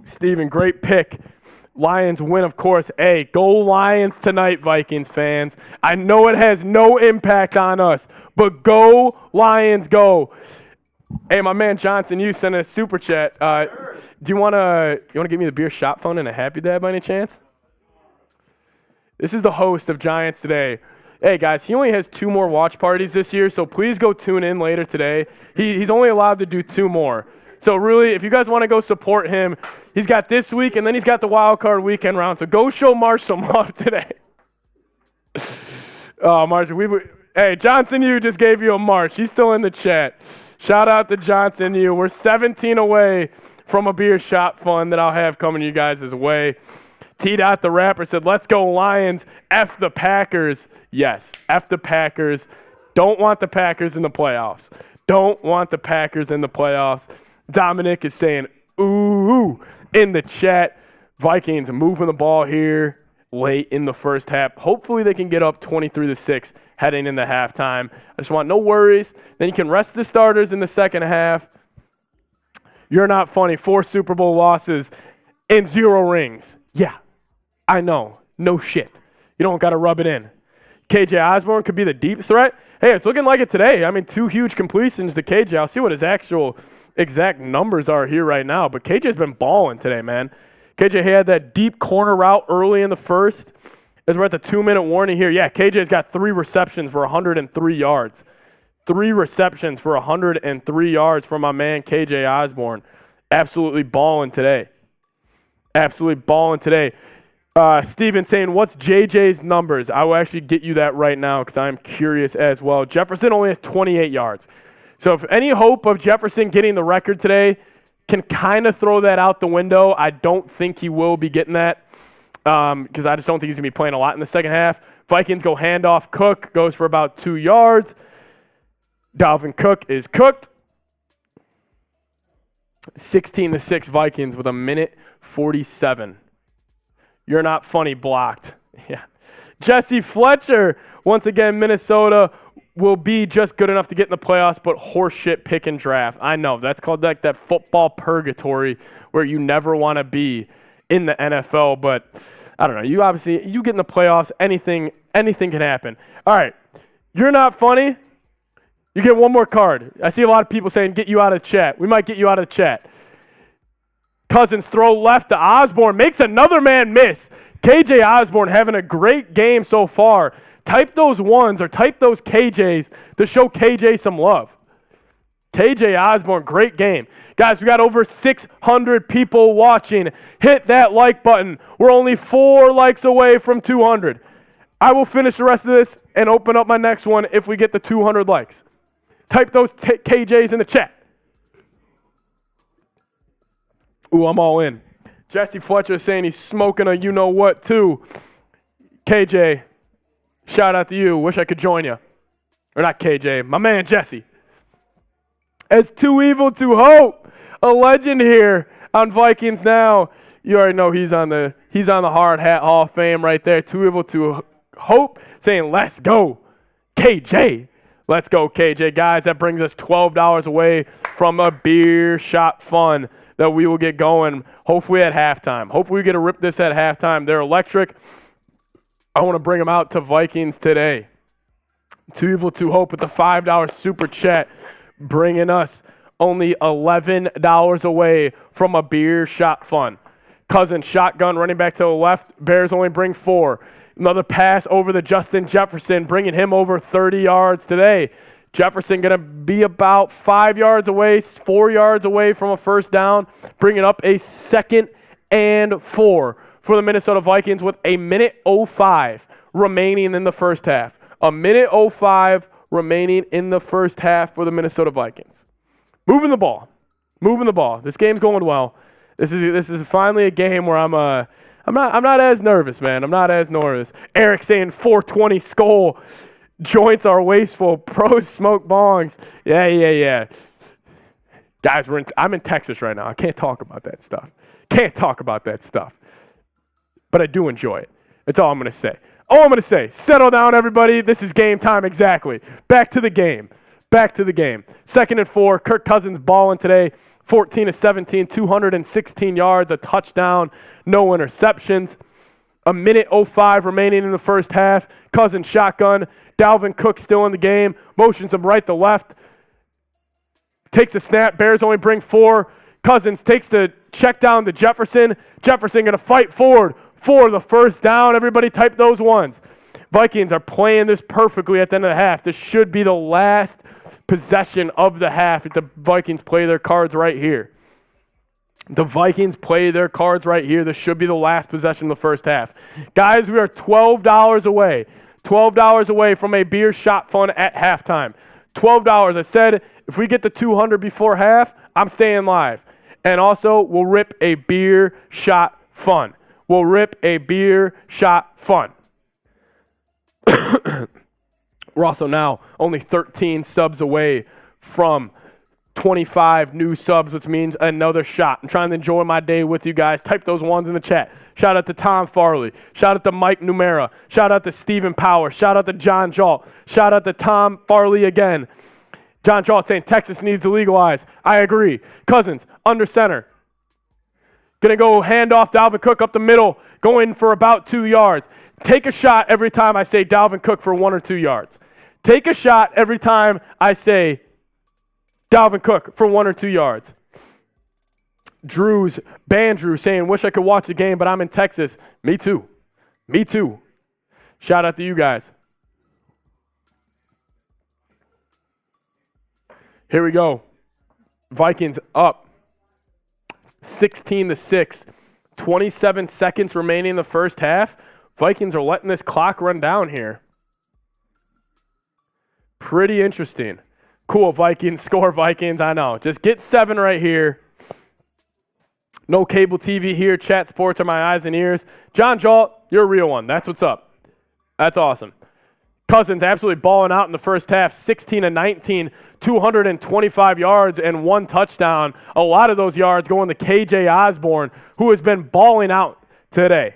Steven, great pick. Lions win, of course. Hey, go Lions tonight, Vikings fans. I know it has no impact on us, but go Lions, go. Hey, my man Johnson, you sent a super chat. Sure. Do you want to give me the beer shot phone and a happy dad by any chance? This is the host of Giants Today. Hey, guys, he only has 2 more watch parties this year, so please go tune in later today. He's only allowed to do 2 more. So really, if you guys want to go support him, he's got this week, and then he's got the wild card weekend round. So go show Marsh some love today. Oh, Marsh, hey, Johnson, you just gave you a Marsh. He's still in the chat. Shout out to Johnson U. We're 17 away from a beer shot fun that I'll have coming you guys' way. T-Dot the rapper said, let's go Lions, F the Packers. Yes, F the Packers. Don't want the Packers in the playoffs. Don't want the Packers in the playoffs. Dominic is saying, ooh, in the chat. Vikings moving the ball here late in the first half. Hopefully they can get up 23-6 heading into halftime. I just want no worries. Then you can rest the starters in the second half. You're not funny. 4 Super Bowl losses and 0 rings. Yeah, I know. No shit. You don't got to rub it in. KJ Osborne could be the deep threat. Hey, it's looking like it today. I mean, 2 huge completions to KJ. I'll see what his actual exact numbers are here right now. But KJ's been balling today, man. KJ had that deep corner route early in the first. As we're at the 2-minute warning here. Yeah, KJ's got 3 receptions for 103 yards. 3 receptions for 103 yards from my man KJ Osborne. Absolutely balling today. Absolutely balling today. Steven saying, what's JJ's numbers? I will actually get you that right now because I'm curious as well. Jefferson only has 28 yards. So if any hope of Jefferson getting the record today, can kind of throw that out the window. I don't think he will be getting that because I just don't think he's going to be playing a lot in the second half. Vikings go handoff. Cook goes for about 2 yards. Dalvin Cook is cooked. 16-6 Vikings with 1:47. You're not funny blocked. Yeah. Jesse Fletcher, once again, Minnesota will be just good enough to get in the playoffs, but horseshit pick and draft. I know, that's called like that football purgatory where you never want to be in the NFL, but I don't know. You get in the playoffs, anything can happen. All right, you're not funny. You get one more card. I see a lot of people saying, get you out of the chat. We might get you out of the chat. Cousins throw left to Osborne. Makes another man miss. KJ Osborne having a great game so far. Type those 1s or type those KJs to show KJ some love. KJ Osborne, great game. Guys, we got over 600 people watching. Hit that like button. We're only 4 likes away from 200. I will finish the rest of this and open up my next one if we get the 200 likes. Type those KJs in the chat. Ooh, I'm all in. Jesse Fletcher saying he's smoking a you-know-what, too. KJ, shout out to you. Wish I could join you. Or not KJ, my man Jesse. As Too Evil to Hope, a legend here on Vikings Now. You already know he's on the Hard Hat Hall of Fame right there. Too Evil to Hope saying, let's go, KJ. Let's go, KJ. Guys, that brings us $12 away from a beer shot fun that we will get going, hopefully at halftime. Hopefully we get to rip this at halftime. They're electric. I want to bring them out to Vikings today. Too Evil to Hope with the $5 super chat, bringing us only $11 away from a beer shot fun. Cousins shotgun running back to the left. Bears only bring 4. Another pass over to Justin Jefferson, bringing him over 30 yards today. Jefferson going to be about 5 yards away, 4 yards away from a first down, bringing up a 2nd and 4 for the Minnesota Vikings with 1:05 remaining in the first half. 1:05 remaining in the first half for the Minnesota Vikings. Moving the ball. This game's going well. This is finally a game where I'm not as nervous, man. I'm not as nervous. Eric saying 420 skull. Joints are wasteful. Pros smoke bongs. Yeah. Guys, I'm in Texas right now. I can't talk about that stuff. But I do enjoy it. That's all I'm going to say. Settle down, everybody. This is game time exactly. Back to the game. 2nd and 4. Kirk Cousins balling today. 14-17, 216 yards, a touchdown, no interceptions. 1:05 remaining in the first half. Cousins shotgun. Dalvin Cook still in the game. Motions him right to left. Takes a snap. Bears only bring 4. Cousins takes the check down to Jefferson. Jefferson going to fight forward for the first down. Everybody type those 1s. Vikings are playing this perfectly at the end of the half. This should be the last possession of the half if the Vikings play their cards right here. This should be the last possession of the first half. Guys, we are $12 away. $12 away from a beer shot fun at halftime. $12. I said if we get to 200 before half, I'm staying live. And also, we'll rip a beer shot fun. We'll rip a beer shot fun. We're also now only 13 subs away from 25 new subs, which means another shot. I'm trying to enjoy my day with you guys. Type those ones in the chat. Shout out to Tom Farley. Shout out to Mike Numera. Shout out to Stephen Power. Shout out to John Jalt. Shout out to Tom Farley again. John Jalt saying Texas needs to legalize. I agree. Cousins, under center. Going to go hand off Dalvin Cook up the middle. Go in for about 2 yards. Take a shot every time I say Dalvin Cook for 1 or 2 yards. Take a shot every time I say Dalvin Cook for 1 or 2 yards. Bandrew saying, wish I could watch the game, but I'm in Texas. Me too. Me too. Shout out to you guys. Here we go. Vikings up 16-6. 27 seconds remaining in the first half. Vikings are letting this clock run down here. Pretty interesting. Cool, Vikings. Score, Vikings. I know. Just get 7 right here. No cable TV here. Chat Sports are my eyes and ears. John Jalt, you're a real one. That's what's up. That's awesome. Cousins absolutely balling out in the first half. 16-19, 225 yards and 1 touchdown. A lot of those yards going to KJ Osborne, who has been balling out today.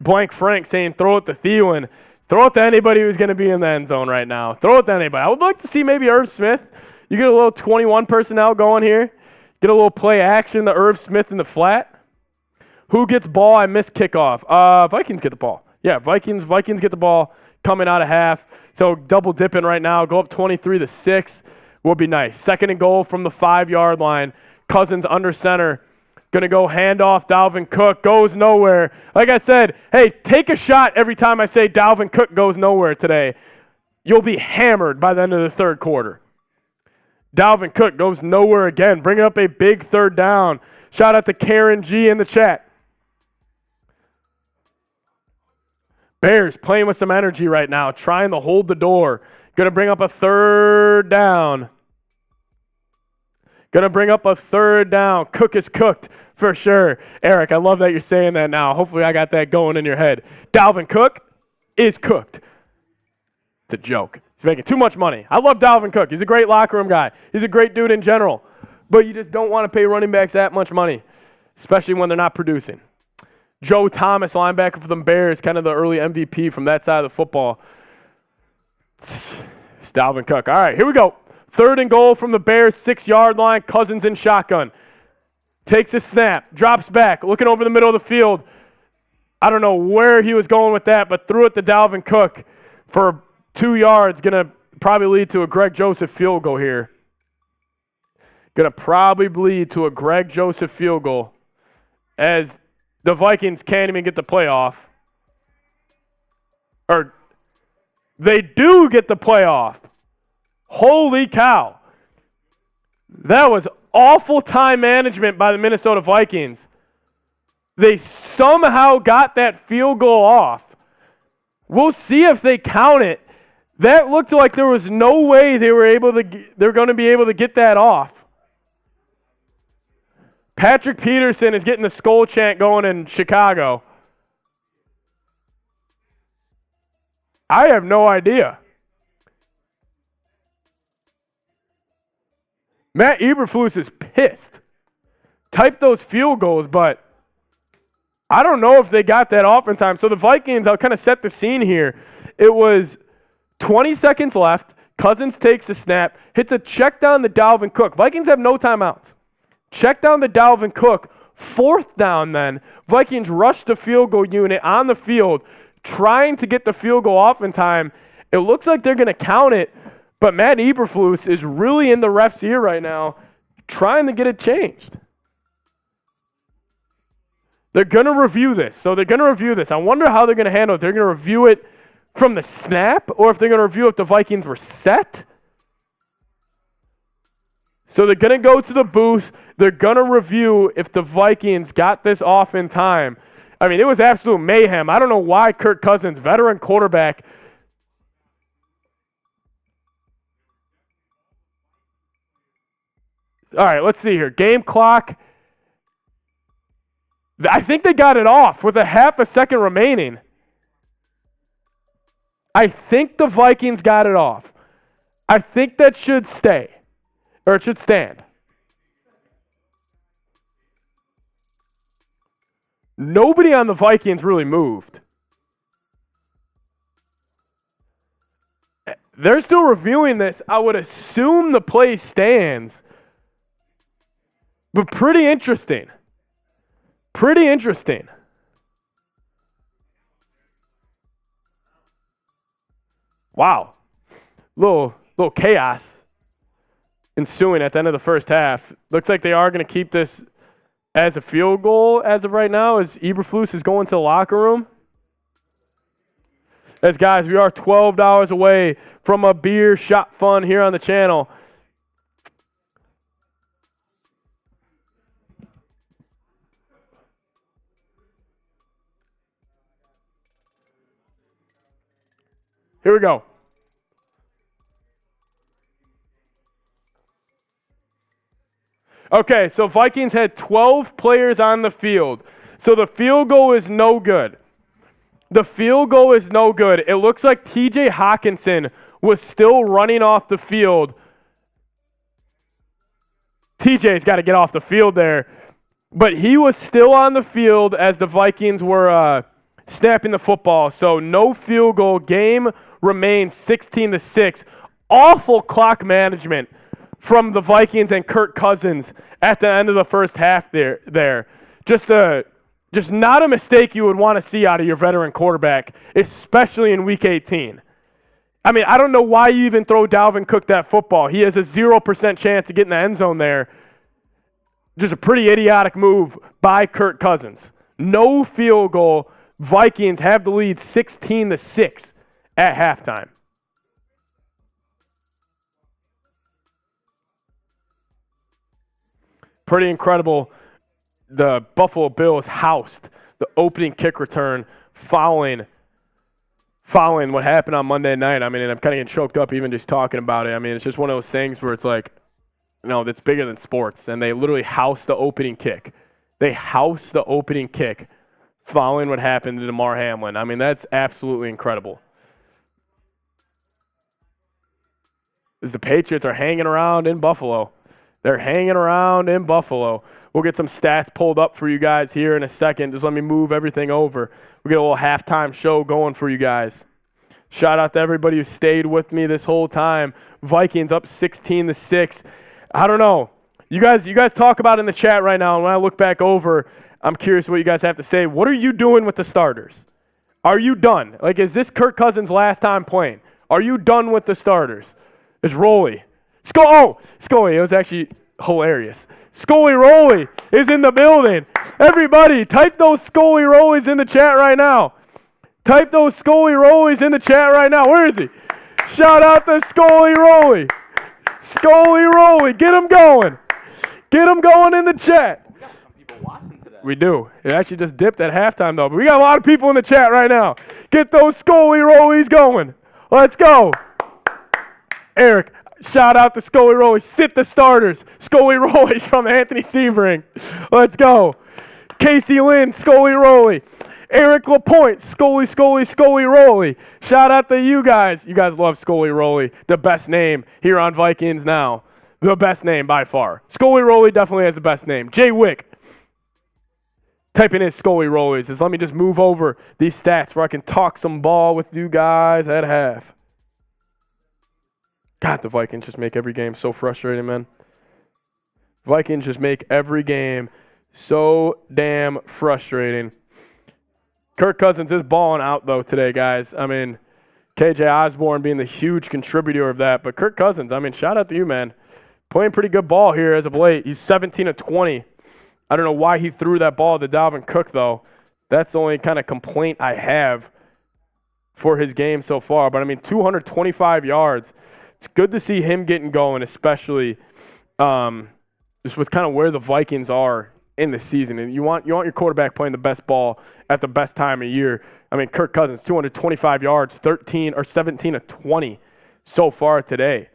Blank Frank saying throw it to Thielen. Throw it to anybody who's going to be in the end zone right now. Throw it to anybody. I would like to see maybe Irv Smith. You get a little 21 personnel going here. Get a little play action to Irv Smith in the flat. Who gets ball? I missed kickoff. Vikings get the ball. Yeah, Vikings get the ball coming out of half. So double dipping right now. Go up 23-6 will be nice. 2nd and goal from the 5-yard line. Cousins under center. Going to go hand off Dalvin Cook. Goes nowhere. Like I said, hey, take a shot every time I say Dalvin Cook goes nowhere today. You'll be hammered by the end of the 3rd quarter. Dalvin Cook goes nowhere again, bringing up a big 3rd down. Shout out to Karen G in the chat. Bears playing with some energy right now, trying to hold the door. Going to bring up a 3rd down. Going to bring up a 3rd down. Cook is cooked for sure. Eric, I love that you're saying that now. Hopefully I got that going in your head. Dalvin Cook is cooked. It's a joke. He's making too much money. I love Dalvin Cook. He's a great locker room guy. He's a great dude in general. But you just don't want to pay running backs that much money, especially when they're not producing. Joe Thomas, linebacker for the Bears, kind of the early MVP from that side of the football. It's Dalvin Cook. All right, here we go. 3rd and goal from the Bears, 6-yard line. Cousins in shotgun. Takes a snap, drops back, looking over the middle of the field. I don't know where he was going with that, but threw it to Dalvin Cook for 2 yards. Going to probably lead to a Greg Joseph field goal here. Going to probably lead to a Greg Joseph field goal as the Vikings can't even get the playoff. Or they do get the playoff. Holy cow. That was awful time management by the Minnesota Vikings. They somehow got that field goal off. We'll see if they count it. That looked like there was no way they were going to be able to get that off. Patrick Peterson is getting the skull chant going in Chicago. I have no idea. Matt Eberflus is pissed. Type those field goals, but I don't know if they got that off in time. So the Vikings, I'll kind of set the scene here. It was 20 seconds left. Cousins takes the snap, hits a check down to Dalvin Cook. Vikings have no timeouts. Check down to Dalvin Cook. 4th down then. Vikings rush the field goal unit on the field, trying to get the field goal off in time. It looks like they're going to count it, but Matt Eberflus is really in the ref's ear right now, trying to get it changed. They're going to review this. I wonder how they're going to handle it. They're going to review it from the snap, or if they're going to review if the Vikings were set. So they're going to go to the booth. They're going to review if the Vikings got this off in time. I mean, it was absolute mayhem. I don't know why Kirk Cousins, veteran quarterback, All right, let's see here. Game clock. I think they got it off with a half a second remaining. I think the Vikings got it off. I think that should stay, or it should stand. Nobody on the Vikings really moved. They're still reviewing this. I would assume the play stands. But pretty interesting. Pretty interesting. Wow. Little chaos ensuing at the end of the first half. Looks like they are going to keep this as a field goal as of right now as Eberflus is going to the locker room. As guys, we are $12 away from a beer shot fun here on the channel. Here we go. Okay, so Vikings had 12 players on the field. So the field goal is no good. The field goal is no good. It looks like TJ Hawkinson was still running off the field. TJ's got to get off the field there. But he was still on the field as the Vikings were snapping the football. So no field goal. Game remains 16-6. Awful clock management from the Vikings and Kirk Cousins at the end of the first half there. Just not a mistake you would want to see out of your veteran quarterback, especially in Week 18. I mean, I don't know why you even throw Dalvin Cook that football. He has a 0% chance to get in the end zone there. Just a pretty idiotic move by Kirk Cousins. No field goal. Vikings have the lead 16-6 at halftime. Pretty incredible. The Buffalo Bills housed the opening kick return following what happened on Monday night. I mean, and I'm kind of getting choked up even just talking about it. I mean, it's just one of those things where it's like, that's bigger than sports. And they literally housed the opening kick. They housed the opening kick following what happened to Damar Hamlin. I mean, that's absolutely incredible. As the Patriots are hanging around in Buffalo. They're hanging around in Buffalo. We'll get some stats pulled up for you guys here in a second. Just let me move everything over. We'll get a little halftime show going for you guys. Shout out to everybody who stayed with me this whole time. Vikings up 16-6. I don't know. You guys talk about it in the chat right now, and when I look back over, I'm curious what you guys have to say. What are you doing with the starters? Are you done? Like, is this Kirk Cousins' last time playing? Are you done with the starters? It's Rolly. Scully, it was actually hilarious. Scully Rolly is in the building. Everybody, type those Scully Rollies in the chat right now. Type those Scully Rollies in the chat right now. Where is he? Shout out to Scully Rolly. Scully Rolly, get him going. Get him going in the chat. We got some people watching today. We do. It actually just dipped at halftime, though. But we got a lot of people in the chat right now. Get those Scully Rollies going. Let's go. Eric, shout out to Scully Rolly. Sit the starters. Scully Rolly's from Anthony Sebring. Let's go. Casey Lynn, Scully Rolly. Eric LaPointe, Scully Rolly. Shout out to you guys. You guys love Scully Rolly. The best name here on Vikings Now. The best name by far. Scully Rolly definitely has the best name. Jay Wick. Typing in Scully Rollies. Let me just move over these stats where I can talk some ball with you guys at half. God, the Vikings just make every game so frustrating, man. Vikings just make every game so damn frustrating. Kirk Cousins is balling out, though, today, guys. I mean, KJ Osborne being the huge contributor of that. But Kirk Cousins, I mean, shout out to you, man. Playing pretty good ball here as of late. He's 17 of 20. I don't know why he threw that ball to Dalvin Cook, though. That's the only kind of complaint I have for his game so far. But, I mean, 225 yards. It's good to see him getting going, especially just with kind of where the Vikings are in the season. And you want your quarterback playing the best ball at the best time of year. I mean, Kirk Cousins, 225 yards, 17 of 20 so far today.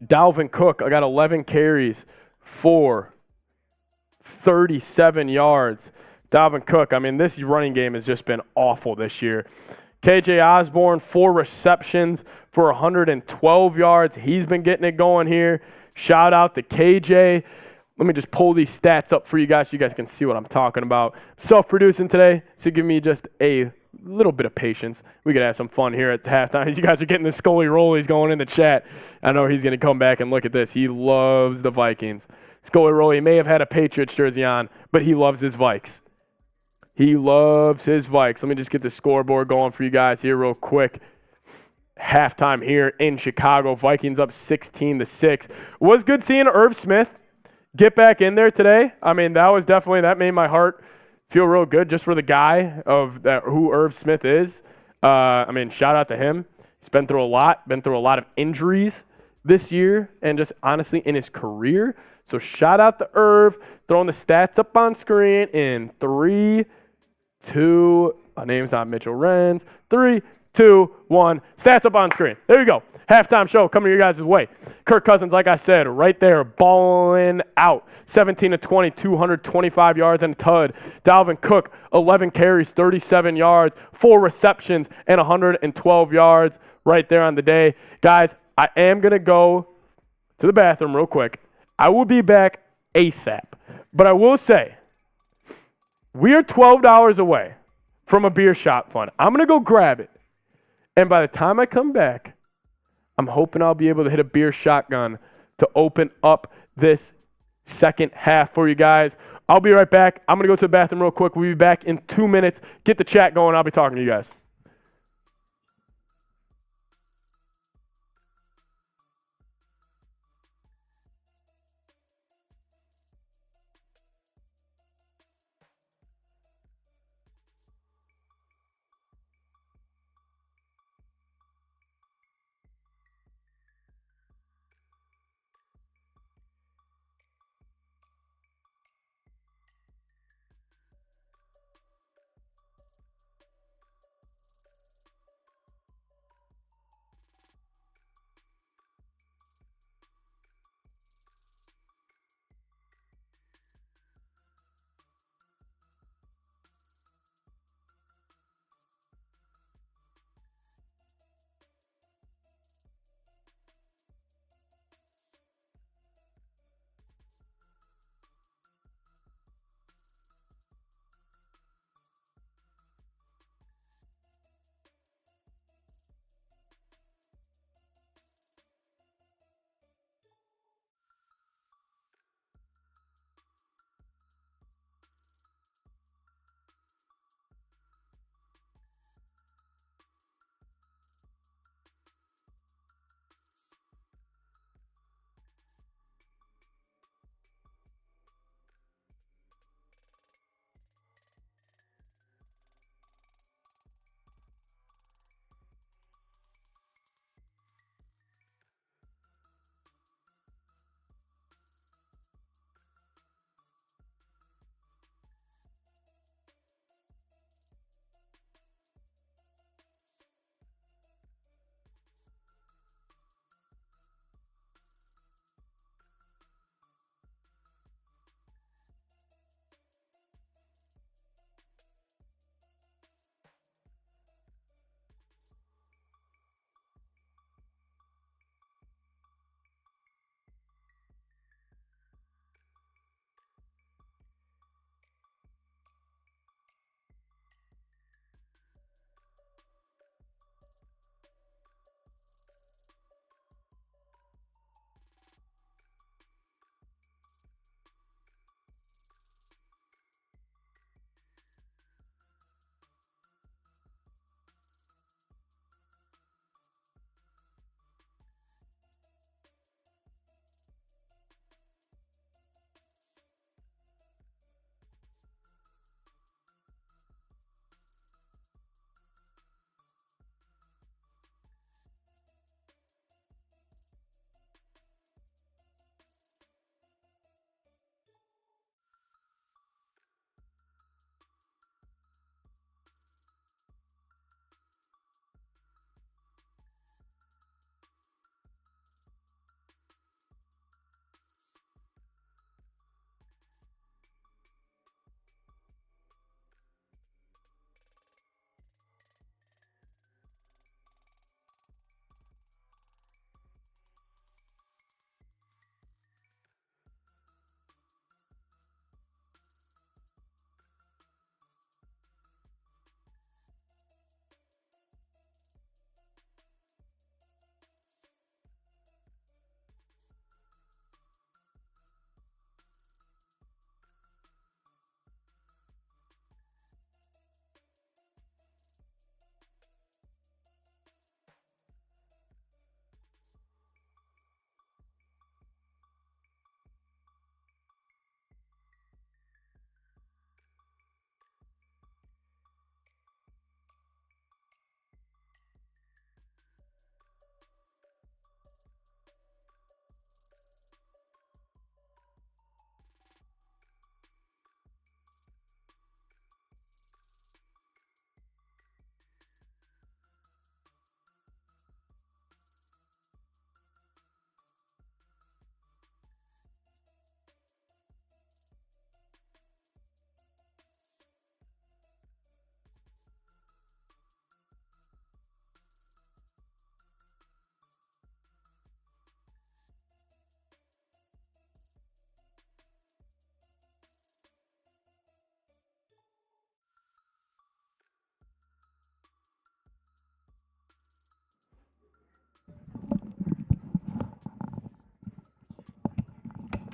Dalvin Cook, I got 11 carries for 37 yards. Dalvin Cook, I mean, this running game has just been awful this year. KJ Osborne, 4 receptions for 112 yards. He's been getting it going here. Shout out to KJ. Let me just pull these stats up for you guys so you guys can see what I'm talking about. Self-producing today, so give me just a little bit of patience. We could have some fun here at halftime. You guys are getting the Scully rollies going in the chat. I know he's going to come back and look at this. He loves the Vikings. Scully Rolly may have had a Patriots jersey on, but he loves his Vikes. He loves his Vikes. Let me just get the scoreboard going for you guys here real quick. Halftime here in Chicago. Vikings up 16-6. Was good seeing Irv Smith get back in there today. I mean, that made my heart feel real good just for the guy of that who Irv Smith is. I mean, shout out to him. He's been through a lot of injuries this year and just honestly in his career. So shout out to Irv, throwing the stats up on screen in 3, 2, my name's not Mitchell Renz. 3, 2, 1. Stats up on screen. There you go. Halftime show coming your guys' way. Kirk Cousins, like I said, right there, balling out. 17-20, 225 yards and a tud. Dalvin Cook, 11 carries, 37 yards, 4 receptions, and 112 yards right there on the day. Guys, I am going to go to the bathroom real quick. I will be back ASAP. But I will say, we are $12 away from a beer shop fund. I'm going to go grab it. And by the time I come back, I'm hoping I'll be able to hit a beer shotgun to open up this second half for you guys. I'll be right back. I'm going to go to the bathroom real quick. We'll be back in 2 minutes. Get the chat going. I'll be talking to you guys.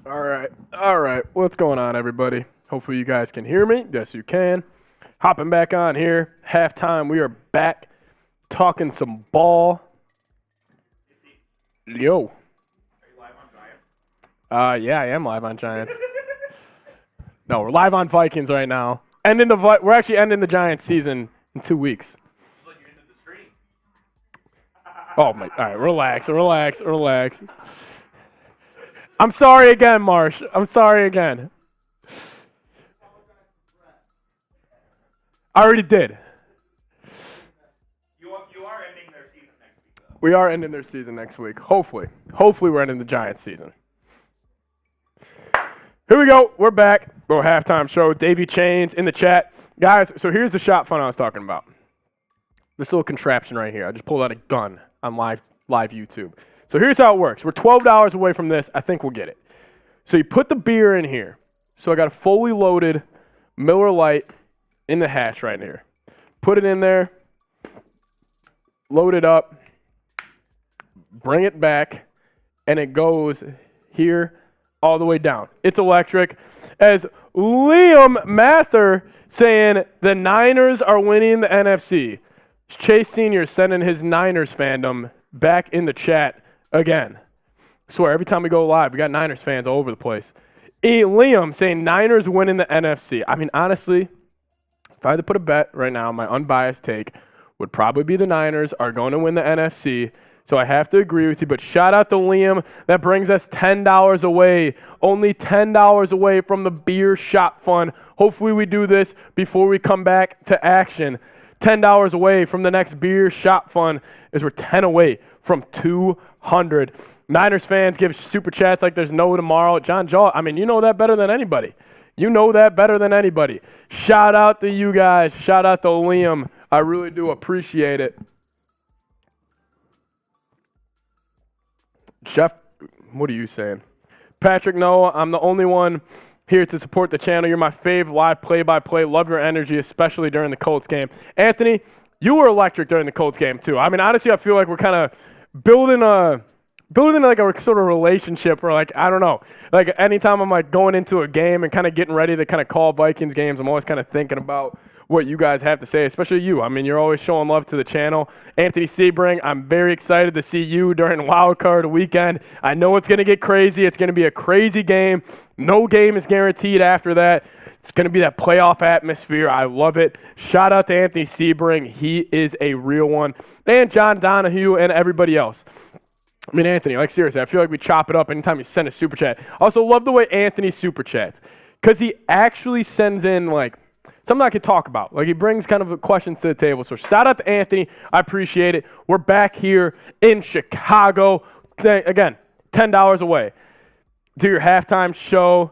All right. What's going on, everybody? Hopefully you guys can hear me. Yes, you can. Hopping back on here. Halftime. We are back talking some ball. Yo. Are you live on Giants? Yeah, I am live on Giants. No, we're live on Vikings right now. We're actually ending the Giants season in 2 weeks. It's like you're into the stream. Oh my! All right, relax. I'm sorry again, Marsh. I'm sorry again. I already did. You are ending their season next week, though. We are ending their season next week. Hopefully we're ending the Giants season. Here we go. We're back. Little halftime show. Davey Chains in the chat. Guys, so here's the shot fun I was talking about. This little contraption right here. I just pulled out a gun on live YouTube. So here's how it works. We're $12 away from this. I think we'll get it. So you put the beer in here. So I got a fully loaded Miller Lite in the hatch right here. Put it in there. Load it up. Bring it back. And it goes here all the way down. It's electric. As Liam Mather saying the Niners are winning the NFC. Chase Sr. sending his Niners fandom back in the chat again. I swear, every time we go live, we got Niners fans all over the place. Liam saying Niners winning the NFC. I mean, honestly, if I had to put a bet right now, my unbiased take would probably be the Niners are going to win the NFC. So I have to agree with you, but shout out to Liam. That brings us $10 away. Only $10 away from the beer shot fund. Hopefully we do this before we come back to action. $10 away from the next beer shot fund as we're 10 away from 200. Niners fans give super chats like there's no tomorrow. John Jaw, I mean, you know that better than anybody. Shout out to you guys. Shout out to Liam. I really do appreciate it. Jeff, what are you saying? Patrick, no, I'm the only one here to support the channel. You're my fave live play-by-play. Love your energy, especially during the Colts game. Anthony, you were electric during the Colts game too. I mean, honestly, I feel like we're kind of building like a sort of relationship, or like, I don't know. Like anytime I'm like going into a game and kind of getting ready to kind of call Vikings games, I'm always kind of thinking about what you guys have to say, especially you. I mean, you're always showing love to the channel. Anthony Sebring, I'm very excited to see you during Wild Card weekend. I know it's going to get crazy. It's going to be a crazy game. No game is guaranteed after that. It's going to be that playoff atmosphere. I love it. Shout out to Anthony Sebring. He is a real one. And John Donahue and everybody else. I mean, Anthony, like seriously, I feel like we chop it up anytime you send a super chat. I also love the way Anthony super chats, because he actually sends in like something I could talk about. Like he brings kind of questions to the table. So shout out to Anthony. I appreciate it. We're back here in Chicago. Again, $10 away. Do your halftime show.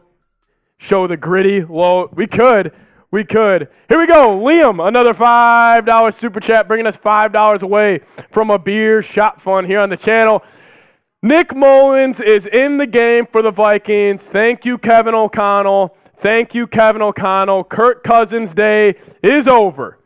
Show the gritty. Well, we could. Here we go. Liam, another $5 super chat, bringing us $5 away from a beer shot fund here on the channel. Nick Mullins is in the game for the Vikings. Thank you, Kevin O'Connell. Kirk Cousins' day is over.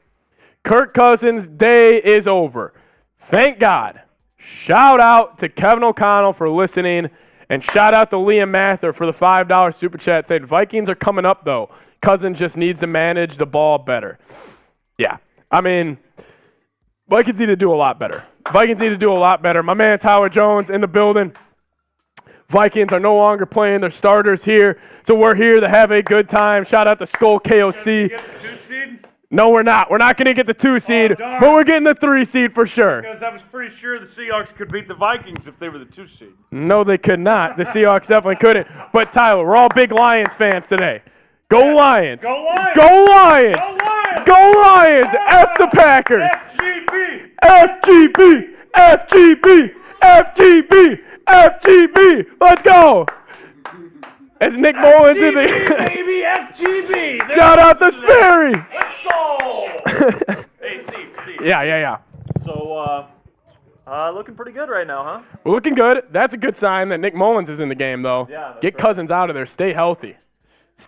Thank God. Shout out to Kevin O'Connell for listening. And shout out to Liam Mather for the $5 super chat. Saying Vikings are coming up, though. Cousins just needs to manage the ball better. Yeah. I mean, Vikings need to do a lot better. My man Tyler Jones in the building. Vikings are no longer playing their starters here, so we're here to have a good time. Shout out to Skull KOC. Get the 2 seed? No, we're not. We're not going to get the 2 seed, darn. but we're getting the 3 seed for sure. Because I was pretty sure the Seahawks could beat the Vikings if they were the 2 seed. No, they could not. The Seahawks definitely couldn't. But Tyler, we're all big Lions fans today. Go Lions! Go Lions! Go Lions! Go Lions! Go Lions! F the Packers! FGB! FGB! FGB! FGB! FGB! Let's go! As Nick Mullins in the baby, FGB! Shout out to Sperry! Let's go! Hey, see. Yeah. So, looking pretty good right now, huh? We're looking good. That's a good sign that Nick Mullins is in the game, though. Yeah, that's Get right. Cousins out of there. Stay healthy.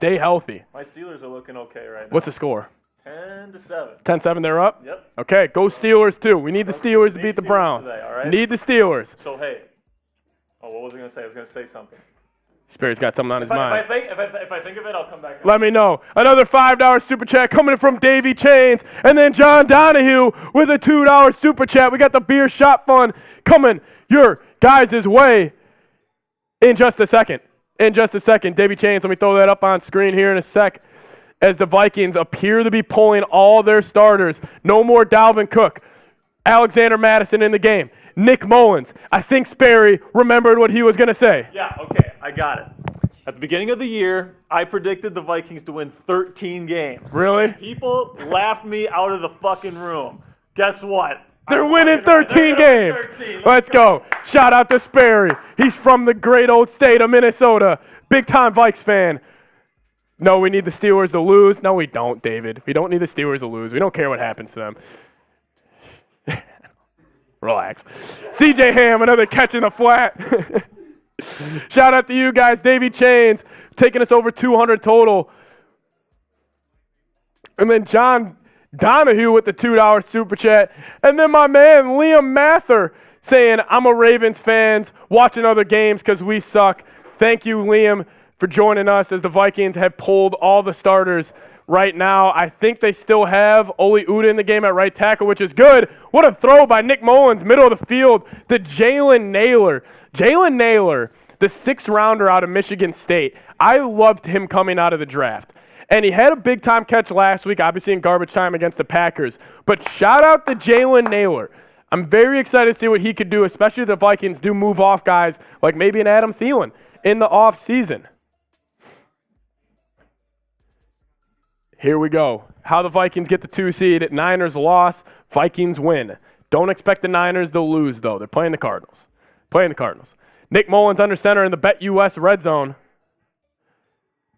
My Steelers are looking okay right now. What's the score? 10-7. 10-7, they're up? Yep. Okay, go Steelers, too. We need the Steelers to beat the Steelers Browns. today, all right? Need the Steelers. So, hey. Oh, what was I going to say? I was going to say something. Sperry's got something on his mind. If I think of it, I'll come back. Let me know. Another $5 super chat coming in from Davey Chains. And then John Donahue with a $2 super chat. We got the beer shot fund coming your guys' way in just a second. Davey Chains, let me throw that up on screen here in a sec. As the Vikings appear to be pulling all their starters. No more Dalvin Cook. Alexander Mattison in the game. Nick Mullins. I think Sperry remembered what he was going to say. Yeah, okay, I got it. At the beginning of the year, I predicted the Vikings to win 13 games. Really? People laughed me out of the fucking room. Guess what? They're winning 13 games. 13. Let's go. Shout out to Sperry. He's from the great old state of Minnesota. Big time Vikes fan. No, we need the Steelers to lose. No, we don't, David. We don't need the Steelers to lose. We don't care what happens to them. Relax. CJ Ham, another catch in the flat. Shout out to you guys. Davey Chains taking us over 200 total. And then John Donahue with the $2 super chat. And then my man Liam Mather saying, I'm a Ravens fan watching other games because we suck. Thank you, Liam, for joining us as the Vikings have pulled all the starters right now. I think they still have Oli Uda in the game at right tackle, which is good. What a throw by Nick Mullins, middle of the field, to Jalen Naylor. Jalen Naylor, the 6th rounder out of Michigan State. I loved him coming out of the draft. And he had a big-time catch last week, obviously in garbage time against the Packers. But shout out to Jalen Naylor. I'm very excited to see what he could do, especially if the Vikings do move off guys like maybe an Adam Thielen in the offseason. Here we go. How the Vikings get the 2 seed. Niners loss. Vikings win. Don't expect the Niners to lose, though. They're playing the Cardinals. Nick Mullins under center in the BetUS red zone.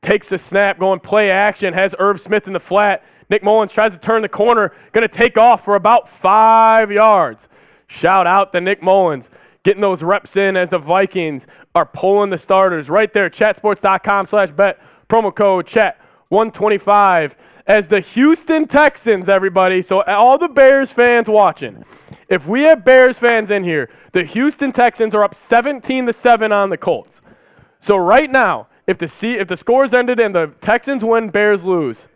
Takes the snap, going play action, has Irv Smith in the flat. Nick Mullins tries to turn the corner, going to take off for about 5 yards. Shout out to Nick Mullins, getting those reps in as the Vikings are pulling the starters right there. Chatsports.com/bet, promo code chat125 as the Houston Texans, everybody. So all the Bears fans watching, if we have Bears fans in here, the Houston Texans are up 17-7 on the Colts. So right now, if the scores ended and the Texans win, Bears lose,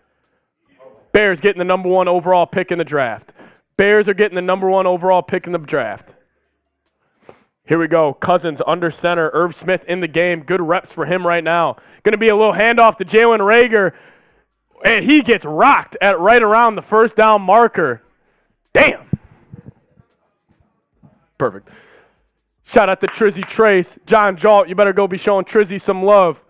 Bears getting the number 1 overall pick in the draft. Bears are getting the number 1 overall pick in the draft. Here we go. Cousins under center. Irv Smith in the game. Good reps for him right now. Going to be a little handoff to Jalen Reagor. And he gets rocked at right around the first down marker. Damn. Perfect. Shout out to Trizzy Trace. John Jalt, you better go be showing Trizzy some love.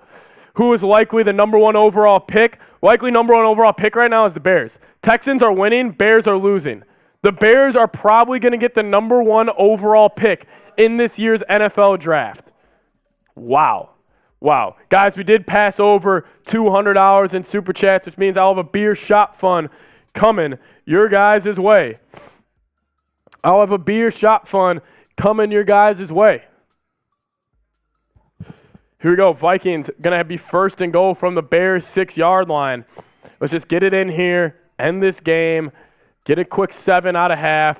Who is likely the number 1 overall pick? Likely number 1 overall pick right now is the Bears. Texans are winning. Bears are losing. The Bears are probably going to get the number 1 overall pick in this year's NFL draft. Wow. Guys, we did pass over $200 in Super Chats, which means I'll have a beer shop fund coming your guys' way. I'll have a beer shop fund coming your guys' way. Here we go. Vikings going to be first and goal from the Bears 6-yard line. Let's just get it in here, end this game, get a quick 7 out of half,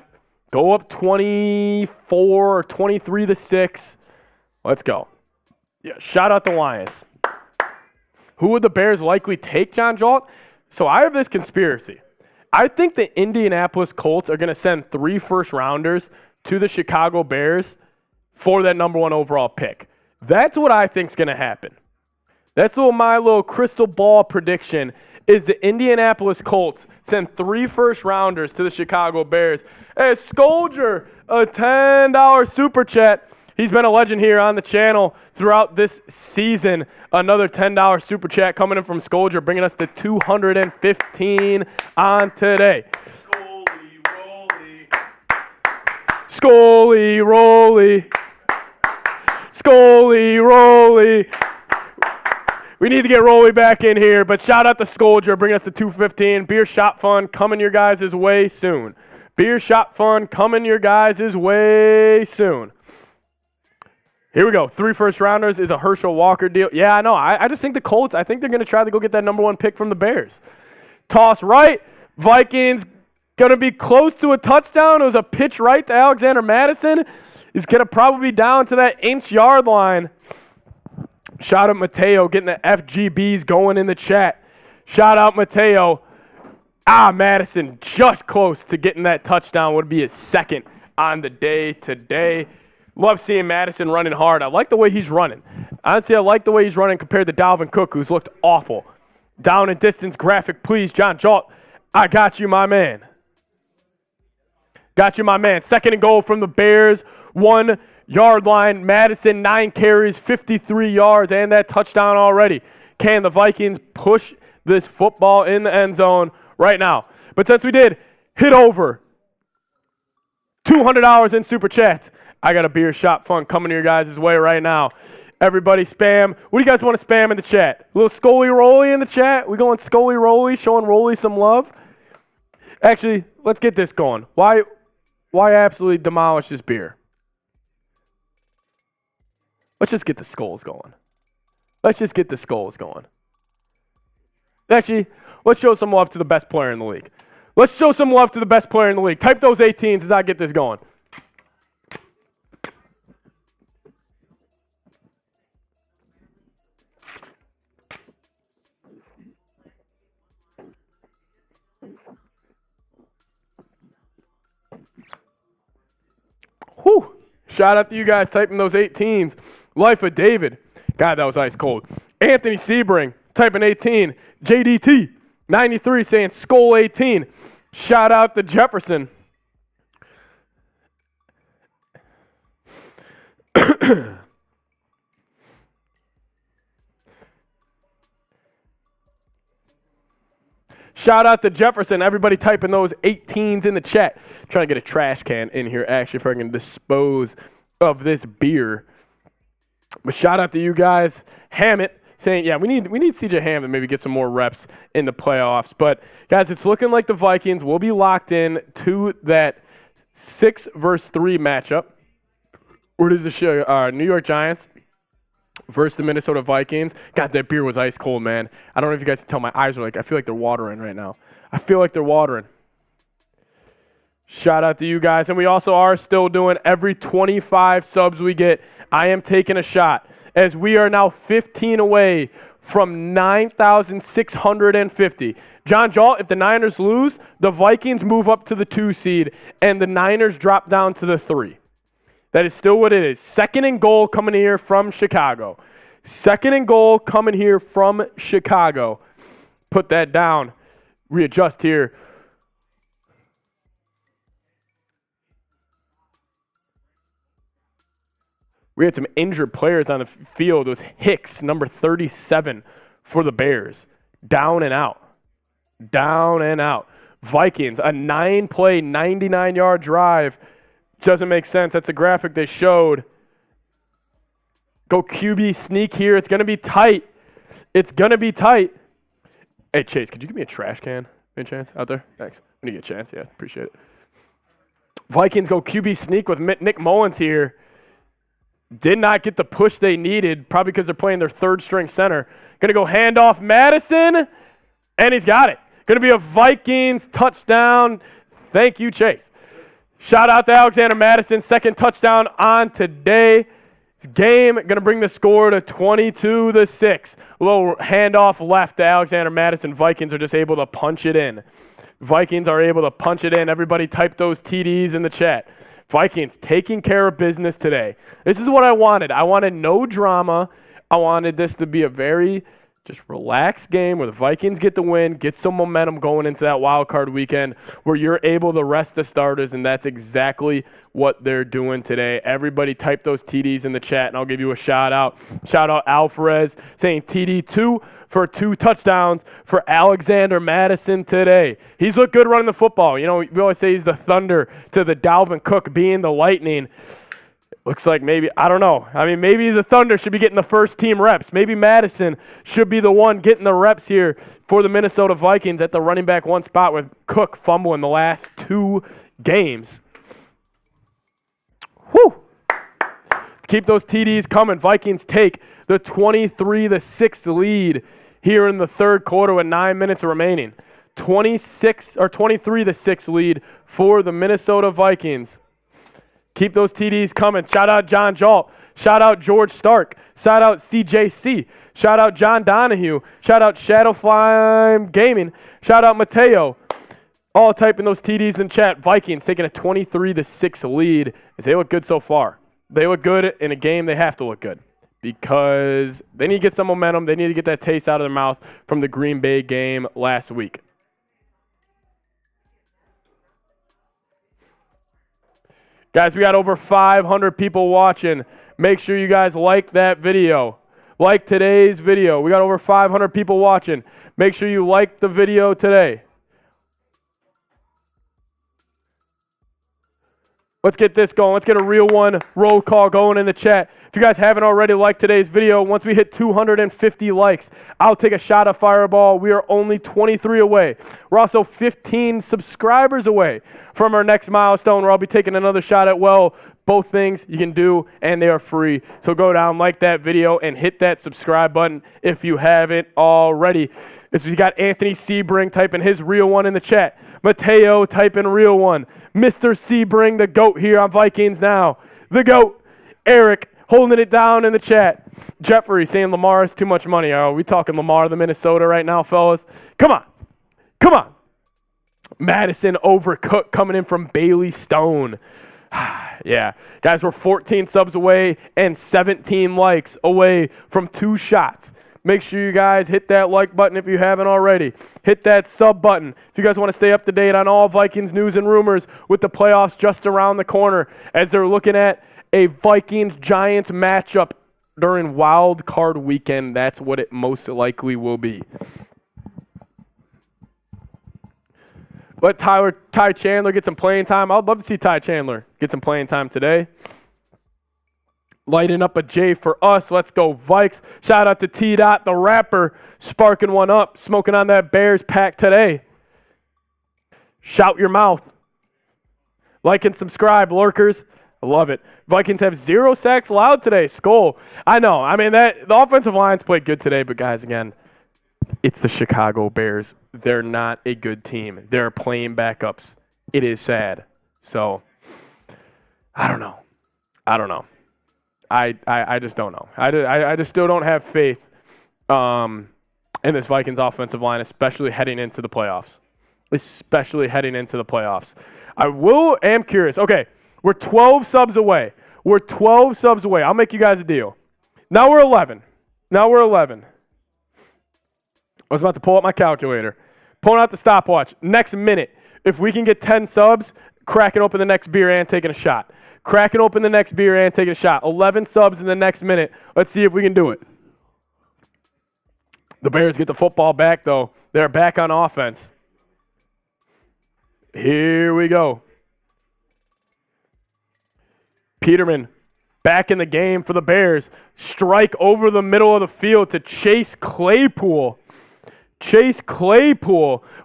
go up 24 or 23-6. Let's go. Yeah, shout out the Lions. Who would the Bears likely take, John Jalt? So I have this conspiracy. I think the Indianapolis Colts are going to send 3 first-rounders to the Chicago Bears for that number 1 overall pick. That's what I think is going to happen. That's my little crystal ball prediction is the Indianapolis Colts send 3 first-rounders to the Chicago Bears. As Scolger, a $10 super chat. He's been a legend here on the channel throughout this season. Another $10 super chat coming in from Scolger, bringing us to 215 on today. Scully Rolly. We need to get Rolly back in here, but shout out to Scolger, bringing us to 215. Beer shop fun coming your guys' way soon. Here we go. 3 first-rounders is a Herschel Walker deal. Yeah, I know. I just think the Colts, I think they're going to try to go get that number 1 pick from the Bears. Toss right. Vikings going to be close to a touchdown. It was a pitch right to Alexander Mattison. He's going to probably be down to that inch-yard line. Shout out Mateo getting the FGBs going in the chat. Shout out Mateo. Madison just close to getting that touchdown. Would be his second on the day today. Love seeing Madison running hard. I like the way he's running. Honestly, I like the way he's running compared to Dalvin Cook, who's looked awful. Down and distance graphic, please. John Jalt, I got you, my man. Got you, my man. Second and goal from the Bears. 1 yard line. Madison, 9 carries, 53 yards, and that touchdown already. Can the Vikings push this football in the end zone right now? But since we did hit over $200 in Super Chats, I got a beer shop fund coming your guys' way right now. Everybody spam. What do you guys want to spam in the chat? A little Scully Rolly in the chat? We going Scully Rolly, showing Rolly some love? Actually, let's get this going. Why absolutely demolish this beer? Let's just get the skulls going. Actually, let's show some love to the best player in the league. Type those 18s as I get this going. Whew. Shout out to you guys typing those 18s. Life of David. God, that was ice cold. Anthony Sebring typing 18. JDT 93 saying Skull 18. Shout out to Jefferson. Shout out to Jefferson. Everybody typing those 18s in the chat. Trying to get a trash can in here, actually, if I can dispose of this beer. But shout out to you guys. Hammett saying, yeah, we need CJ Ham to maybe get some more reps in the playoffs. But, guys, it's looking like the Vikings will be locked in to that 6 versus 3 matchup. Where does it show? New York Giants versus the Minnesota Vikings. God, that beer was ice cold, man. I don't know if you guys can tell. My eyes are I feel like they're watering right now. Shout out to you guys. And we also are still doing every 25 subs we get, I am taking a shot, as we are now 15 away from 9,650. John Jalt, if the Niners lose, the Vikings move up to the 2 seed, and the Niners drop down to the 3. That is still what it is. Second and goal coming here from Chicago. Put that down. Readjust here. We had some injured players on the field. It was Hicks, number 37 for the Bears. Down and out. Vikings, a 9-play, 99-yard drive. Doesn't make sense. That's a graphic they showed. Go QB sneak here. It's going to be tight. Hey, Chase, could you give me a trash can? Any chance out there? Thanks. When you get a chance, yeah, appreciate it. Vikings go QB sneak with Nick Mullins here. Did not get the push they needed, probably because they're playing their third-string center. Going to go handoff Madison, and he's got it. Going to be a Vikings touchdown. Thank you, Chase. Shout out to Alexander Madison, second touchdown on today's game. Going to bring the score to 22-6. A little handoff left to Alexander Madison. Vikings are just able to punch it in. Everybody type those TDs in the chat. Vikings taking care of business today. This is what I wanted. I wanted no drama. I wanted this to be a very just relaxed game where the Vikings get the win, get some momentum going into that wild card weekend where you're able to rest the starters, and that's exactly what they're doing today. Everybody type those TDs in the chat, and I'll give you a shout out. Shout out Alvarez saying TD2 for 2 touchdowns for Alexander Madison today. He's looked good running the football. You know, we always say he's the thunder to the Dalvin Cook being the lightning. Looks like maybe, I don't know. I mean, maybe the Thunder should be getting the first team reps. Maybe Madison should be the one getting the reps here for the Minnesota Vikings at the running back 1 spot with Cook fumbling the last 2 games. Whew. Keep those TDs coming. Vikings take the 23-6 lead here in the third quarter with 9 minutes remaining. 23-6 lead for the Minnesota Vikings. Keep those TDs coming. Shout out John Jalt Shout out George Stark. Shout out CJC. Shout out John Donahue. Shout out Shadowfly Gaming. Shout out Mateo. All typing those TDs in chat. Vikings taking a 23-6 lead as they look good so far. They look good in a game they have to look good because they need to get some momentum. They need to get that taste out of their mouth from the Green Bay game last week. Guys, we got over 500 people watching. Make sure you guys like that video. Like today's video. We got over 500 people watching. Make sure you like the video today. Let's get this going. Let's get a real one roll call going in the chat. If you guys haven't already liked today's video, once we hit 250 likes, I'll take a shot of Fireball. We are only 23 away. We're also 15 subscribers away from our next milestone where I'll be taking another shot at, well, both things you can do, and they are free. So go down, like that video, and hit that subscribe button if you haven't already. As we got Anthony Sebring typing his real one in the chat. Mateo typing real one. Mr. Sebring, the GOAT here on Vikings Now. The GOAT. Eric holding it down in the chat. Jeffrey saying Lamar is too much money. Are we talking Lamar the Minnesota right now, fellas? Come on. Come on. Madison over Cook coming in from Bailey Stone. Yeah. Guys, we're 14 subs away and 17 likes away from 2 shots. Make sure you guys hit that like button if you haven't already. Hit that sub button if you guys want to stay up to date on all Vikings news and rumors with the playoffs just around the corner as they're looking at a Vikings-Giants matchup during Wild Card Weekend. That's what it most likely will be. Let Ty Chandler get some playing time. I'd love to see Ty Chandler get some playing time today. Lighting up a J for us. Let's go Vikes. Shout out to T-Dot, the rapper, sparking one up, smoking on that Bears pack today. Shout your mouth. Like and subscribe, lurkers. I love it. Vikings have 0 sacks allowed today. Skull. I know. I mean, the offensive line's played good today, but guys, again, it's the Chicago Bears. They're not a good team. They're playing backups. It is sad. So, I don't know. I just don't know. I just still don't have faith in this Vikings offensive line, especially heading into the playoffs. I am curious. Okay, we're 12 subs away. I'll make you guys a deal. Now we're 11. I was about to pull up my calculator. Pulling out the stopwatch. Next minute, if we can get 10 subs, cracking open the next beer and taking a shot. 11 subs in the next minute. Let's see if we can do it. The Bears get the football back, though. They're back on offense. Here we go. Peterman back in the game for the Bears. Strike over the middle of the field to Chase Claypool.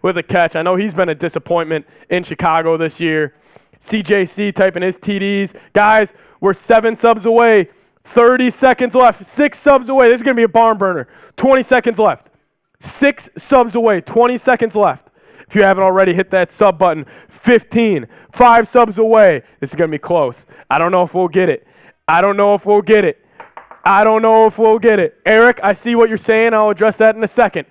With a catch. I know he's been a disappointment in Chicago this year. CJC typing his TDs. Guys, we're 7 subs away. 30 seconds left. 6 subs away. This is going to be a barn burner. 20 seconds left. 6 subs away. 20 seconds left. If you haven't already, hit that sub button. 15. 5 subs away. This is going to be close. I don't know if we'll get it. Eric, I see what you're saying. I'll address that in a second.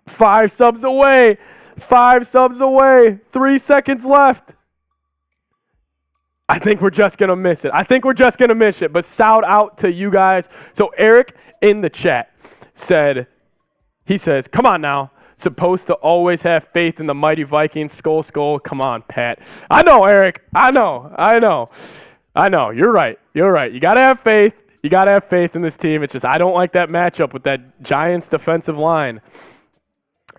5 subs away. 3 seconds left. I think we're just going to miss it. But shout out to you guys. So Eric in the chat says, come on now. Supposed to always have faith in the mighty Vikings. Skull. Come on, Pat. I know, Eric. I know. You're right. You got to have faith. In this team. It's just I don't like that matchup with that Giants defensive line.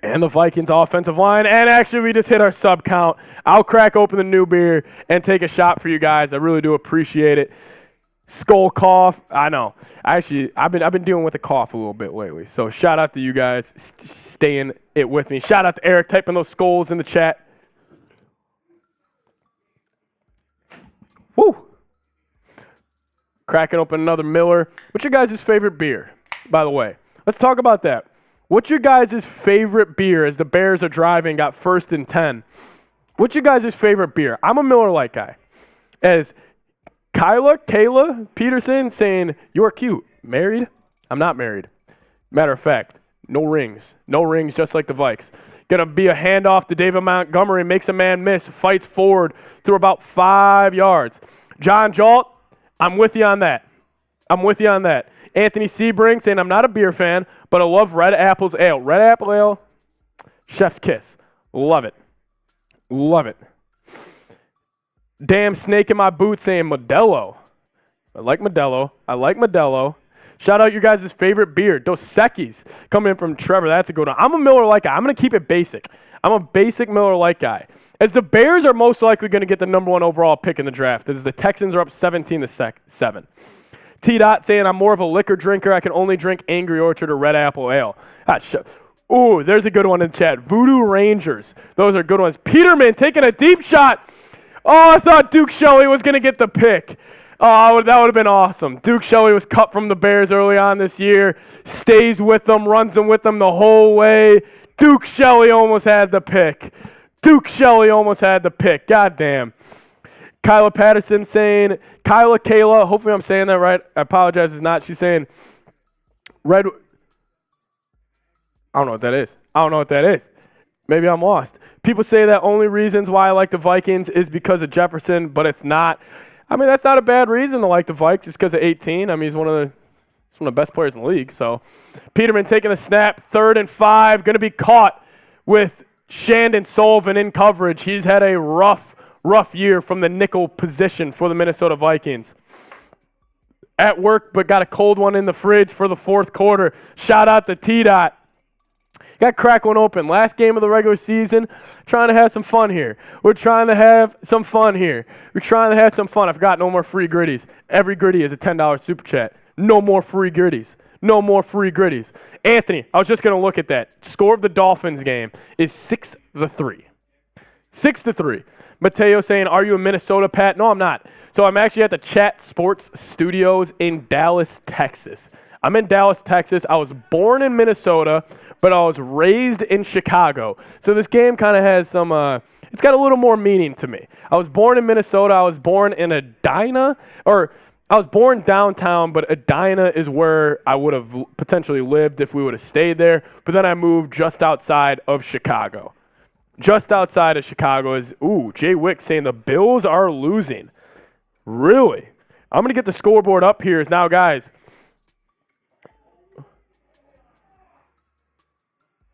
And the Vikings offensive line. And actually, we just hit our sub count. I'll crack open the new beer and take a shot for you guys. I really do appreciate it. Skull cough. I know. Actually, I've been dealing with a cough a little bit lately. So shout out to you guys staying it with me. Shout out to Eric typing those skulls in the chat. Woo. Cracking open another Miller. What's your guys' favorite beer, by the way? Let's talk about that. What's your guys' favorite beer as the Bears are driving, got 1st and 10? What's your guys' favorite beer? I'm a Miller Lite guy. As Kayla Peterson saying, "You're cute. Married? I'm not married. Matter of fact, no rings. No rings, just like the Vikes. Going to be a handoff to David Montgomery, makes a man miss, fights forward through about 5 yards. John Jalt, I'm with you on that. Anthony Sebring saying, I'm not a beer fan, but I love Red Apple's ale. Red Apple Ale, chef's kiss. Love it. Damn snake in my boot saying Modelo. I like Modelo. Shout out your guys' favorite beer, Dos Equis, coming in from Trevor. That's a good one. I'm a Miller Lite guy. I'm going to keep it basic. I'm a basic Miller Lite guy. As the Bears are most likely going to get the number 1 overall pick in the draft, as the Texans are up 17-7. T-Dot saying, I'm more of a liquor drinker. I can only drink Angry Orchard or Red Apple Ale. Ooh, there's a good one in chat. Voodoo Rangers. Those are good ones. Peterman taking a deep shot. Oh, I thought Duke Shelley was going to get the pick. Oh, that would have been awesome. Duke Shelley was cut from the Bears early on this year, stays with them, runs them with them the whole way. Duke Shelley almost had the pick. God damn. Kyla Patterson saying, Kayla, hopefully I'm saying that right. I apologize if not. She's saying, I don't know what that is. Maybe I'm lost. People say that only reasons why I like the Vikings is because of Jefferson, but it's not. I mean, that's not a bad reason to like the Vikes. It's because of 18. I mean, he's one of the best players in the league. So, Peterman taking the snap, 3rd and 5, going to be caught with Shandon Sullivan in coverage. He's had a rough year from the nickel position for the Minnesota Vikings. At work, but got a cold one in the fridge for the 4th quarter. Shout out to T-Dot. Got crack one open. Last game of the regular season. Trying to have some fun here. I forgot no more free gritties. Every gritty is a $10 super chat. No more free gritties. Anthony, I was just going to look at that. Score of the Dolphins game is 6-3. 6-3. Mateo saying, are you a Minnesota Pat? No, I'm not. So I'm actually at the Chat Sports Studios in Dallas, Texas. I'm in Dallas, Texas. I was born in Minnesota, but I was raised in Chicago. So this game kind of has some, it's got a little more meaning to me. I was born in Minnesota. I was born in Edina, or I was born downtown, but Edina is where I would have potentially lived if we would have stayed there. But then I moved just outside of Chicago. Jay Wick saying the Bills are losing. Really? I'm going to get the scoreboard up here now, guys.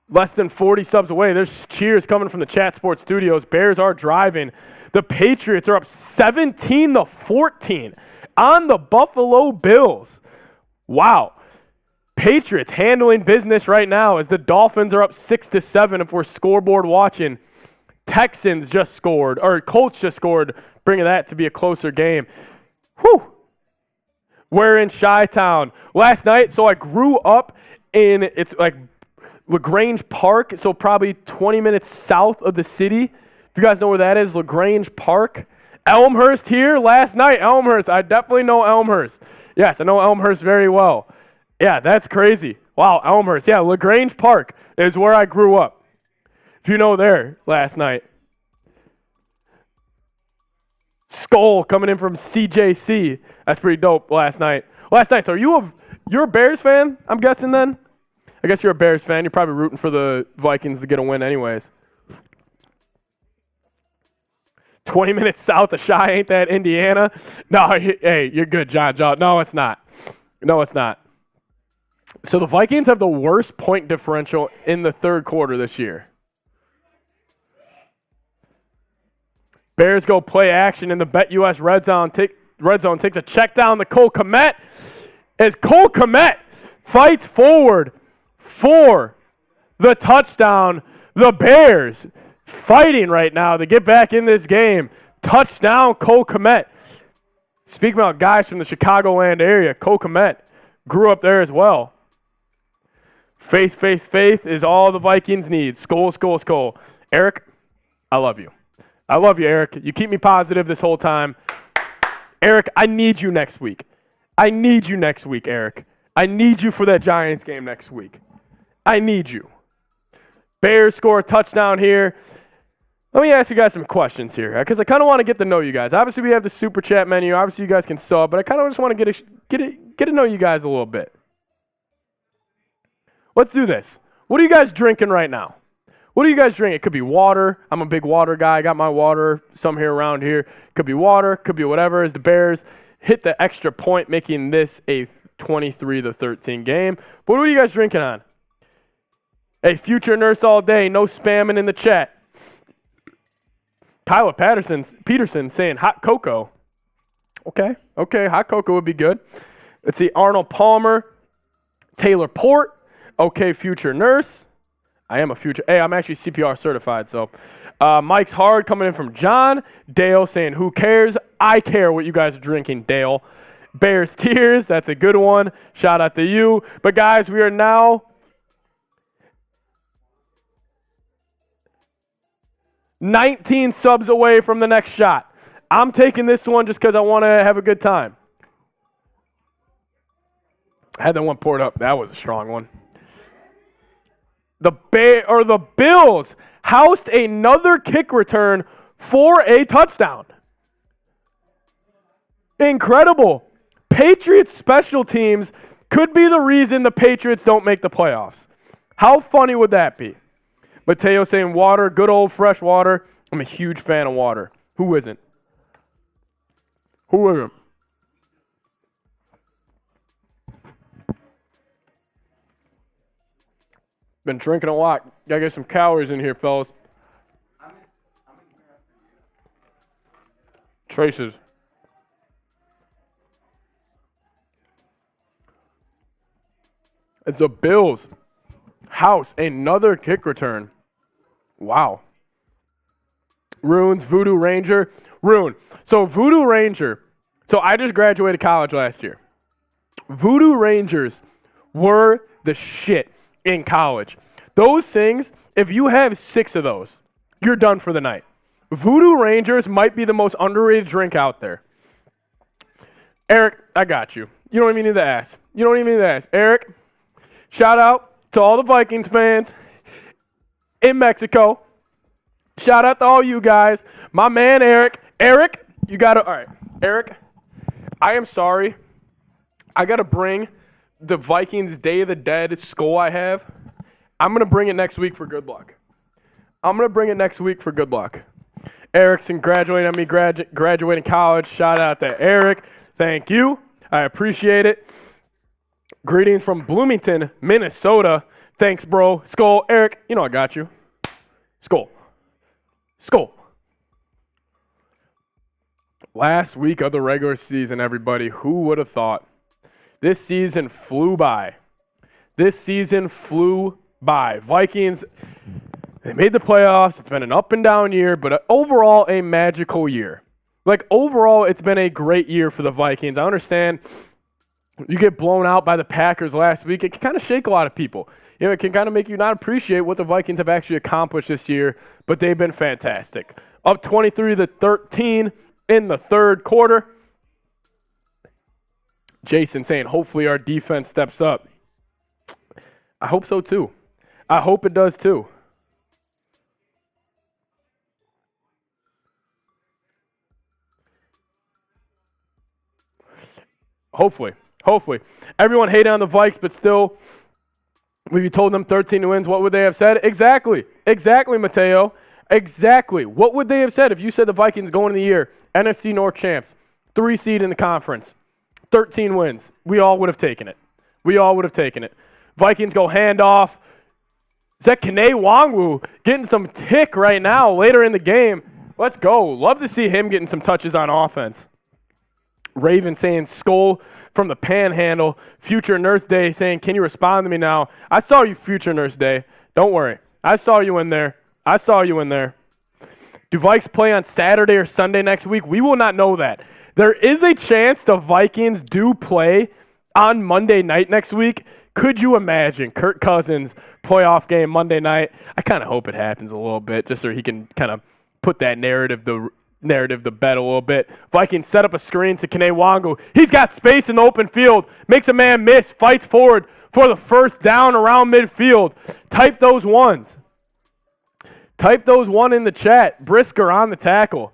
Less than 40 subs away. There's cheers coming from the Chat Sports Studios. Bears are driving. The Patriots are up 17-14 on the Buffalo Bills. Wow. Patriots handling business right now as the Dolphins are up 6-7 if we're scoreboard watching. Texans just scored, or Colts just scored, bringing that to be a closer game. Whew. We're in Chi-Town. Last night, so I grew up in, it's like LaGrange Park, so probably 20 minutes south of the city. If you guys know where that is, LaGrange Park. Elmhurst here last night. Elmhurst. I definitely know Elmhurst. Yes, I know Elmhurst very well. Yeah, that's crazy. Wow, Elmhurst. Yeah, LaGrange Park is where I grew up. If you know there last night. Skull coming in from CJC. That's pretty dope last night. So you're a Bears fan, I'm guessing then? I guess you're a Bears fan. You're probably rooting for the Vikings to get a win anyways. 20 minutes south of Chi, ain't that Indiana? No, hey, you're good, John. No, it's not. So the Vikings have the worst point differential in the 3rd quarter this year. Bears go play action in the BetUS red zone. Red zone takes a check down to Cole Kmet. As Cole Kmet fights forward for the touchdown, the Bears fighting right now to get back in this game. Touchdown, Cole Kmet. Speaking about guys from the Chicagoland area, Cole Kmet grew up there as well. Faith is all the Vikings need. Skol. Eric, I love you. Eric. You keep me positive this whole time. Eric, I need you next week. Eric. I need you for that Giants game next week. I need you. Bears score a touchdown here. Let me ask you guys some questions here, because I kind of want to get to know you guys. Obviously, we have the super chat menu. Obviously, you guys can sub, but I kind of just want to get to know you guys a little bit. Let's do this. What are you guys drinking right now? What are you guys drinking? It could be water. I'm a big water guy. I got my water, some here around here. Could be water, could be whatever, as the Bears hit the extra point, making this a 23-13 game. But what are you guys drinking on? Hey, future nurse all day. No spamming in the chat. Kyla Peterson saying hot cocoa. Okay, hot cocoa would be good. Let's see, Arnold Palmer, Taylor Port. Okay, future nurse. I am a future. Hey, I'm actually CPR certified, so. Mike's Hard coming in from John. Dale saying, who cares? I care what you guys are drinking, Dale. Bears Tears, that's a good one. Shout out to you. But guys, we are now 19 subs away from the next shot. I'm taking this one just because I want to have a good time. I had that one poured up. That was a strong one. The Bills housed another kick return for a touchdown. Incredible. Patriots special teams could be the reason the Patriots don't make the playoffs. How funny would that be? Mateo saying water, good old fresh water. I'm a huge fan of water. Who isn't? Who isn't? Been drinking a lot. Gotta get some calories in here, fellas. Traces. It's the Bills house another kick return. Wow. Rune's Voodoo Ranger. Rune. So Voodoo Ranger. So I just graduated college last year. Voodoo Rangers were the shit in college. Those things, if you have 6 of those, you're done for the night. Voodoo Rangers might be the most underrated drink out there. Eric, I got you. You don't even need to ask. Eric, shout out to all the Vikings fans in Mexico. Shout out to all you guys. My man, Eric. Eric, you got to, all right. Eric, I am sorry. I got to bring the Vikings Day of the Dead skull I have. I'm going to bring it next week for good luck. Eric's congratulating me graduating college. Shout out to Eric. Thank you. I appreciate it. Greetings from Bloomington, Minnesota. Thanks, bro. Skull. Eric, you know I got you. Skull. Last week of the regular season, everybody. Who would have thought? This season flew by. Vikings, they made the playoffs. It's been an up and down year, but overall a magical year. Overall, it's been a great year for the Vikings. I understand you get blown out by the Packers last week. It can kind of shake a lot of people. It can kind of make you not appreciate what the Vikings have actually accomplished this year, but they've been fantastic. Up 23-13 in the third quarter. Jason saying, hopefully our defense steps up. I hope so too. I hope it does too. Hopefully. Everyone hated on the Vikes, but still, if you told them 13 wins, what would they have said? Exactly, Mateo. Exactly. What would they have said if you said the Vikings going into the year, NFC North champs, 3 seed in the conference, 13 wins? We all would have taken it. Vikings go handoff. Is that Kene Nwangwu getting some tick right now later in the game? Let's go. Love to see him getting some touches on offense. Raven saying skull from the panhandle. Future Nurse Day saying, can you respond to me now? I saw you, Future Nurse Day. Don't worry. I saw you in there. Do Vikes play on Saturday or Sunday next week? We will not know that. There is a chance the Vikings do play on Monday night next week. Could you imagine Kirk Cousins playoff game Monday night? I kind of hope it happens a little bit just so he can kind of put that narrative to bed a little bit. Vikings set up a screen to Kene Nwangwu. He's got space in the open field. Makes a man miss. Fights forward for the first down around midfield. Type those ones. Type those one in the chat. Brisker on the tackle.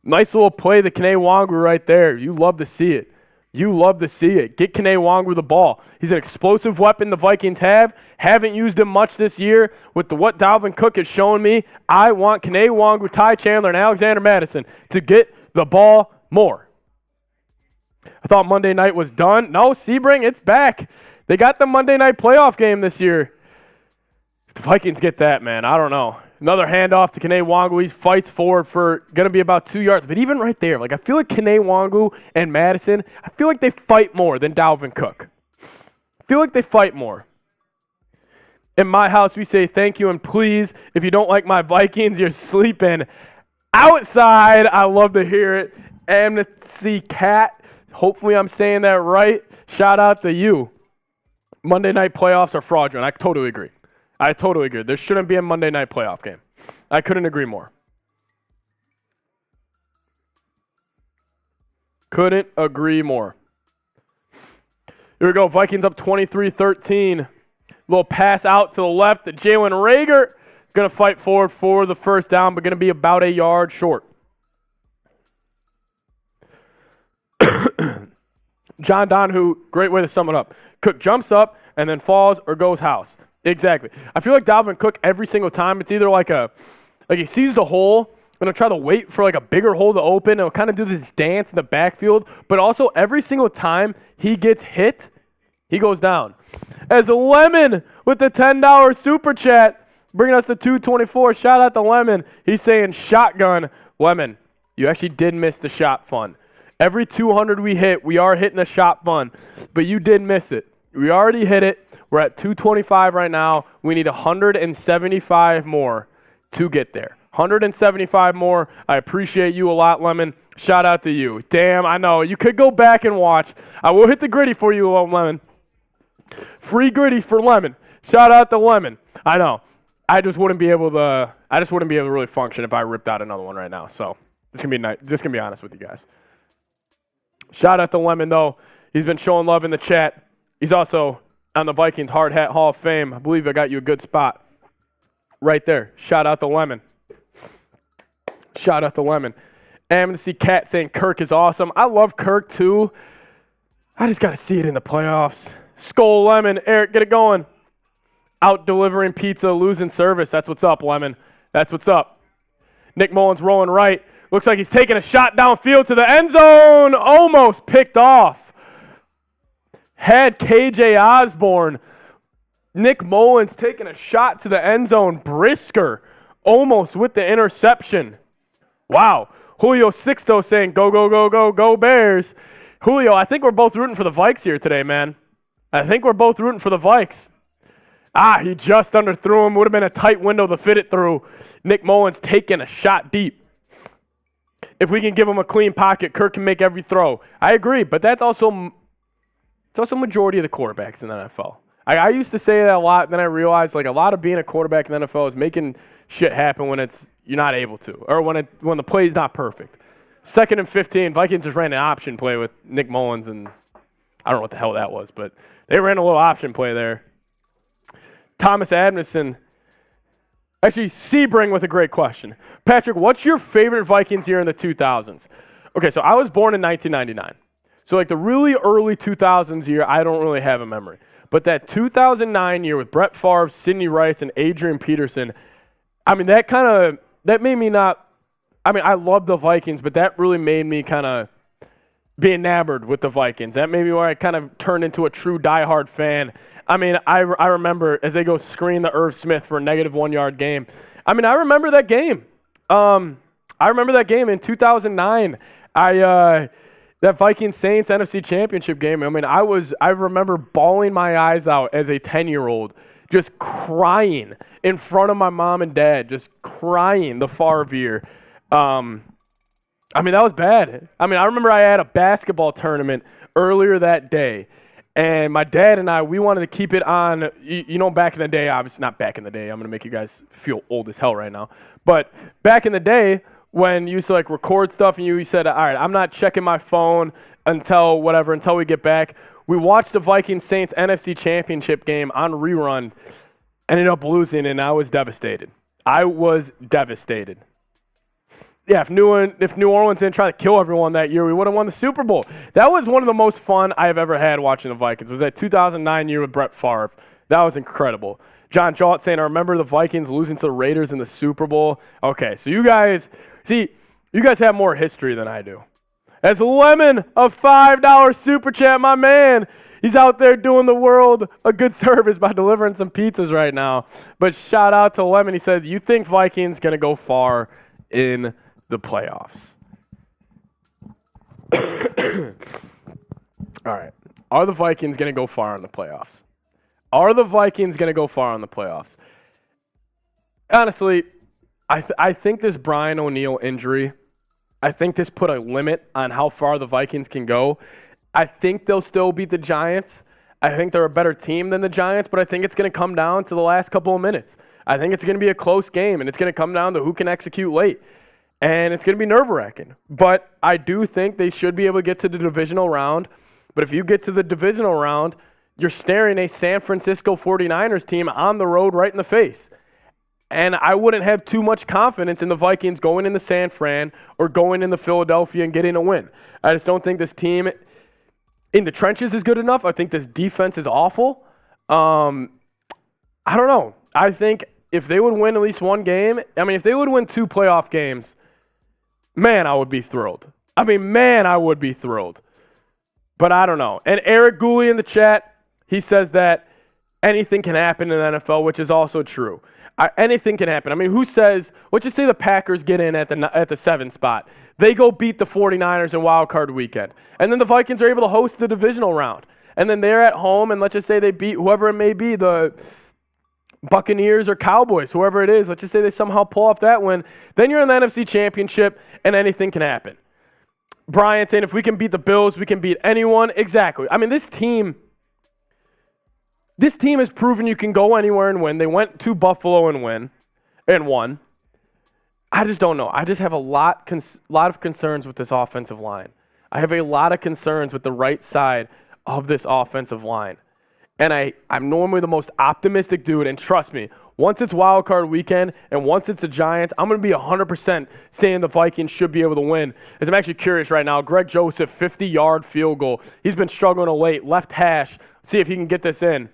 Nice little play, the Kene Wangu right there. You love to see it. You love to see it. Get Kene Wangu the ball. He's an explosive weapon the Vikings have. Haven't used him much this year. With what Dalvin Cook has shown me, I want Kene Wangu, Ty Chandler, and Alexander Madison to get the ball more. I thought Monday night was done. No, Sebring, it's back. They got the Monday night playoff game this year. If the Vikings get that, man, I don't know. Another handoff to Kene Wangu. He fights forward for going to be about 2 yards. But even right there, I feel like Kene Wangu and Madison, I feel like they fight more than Dalvin Cook. I feel like they fight more. In my house, we say thank you and please. If you don't like my Vikings, you're sleeping outside. I love to hear it. Amnesty Cat. Hopefully I'm saying that right. Shout out to you. Monday night playoffs are fraudulent. I totally agree. There shouldn't be a Monday night playoff game. I couldn't agree more. Couldn't agree more. Here we go. Vikings up 23-13. Little pass out to the left to Jalen Reagor. Going to fight forward for the first down, but going to be about a yard short. John Donahue, great way to sum it up. Cook jumps up and then falls or goes house. Exactly. I feel like Dalvin Cook every single time, it's either like he sees the hole and he'll try to wait for like a bigger hole to open and he'll kind of do this dance in the backfield, but also every single time he gets hit, he goes down. As Lemon with the $10 super chat, bringing us to 224. Shout out to Lemon. He's saying shotgun. Lemon, you actually did miss the shot fun. Every 200 we hit, we are hitting a shot fun, but you did miss it. We already hit it. We're at 225 right now. We need 175 more to get there. 175 more. I appreciate you a lot, Lemon. Shout out to you. Damn, I know. You could go back and watch. I will hit the gritty for you, Lemon. Free gritty for Lemon. Shout out to Lemon. I know. I just wouldn't be able to really function if I ripped out another one right now. So just gonna be honest with you guys. Shout out to Lemon though. He's been showing love in the chat. He's also on the Vikings Hard Hat Hall of Fame. I believe I got you a good spot right there. Shout out to Lemon. Shout out to Lemon. Amnesty Cat saying Kirk is awesome. I love Kirk too. I just got to see it in the playoffs. Skull Lemon. Eric, get it going. Out delivering pizza, losing service. That's what's up, Lemon. That's what's up. Nick Mullins rolling right. Looks like he's taking a shot downfield to the end zone. Almost picked off. Had KJ Osborne. Nick Mullins taking a shot to the end zone. Brisker almost with the interception. Wow. Julio Sixto saying, go, go, go, go, go Bears. Julio, I think we're both rooting for the Vikes here today, man. I think we're both rooting for the Vikes. He just underthrew him. Would have been a tight window to fit it through. Nick Mullins taking a shot deep. If we can give him a clean pocket, Kirk can make every throw. I agree, but it's also majority of the quarterbacks in the NFL. I used to say that a lot, then I realized a lot of being a quarterback in the NFL is making shit happen when you're not able to, or when the play is not perfect. 2nd and 15, Vikings just ran an option play with Nick Mullins, and I don't know what the hell that was, but they ran a little option play there. Thomas Adamson. Actually, Sebring with a great question. Patrick, what's your favorite Vikings year in the 2000s? Okay, so I was born in 1999. So the really early 2000s year, I don't really have a memory. But that 2009 year with Brett Favre, Sidney Rice, and Adrian Peterson, that made me not, I love the Vikings, but that really made me kind of be enamored with the Vikings. That made me where I kind of turned into a true diehard fan. I remember as they go screen the Irv Smith for a -1 yard game. I remember that game. I remember that game in 2009. That Vikings Saints NFC Championship game. I remember bawling my eyes out as a 10-year-old, just crying in front of my mom and dad, just crying the Favre year. That was bad. I remember I had a basketball tournament earlier that day. And my dad and I, we wanted to keep it on, back in the day, obviously not back in the day. I'm going to make you guys feel old as hell right now. But back in the day when you used to record stuff and you said, all right, I'm not checking my phone until we get back. We watched the Vikings Saints NFC Championship game on rerun, ended up losing, and I was devastated. I was devastated. Yeah, if New Orleans didn't try to kill everyone that year, we would have won the Super Bowl. That was one of the most fun I have ever had watching the Vikings. Was that 2009 year with Brett Favre. That was incredible. John Jalt saying, I remember the Vikings losing to the Raiders in the Super Bowl. Okay, so you guys have more history than I do. As Lemon, a $5 super chat, my man. He's out there doing the world a good service by delivering some pizzas right now. But shout out to Lemon. He said, you think Vikings going to go far in the playoffs? All right. Are the Vikings going to go far in the playoffs? Are the Vikings going to go far in the playoffs? Honestly, I think this Brian O'Neill injury, I think this put a limit on how far the Vikings can go. I think they'll still beat the Giants. I think they're a better team than the Giants, but I think it's going to come down to the last couple of minutes. I think it's going to be a close game, and it's going to come down to who can execute late. And it's going to be nerve-wracking. But I do think they should be able to get to the divisional round. But if you get to the divisional round, you're staring a San Francisco 49ers team on the road right in the face. And I wouldn't have too much confidence in the Vikings going into San Fran or going into Philadelphia and getting a win. I just don't think this team in the trenches is good enough. I think this defense is awful. I don't know. I think if they would win at least one game, if they would win 2 playoff games, man, I would be thrilled. I would be thrilled. But I don't know. And Eric Gooley in the chat, he says that anything can happen in the NFL, which is also true. Anything can happen. Who says, let's just say the Packers get in at the 7th spot. They go beat the 49ers in Wild Card Weekend. And then the Vikings are able to host the divisional round. And then they're at home, and let's just say they beat whoever it may be, the Buccaneers or Cowboys, whoever it is. Let's just say they somehow pull off that win. Then you're in the NFC Championship, and anything can happen. Brian saying, if we can beat the Bills, we can beat anyone. Exactly. This team has proven you can go anywhere and win. They went to Buffalo and won. I just don't know. I just have a lot of concerns with this offensive line. I have a lot of concerns with the right side of this offensive line. And I'm normally the most optimistic dude, and trust me, once it's Wild Card Weekend and once it's the Giants, I'm going to be 100% saying the Vikings should be able to win. As I'm actually curious right now, Greg Joseph, 50-yard field goal. He's been struggling of late. Left hash. Let's see if he can get this in.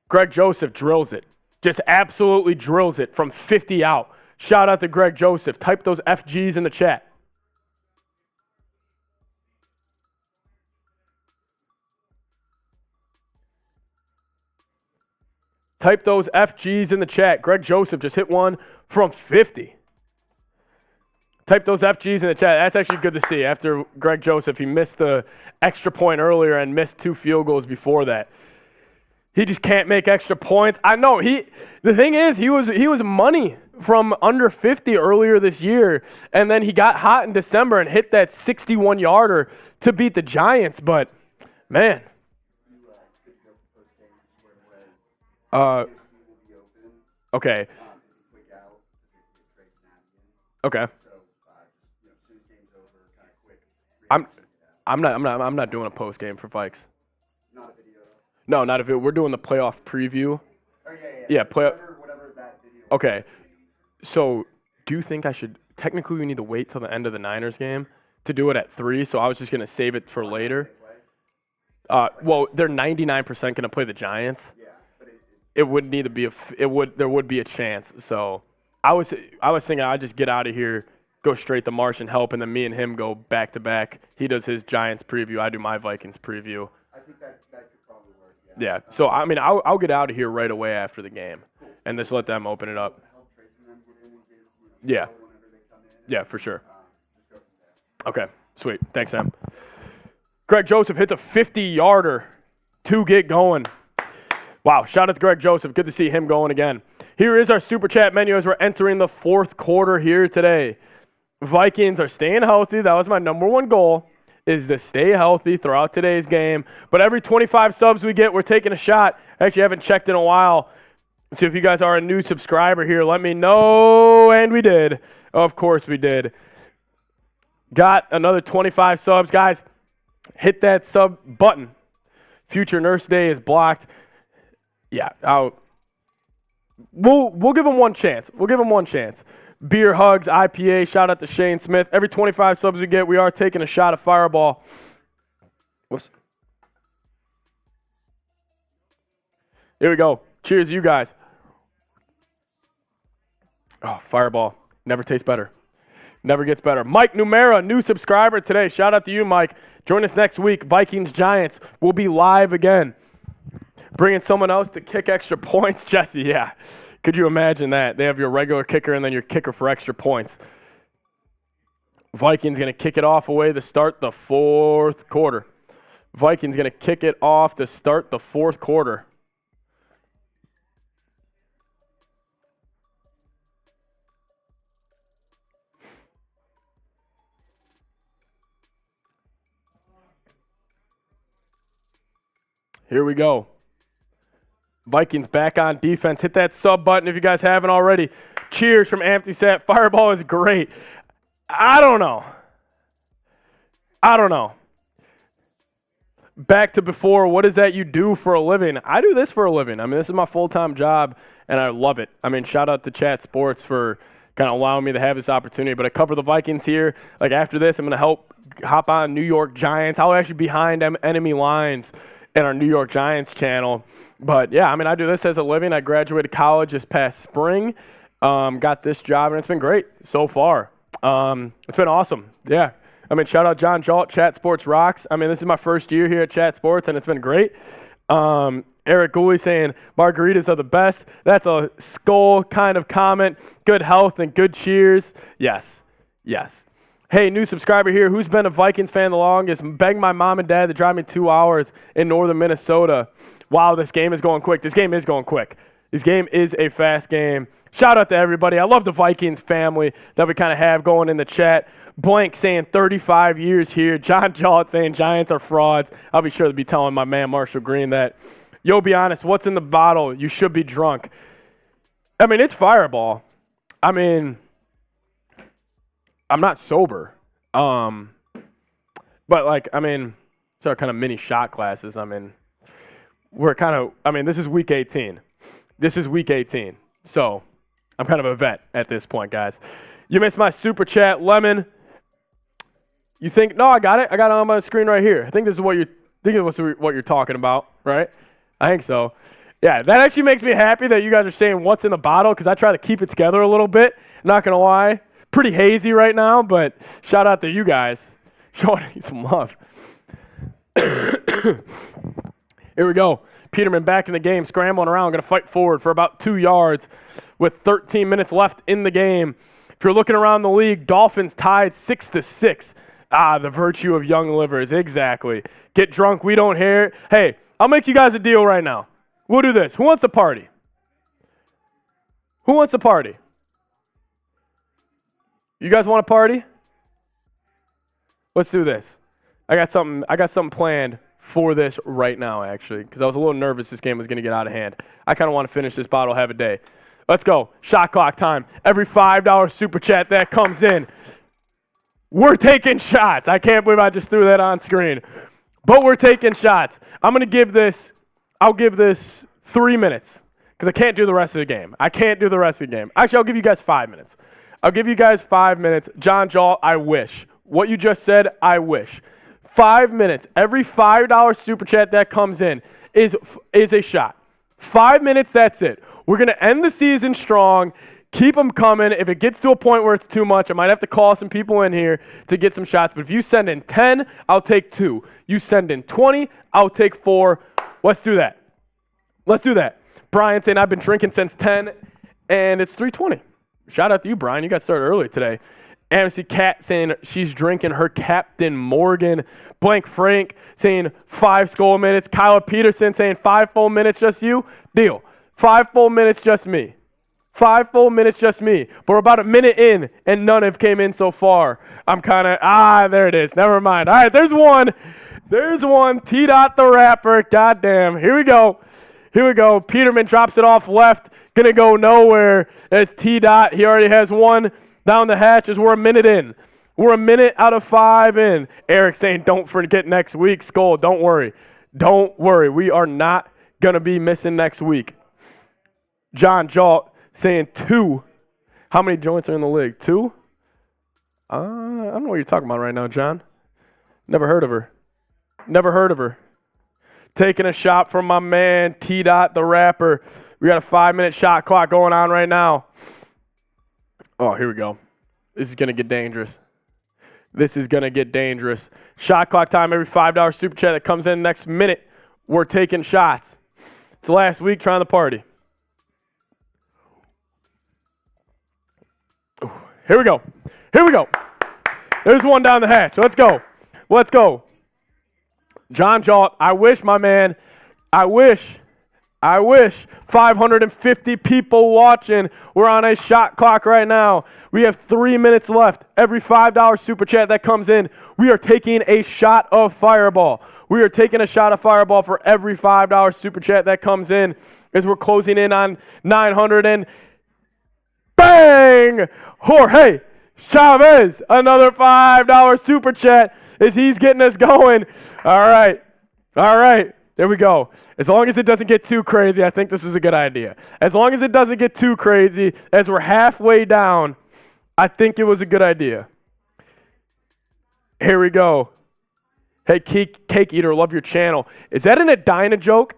Greg Joseph drills it. Just absolutely drills it from 50 out. Shout out to Greg Joseph. Type those FGs in the chat. Type those FGs in the chat. Greg Joseph just hit one from 50. Type those FGs in the chat. That's actually good to see. After Greg Joseph, he missed the extra point earlier and missed 2 field goals before that. He just can't make extra points. I know. The thing is, he was money from under 50 earlier this year, and then he got hot in December and hit that 61-yarder to beat the Giants. But, man. Okay. Okay. I'm not doing a post game for Vikes. Not a video. No, not a video. We're doing the playoff preview. Oh, yeah. Yeah, whatever that video. Okay. So, do you think I should? Technically, we need to wait till the end of the Niners game to do it at 3. So I was just gonna save it for later. Well, they're 99% gonna play the Giants. Yeah, but it would need to be there would be a chance. So I was thinking I'd just get out of here, go straight to Marsh and help, and then me and him go back to back. He does his Giants preview. I do my Vikings preview. I think that could probably work. Yeah. So I'll get out of here right away after the game, and just let them open it up. Yeah. Yeah, for sure. Okay, sweet. Thanks, Sam. Greg Joseph hits a 50-yarder to get going. Wow, shout out to Greg Joseph. Good to see him going again. Here is our Super Chat menu as we're entering the 4th quarter here today. Vikings are staying healthy. That was my number 1 goal, is to stay healthy throughout today's game. But every 25 subs we get, we're taking a shot. Actually, I haven't checked in a while. So if you guys are a new subscriber here, let me know. And we did. Of course we did. Got another 25 subs. Guys, hit that sub button. Future Nurse Day is blocked. Yeah, We'll give him one chance. We'll give him one chance. Beer Hugs, IPA, shout out to Shane Smith. Every 25 subs we get, we are taking a shot of Fireball. Whoops. Here we go. Cheers, you guys. Oh, Fireball. Never tastes better. Never gets better. Mike Numera, new subscriber today. Shout out to you, Mike. Join us next week. Vikings Giants will be live again. Bringing someone else to kick extra points. Jesse, yeah. Could you imagine that? They have your regular kicker and then your kicker for extra points. Vikings going to kick it off away to start the fourth quarter. Vikings going to kick it off to start the fourth quarter. Here we go. Vikings back on defense. Hit that sub button if you guys haven't already. Cheers from Amphysat. Fireball is great. I don't know. Back to before, what is that you do for a living? I do this for a living. I mean, this is my full-time job, and I love it. I mean, shout out to Chat Sports for kind of allowing me to have this opportunity. But I cover the Vikings here. Like, after this, I'm going to hop on New York Giants. I'll actually behind enemy lines in our New York Giants channel. But, yeah, I mean, I do this as a living. I graduated college this past spring, got this job, and it's been great so far. It's been awesome. Yeah. I mean, shout out John Jalt, Chat Sports rocks. I mean, this is my first year here at Chat Sports, and it's been great. Eric Gooley saying margaritas are the best. That's a skull kind of comment. Good health and good cheers. Yes. Hey, new subscriber here. Who's been a Vikings fan the longest? Beg my mom and dad to drive me 2 hours in northern Minnesota. Wow, this game is going quick. This game is going quick. This game is a fast game. Shout out to everybody. I love the Vikings family that we kind of have going in the chat. Blank saying 35 years here. John Jalt saying Giants are frauds. I'll be sure to be telling my man Marshall Green that. Yo, be honest, what's in the bottle? You should be drunk. I mean, it's Fireball. I mean, I'm not sober. But like, I mean, it's our kind of mini shot classes. I mean, this is week 18. So I'm kind of a vet at this point, guys. You missed my super chat, Lemon. You think, no, I got it. I got it on my screen right here. I think this is what you're talking about, right? I think so. Yeah, that actually makes me happy that you guys are saying what's in the bottle because I try to keep it together a little bit. Not going to lie. Pretty hazy right now, but shout out to you guys. Showing me some love. Here we go. Peterman back in the game, scrambling around, going to fight forward for about 2 yards with 13 minutes left in the game. If you're looking around the league, Dolphins tied 6-6. The virtue of young livers. Exactly. Get drunk, we don't hear it. Hey, I'll make you guys a deal right now. We'll do this. Who wants to party? You guys want to party? Let's do this. I got something planned for this right now, actually, because I was a little nervous this game was going to get out of hand. I kind of want to finish this bottle, have a day. Let's go. Shot clock time. Every $5 super chat that comes in, we're taking shots. I can't believe I just threw that on screen. But we're taking shots. I'll give this 3 minutes because I can't do the rest of the game. Actually, I'll give you guys 5 minutes. 5 minutes. John Jalt, I wish. What you just said, I wish. 5 minutes. Every $5 super chat that comes in is a shot. 5 minutes, that's it. We're going to end the season strong. Keep them coming. If it gets to a point where it's too much, I might have to call some people in here to get some shots. But if you send in 10, I'll take 2. You send in 20, I'll take 4. Let's do that. Brian saying I've been drinking since 10, and it's 3:20. Shout out to you, Brian. You got started early today. Amnesty Cat saying she's drinking her Captain Morgan. Blank Frank saying 5 skull minutes. Kyla Peterson saying 5 full minutes just you. Deal. 5 full minutes just me. 5 full minutes just me. But we're about a minute in, and none have came in so far. I'm kind of, there it is. Never mind. All right, there's one. T-Dot the rapper. Goddamn. Here we go. Peterman drops it off left. Gonna go nowhere as T-Dot. He already has one down the hatch as we're a minute in. We're a minute out of 5 in. Eric saying, don't forget next week. Skull, don't worry. We are not gonna be missing next week. John Jolt saying 2. How many joints are in the league? 2? I don't know what you're talking about right now, John. Never heard of her. Never heard of her. Taking a shot from my man, T-Dot the rapper. We got a 5-minute shot clock going on right now. Oh, here we go. This is going to get dangerous. This is going to get dangerous. Shot clock time, every $5 super chat that comes in next minute, we're taking shots. It's the last week trying to party. Ooh, here we go. Here we go. There's one down the hatch. Let's go. Let's go. John Jolt, I wish 550 people watching. We're on a shot clock right now. We have 3 minutes left. Every $5 super chat that comes in, we are taking a shot of Fireball. We are taking a shot of Fireball for every $5 super chat that comes in as we're closing in on 900 and bang! Jorge Chavez, another $5 super chat as he's getting us going. All right. There we go. As long as it doesn't get too crazy, I think this is a good idea. As long as it doesn't get too crazy, as we're halfway down, I think it was a good idea. Here we go. Hey, Cake Eater, love your channel. Is that an Edina joke?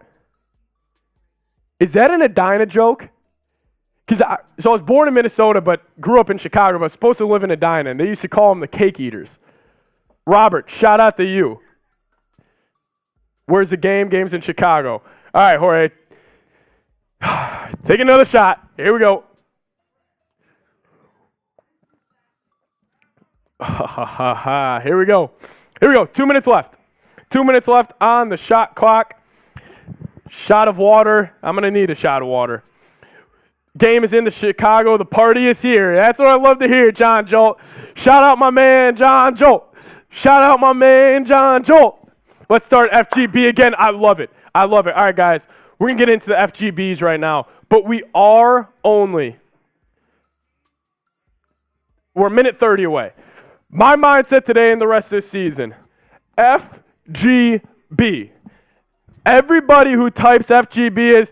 So I was born in Minnesota, but grew up in Chicago. But I was supposed to live in Edina, and they used to call them the Cake Eaters. Robert, shout out to you. Where's the game? Game's in Chicago. All right, Jorge. Take another shot. Here we go. Here we go. 2 minutes left. 2 minutes left on the shot clock. Shot of water. I'm going to need a shot of water. Game is in the Chicago. The party is here. That's what I love to hear, John Jolt. Shout out my man, John Jolt. Let's start FGB again. I love it. All right, guys. We're going to get into the FGBs right now. But we're a minute 30 away. My mindset today and the rest of this season, FGB. Everybody who types FGB is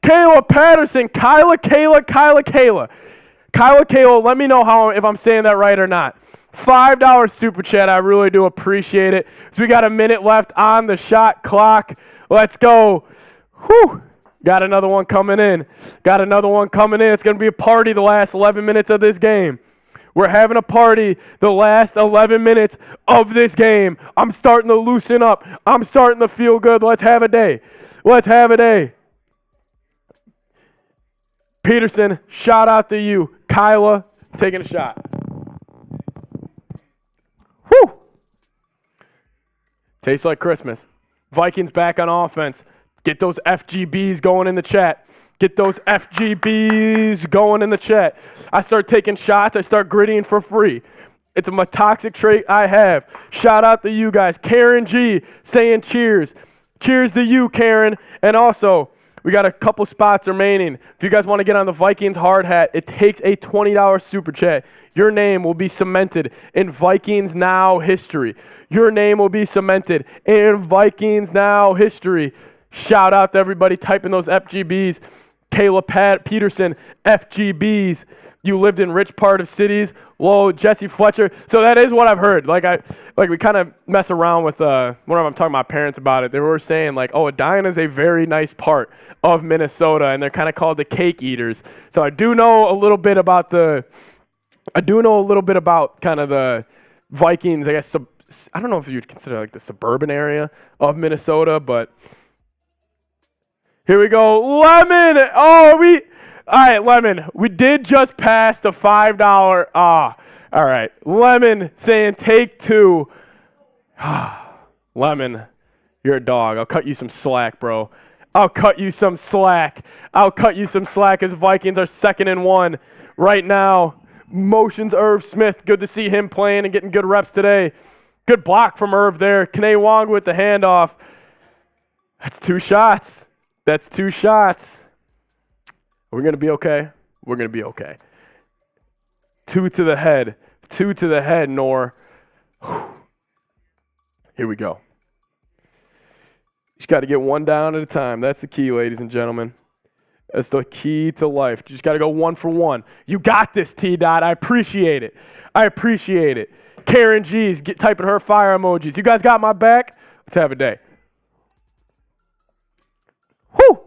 Kayla Patterson, Kyla, let me know if I'm saying that right or not. $5 super chat. I really do appreciate it. So we got a minute left on the shot clock. Let's go. Whew. Got another one coming in. It's going to be a party the last 11 minutes of this game. We're having a party the last 11 minutes of this game. I'm starting to loosen up. I'm starting to feel good. Let's have a day. Peterson, shout out to you. Kyla, taking a shot. Whew. Tastes like Christmas. Vikings back on offense. Get those FGBs going in the chat. I start taking shots. I start grittying for free. It's a toxic trait I have. Shout out to you guys. Karen G saying cheers. Cheers to you, Karen. And also, we got a couple spots remaining. If you guys want to get on the Vikings hard hat, it takes a $20 super chat. Your name will be cemented in Vikings Now history. Shout out to everybody typing those FGBs. Kayla Peterson, FGBs. You lived in rich part of cities. Whoa, Jesse Fletcher. So that is what I've heard. We kind of mess around with whenever I'm talking to my parents about it. They were saying Edina is a very nice part of Minnesota, and they're kind of called the Cake Eaters. So I do know a little bit about kind of the Vikings. I guess I don't know if you'd consider the suburban area of Minnesota, but. Here we go. Lemon. All right, Lemon. We did just pass the $5. All right. Lemon saying take 2. Lemon, you're a dog. I'll cut you some slack, bro. As Vikings are 2nd and 1 right now. Motions Irv Smith. Good to see him playing and getting good reps today. Good block from Irv there. Kane Wong with the handoff. That's 2 shots. Are we going to be okay? We're going to be okay. 2 to the head, Nor. Here we go. Just got to get one down at a time. That's the key, ladies and gentlemen. That's the key to life. You just got to go 1 for 1. You got this, T-Dot. I appreciate it. Karen G's typing her fire emojis. You guys got my back? Let's have a day. Whew.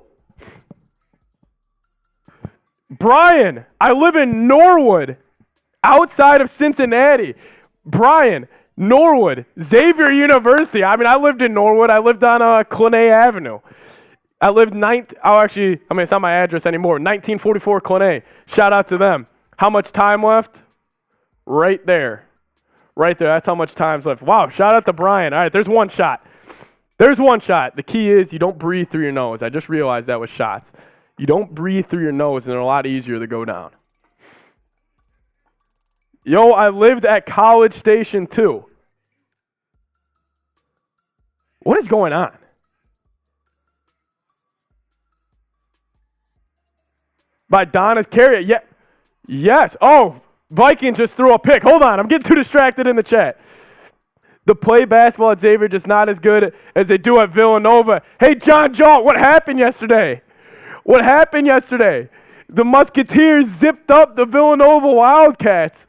Brian, I live in Norwood, outside of Cincinnati. Brian, Norwood, Xavier University. I mean, I lived in Norwood. I lived on Cleat-gate Avenue. It's not my address anymore. 1944 Cleat-gate. Shout out to them. How much time left? Right there. That's how much time's left. Wow, shout out to Brian. All right, there's one shot. The key is you don't breathe through your nose. I just realized that with shots. You don't breathe through your nose, and they're a lot easier to go down. Yo, I lived at College Station too. What is going on? By Donna's carry. Yeah. Yes. Oh, Vikings just threw a pick. Hold on. I'm getting too distracted in the chat. The play basketball at Xavier just not as good as they do at Villanova. Hey, John Jalt, what happened yesterday? The Musketeers zipped up the Villanova Wildcats.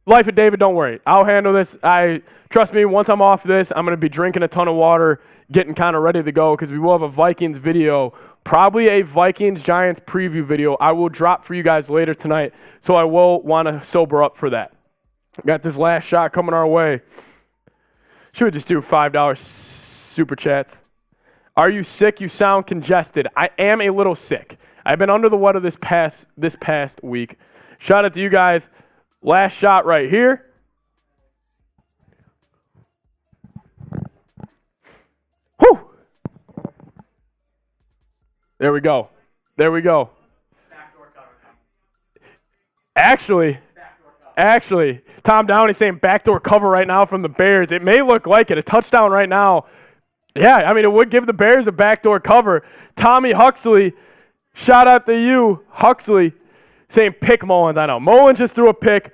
Life of David, don't worry. I'll handle this. Trust me, once I'm off this, I'm going to be drinking a ton of water, getting kind of ready to go because we will have a Vikings video, probably a Vikings-Giants preview video I will drop for you guys later tonight, so I will want to sober up for that. Got this last shot coming our way. Should we just do $5 super chats? Are you sick? You sound congested. I am a little sick. I've been under the weather this past week. Shout out to you guys. Last shot right here. Whew. There we go. Actually, Tom Downey's saying backdoor cover right now from the Bears. It may look like it. A touchdown right now. Yeah, I mean, it would give the Bears a backdoor cover. Tommy Huxley, shout out to you, Huxley, saying pick Mullins. I know. Mullins just threw a pick.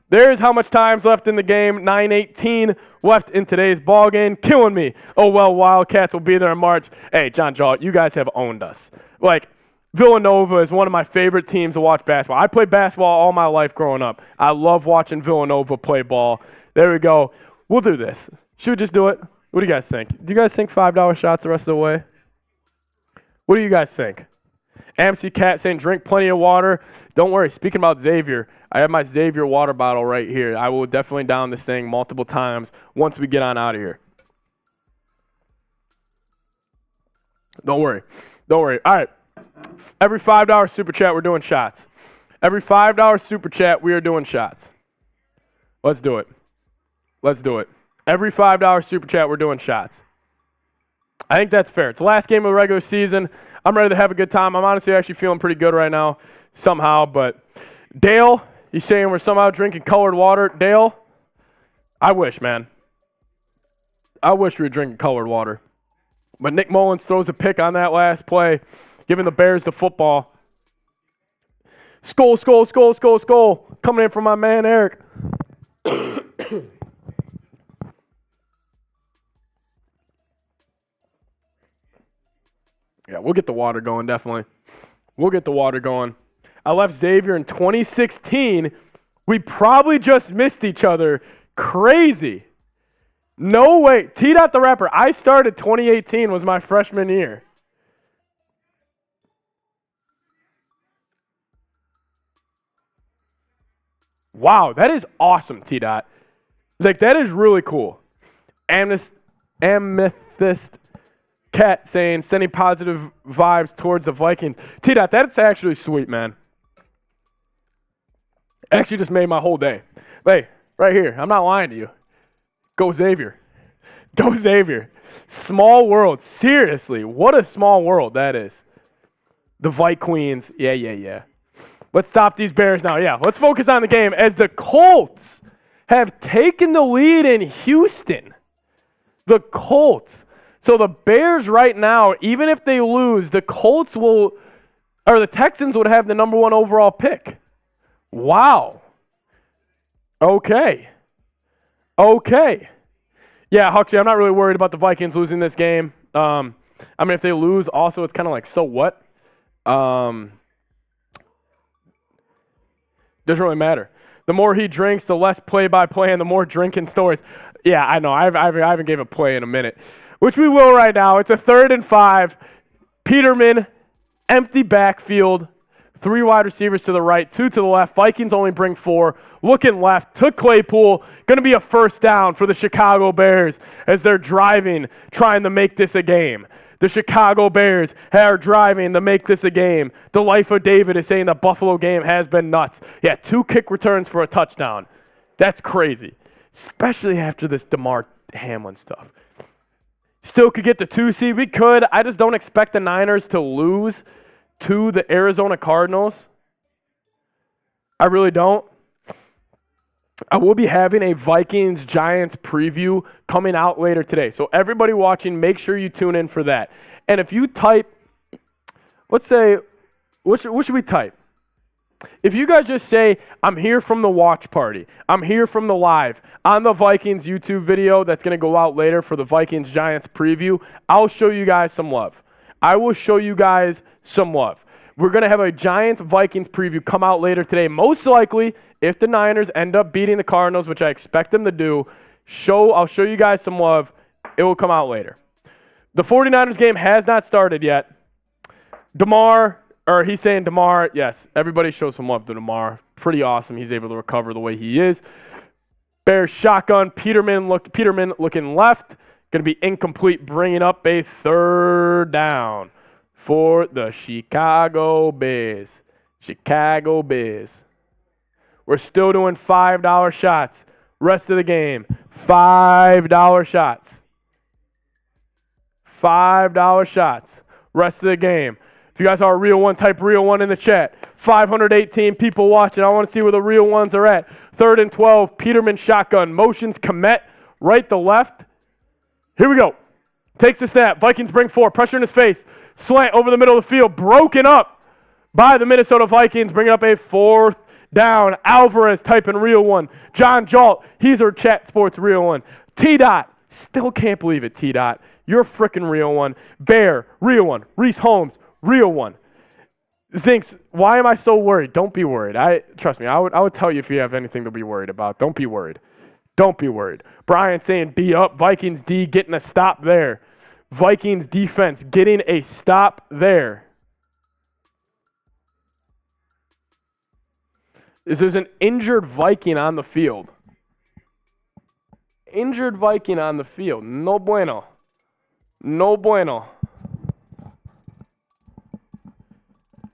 There's how much time's left in the game. 9:18 left in today's ball game. Killing me. Oh, well, Wildcats will be there in March. Hey, John Jaw, you guys have owned us. Villanova is one of my favorite teams to watch basketball. I played basketball all my life growing up. I love watching Villanova play ball. There we go. We'll do this. Should we just do it? What do you guys think? Do you guys think $5 shots the rest of the way? What do you guys think? AMC Cat saying drink plenty of water. Don't worry. Speaking about Xavier, I have my Xavier water bottle right here. I will definitely down this thing multiple times once we get on out of here. Don't worry. All right. Every $5 super chat, we're doing shots. Every $5 super chat, we are doing shots. Let's do it. Every $5 super chat, we're doing shots. I think that's fair. It's the last game of the regular season. I'm ready to have a good time. I'm honestly actually feeling pretty good right now somehow. But Dale, he's saying we're somehow drinking colored water. Dale, I wish, man. I wish we were drinking colored water. But Nick Mullins throws a pick on that last play, giving the Bears the football. Skull. Coming in from my man, Eric. Yeah, we'll get the water going, definitely. I left Xavier in 2016. We probably just missed each other. Crazy. No way. T-Dot the Rapper. I started 2018 was my freshman year. Wow, that is awesome, T-Dot. That is really cool. Amethyst Cat saying, sending positive vibes towards the Vikings. T-Dot, that's actually sweet, man. Actually just made my whole day. Hey, right here. I'm not lying to you. Go Xavier. Small world. Seriously, what a small world that is. The Vikings. Yeah. Let's stop these Bears now. Yeah, let's focus on the game as the Colts have taken the lead in Houston. The Colts. So the Bears right now, even if they lose, the Texans would have the number 1 overall pick. Wow. Okay. Yeah, Huxley, I'm not really worried about the Vikings losing this game. I mean, if they lose, also, it's kind of like, so what? Doesn't really matter. The more he drinks, the less play-by-play and the more drinking stories. Yeah, I know. I haven't gave a play in a minute, which we will right now. It's a 3rd and 5. Peterman, empty backfield. 3 wide receivers to the right, 2 to the left. Vikings only bring 4. Looking left to Claypool. Going to be a first down for the Chicago Bears as they're driving, trying to make this a game. The Chicago Bears are driving to make this a game. The life of David is saying the Buffalo game has been nuts. Yeah, 2 kick returns for a touchdown. That's crazy, especially after this DeMar Hamlin stuff. Still could get the 2 seed. We could. I just don't expect the Niners to lose to the Arizona Cardinals. I really don't. I will be having a Vikings-Giants preview coming out later today. So everybody watching, make sure you tune in for that. And if you type, let's say, what should we type? If you guys just say, I'm here from the watch party, I'm here from the live, on the Vikings YouTube video that's going to go out later for the Vikings-Giants preview, I'll show you guys some love. I will show you guys some love. We're going to have a Giants-Vikings preview come out later today. Most likely, if the Niners end up beating the Cardinals, which I expect them to do, I'll show you guys some love. It will come out later. The 49ers game has not started yet. He's saying DeMar, yes, everybody show some love to DeMar. Pretty awesome. He's able to recover the way he is. Bears shotgun. Peterman looking left. Going to be incomplete, bringing up a 3rd down for the Chicago Bears. Chicago Bears. We're still doing $5 shots. Rest of the game, $5 shots. $5 shots. Rest of the game. If you guys are a real one, type real one in the chat. 518 people watching. I want to see where the real ones are at. 3rd and 12. Peterman shotgun. Motions Komet right to left. Here we go. Takes the snap. Vikings bring 4. Pressure in his face. Slant over the middle of the field. Broken up by the Minnesota Vikings. Bringing up a 4th down. Alvarez typing real one. John Jalt. He's our chat sports real one. T-Dot. Still can't believe it, T-Dot. You're a freaking real one. Bear. Real one. Reese Holmes. Real one. Zinks. Why am I so worried? Don't be worried. Trust me. I would tell you if you have anything to be worried about. Don't be worried. Don't be worried. Brian saying D up. Vikings D getting a stop there. Vikings defense getting a stop there. There's an injured Viking on the field. Injured Viking on the field. No bueno. No bueno.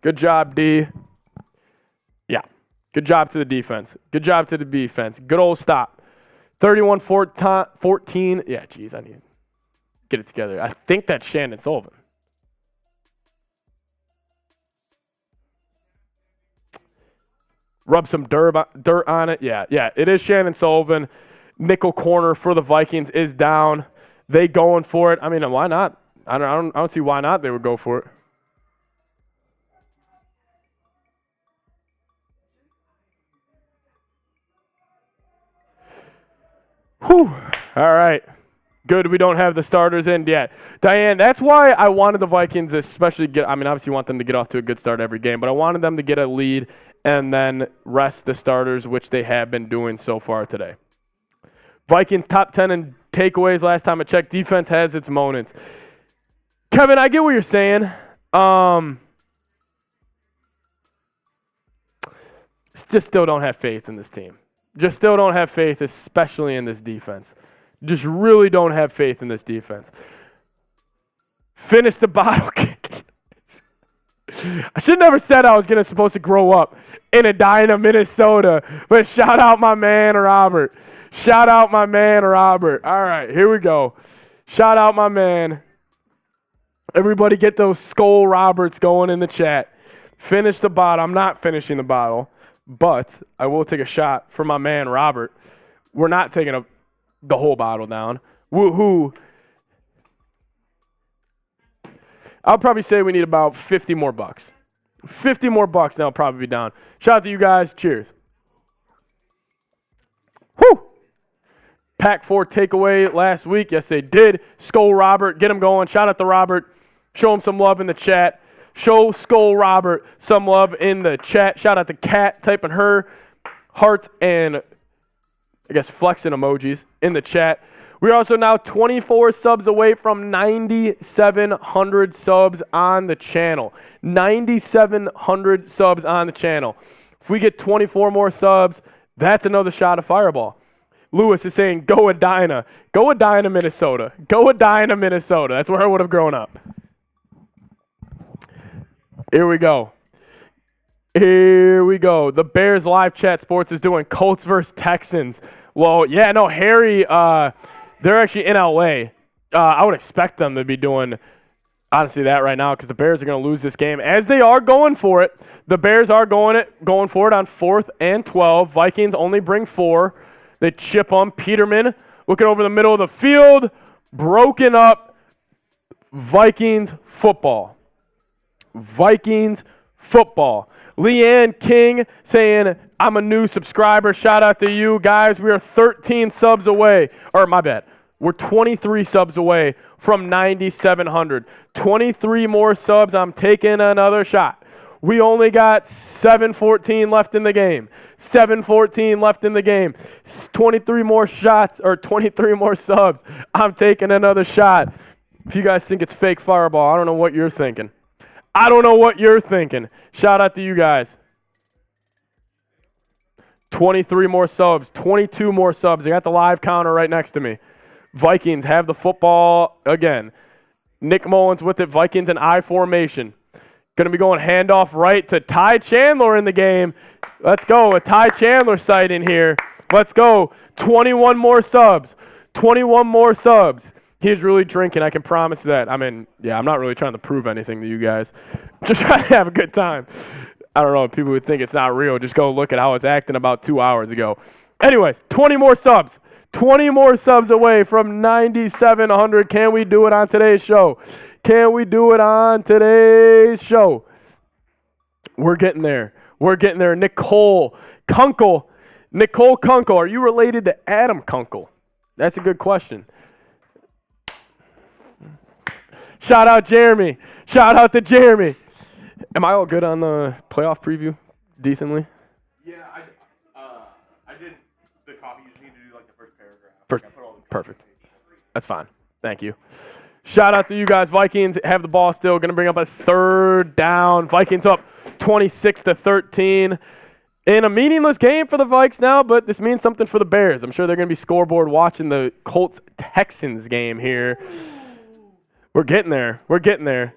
Good job, D. Yeah. Good job to the defense. Good job to the defense. Good old stop. 31-14. Yeah, geez, I need to get it together. I think that's Shannon Sullivan. Rub some dirt on it. Yeah, it is Shannon Sullivan. Nickel corner for the Vikings is down. They going for it. I mean, why not? I don't see why not they would go for it. Whew. All right. Good we don't have the starters in yet. Diane, that's why I wanted the Vikings especially obviously you want them to get off to a good start every game, but I wanted them to get a lead and then rest the starters, which they have been doing so far today. Vikings top 10 in takeaways last time I checked. Defense has its moments. Kevin, I get what you're saying. Just still don't have faith in this team. Just still don't have faith, especially in this defense. Just really don't have faith in this defense. Finish the bottle kick. I should never said I was supposed to grow up in Edina, Minnesota. But shout out my man, Robert. Shout out my man, Robert. All right, here we go. Shout out my man. Everybody get those Skull Roberts going in the chat. Finish the bottle. I'm not finishing the bottle. But I will take a shot for my man, Robert. We're not taking the whole bottle down. Woohoo. I'll probably say we need about 50 more bucks. 50 more bucks, and I'll probably be down. Shout out to you guys. Cheers. Whew. Pack 4 takeaway last week. Yes, they did. Skull Robert, get him going. Shout out to Robert. Show him some love in the chat. Show Skull Robert some love in the chat. Shout out to Kat, typing her hearts and, I guess, flexing emojis in the chat. We're also now 24 subs away from 9,700 subs on the channel. 9,700 subs on the channel. If we get 24 more subs, that's another shot of Fireball. Lewis is saying, go Edina. Go Edina, Minnesota. Go Edina, Minnesota. That's where I would have grown up. Here we go. Here we go. The Bears live chat sports is doing Colts versus Texans. Well, yeah, no, Harry, they're actually in LA. I would expect them to be doing, honestly, that right now because the Bears are going to lose this game. As they are going for it, the Bears are going for it on 4th and 12. Vikings only bring 4. They chip on Peterman, looking over the middle of the field, broken up. Vikings football. Vikings football. Leanne King saying, I'm a new subscriber. Shout out to you guys. We are 13 subs away. Or my bad. We're 23 subs away from 9,700. 23 more subs. I'm taking another shot. We only got 7:14 left in the game. 7:14 left in the game. 23 more shots or 23 more subs. I'm taking another shot. If you guys think it's fake Fireball, I don't know what you're thinking. I don't know what you're thinking. Shout out to you guys. 23 more subs, 22 more subs. I got the live counter right next to me. Vikings have the football again. Nick Mullins with it. Vikings in I formation. Going to be going handoff right to Ty Chandler in the game. Let's go. A Ty Chandler sight in here. Let's go. 21 more subs. 21 more subs. He's really drinking, I can promise that. I mean, yeah, I'm not really trying to prove anything to you guys. Just trying to have a good time. I don't know if people would think it's not real. Just go look at how I was acting about 2 hours ago. Anyways, 20 more subs. 20 more subs away from 9,700. Can we do it on today's show? Can we do it on today's show? We're getting there. We're getting there. Nicole Kunkel. Nicole Kunkel. Are you related to Adam Kunkel? That's a good question. Shout out Jeremy. Shout out to Jeremy. Am I all good on the playoff preview? Decently? Yeah, I did the copy. You just need to do like the first paragraph. Perfect. That's fine. Thank you. Shout out to you guys. Vikings have the ball still. Going to bring up a 3rd down. Vikings up 26-13. In a meaningless game for the Vikes now, but this means something for the Bears. I'm sure they're going to be scoreboard watching the Colts-Texans game here. We're getting there. We're getting there.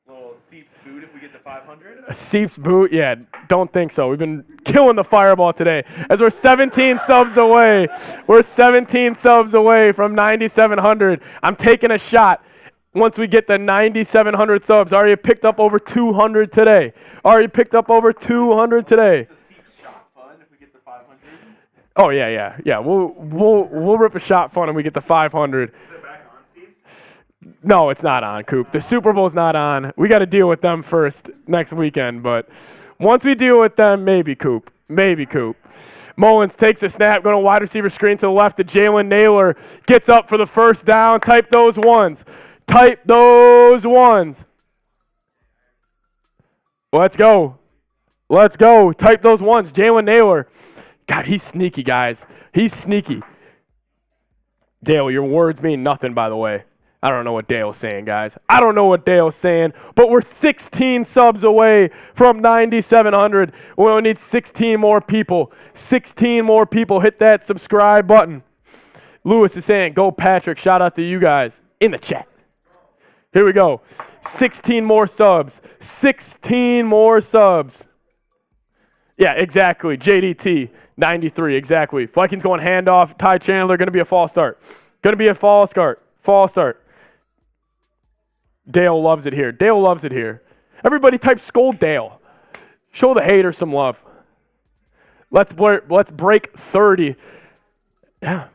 Little Seeps boot if we get to 500. A Seeps boot? Yeah, don't think so. We've been killing the Fireball today. As we're 17 subs away. We're 17 subs away from 9,700. I'm taking a shot. Once we get the 9,700 subs, already picked up over 200 today. Already picked up over 200 today. It's a Seeps shot fun if we get to 500. Oh yeah. We'll rip a shot fun and we get to 500. Is it back on Seeps? No, it's not on, Coop. The Super Bowl's not on. We got to deal with them first next weekend. But once we deal with them, maybe Coop. Maybe Coop. Mullins takes a snap, going to wide receiver screen to the left to Jalen Naylor. Gets up for the 1st down. Type those ones. Type those ones. Let's go. Let's go. Type those ones. Jalen Naylor. God, he's sneaky, guys. He's sneaky. Dale, your words mean nothing, by the way. I don't know what Dale's saying, guys. I don't know what Dale's saying, but we're 16 subs away from 9,700. We only need 16 more people. 16 more people. Hit that subscribe button. Lewis is saying, go Patrick. Shout out to you guys in the chat. Here we go. 16 more subs. 16 more subs. Yeah, exactly. JDT, 93, exactly. Vikings going handoff. Ty Chandler, going to be a false start. Going to be a false start. False start. Dale loves it here. Dale loves it here. Everybody type scold Dale. Show the haters some love. Let's break 30. Yeah.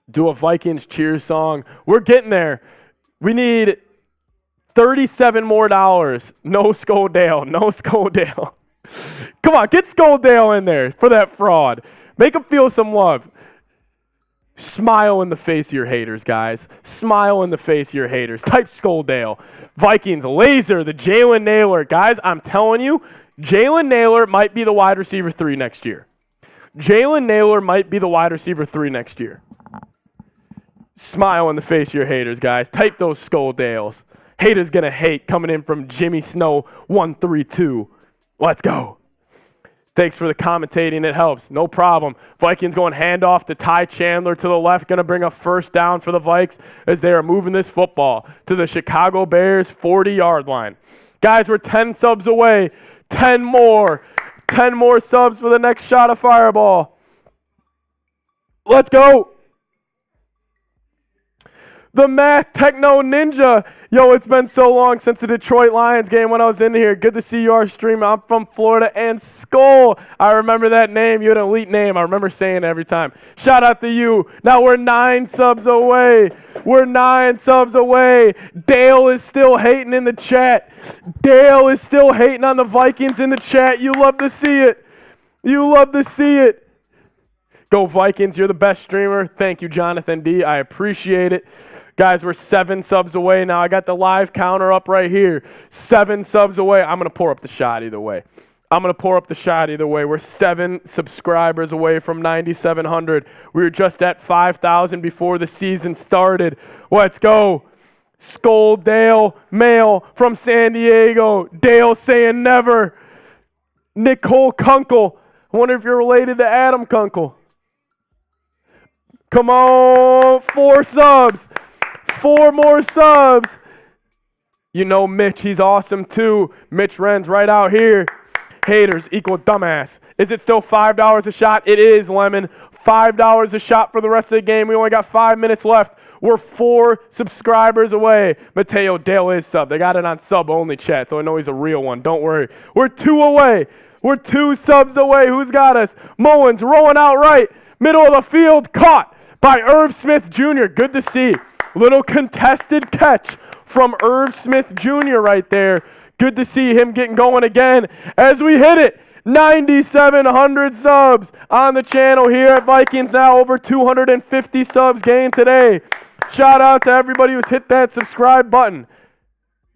Do a Vikings cheer song. We're getting there. We need $37 more. No Scoldale. No Scoldale. Come on, get Scoldale in there for that fraud. Make him feel some love. Smile in the face of your haters, guys. Smile in the face of your haters. Type Scoldale. Vikings, laser, the Jalen Nailor. Guys, I'm telling you, Jalen Nailor might be the wide receiver 3 next year. Jalen Nailor might be the wide receiver 3 next year. Smile in the face of your haters, guys. Type those Scoldales. Haters gonna hate coming in from Jimmy Snow 132. Let's go. Thanks for the commentating. It helps. No problem. Vikings going handoff to Ty Chandler to the left. Going to bring a first down for the Vikes as they are moving this football to the Chicago Bears 40-yard line. Guys, we're 10 subs away. 10 more. 10 more subs for the next shot of Fireball. Let's go. The Math Techno Ninja. Yo, it's been so long since the Detroit Lions game when I was in here. Good to see you are streaming. I'm from Florida and Skull. I remember that name. You had an elite name. I remember saying it every time. Shout out to you. Now we're 9 subs away. We're 9 subs away. Dale is still hating in the chat. Dale is still hating on the Vikings in the chat. You love to see it. You love to see it. Go Vikings. You're the best streamer. Thank you, Jonathan D. I appreciate it. Guys, we're 7 subs away now. I got the live counter up right here. 7 subs away. I'm going to pour up the shot either way. We're 7 subscribers away from 9,700. We were just at 5,000 before the season started. Let's go. Skull Dale Mail from San Diego. Dale saying never. Nicole Kunkel. I wonder if you're related to Adam Kunkel. Come on. 4 subs. 4 more subs. You know Mitch, he's awesome too. Mitch Ren's right out here. Haters equal dumbass. Is it still $5 a shot? It is, Lemon. $5 a shot for the rest of the game. We only got 5 minutes left. We're 4 subscribers away. Mateo Dale is sub. They got it on sub only chat, so I know he's a real one. Don't worry. We're 2 away. We're 2 subs away. Who's got us? Mullins rolling out right. Middle of the field. Caught by Irv Smith Jr. Good to see. Little contested catch from Irv Smith Jr. right there. Good to see him getting going again as we hit it. 9,700 subs on the channel here at Vikings Now. Over 250 subs gained today. Shout out to everybody who's hit that subscribe button.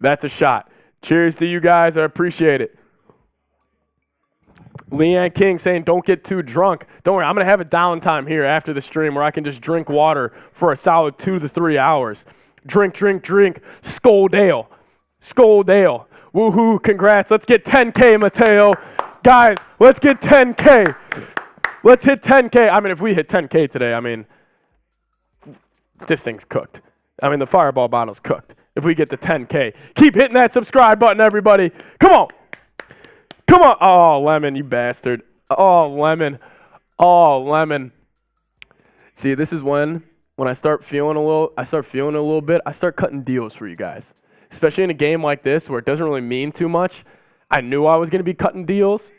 That's a shot. Cheers to you guys. I appreciate it. Leanne King saying, don't get too drunk. Don't worry, I'm going to have a downtime here after the stream where I can just drink water for a solid 2 to 3 hours. Drink. Scoldale. Woohoo, congrats. Let's get 10K, Mateo. Guys, let's get 10K. Let's hit 10K. I mean, if we hit 10K today, I mean, this thing's cooked. I mean, the Fireball bottle's cooked. If we get to 10K. Keep hitting that subscribe button, everybody. Come on. Oh, Lemon, you bastard. Oh, Lemon. See, this is when I start feeling a little bit, I start cutting deals for you guys. Especially in a game like this where it doesn't really mean too much. I knew I was going to be cutting deals.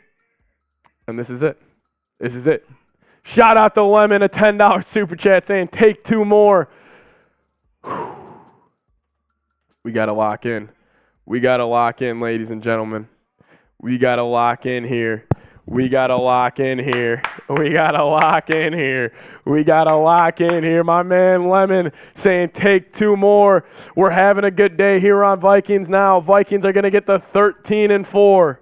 And this is it. Shout out to Lemon, a $10 super chat saying, take 2 more. Whew. We got to lock in. Ladies and gentlemen. We got to lock in here. My man Lemon saying take 2 more. We're having a good day here on Vikings Now. Vikings are going to get the 13-4.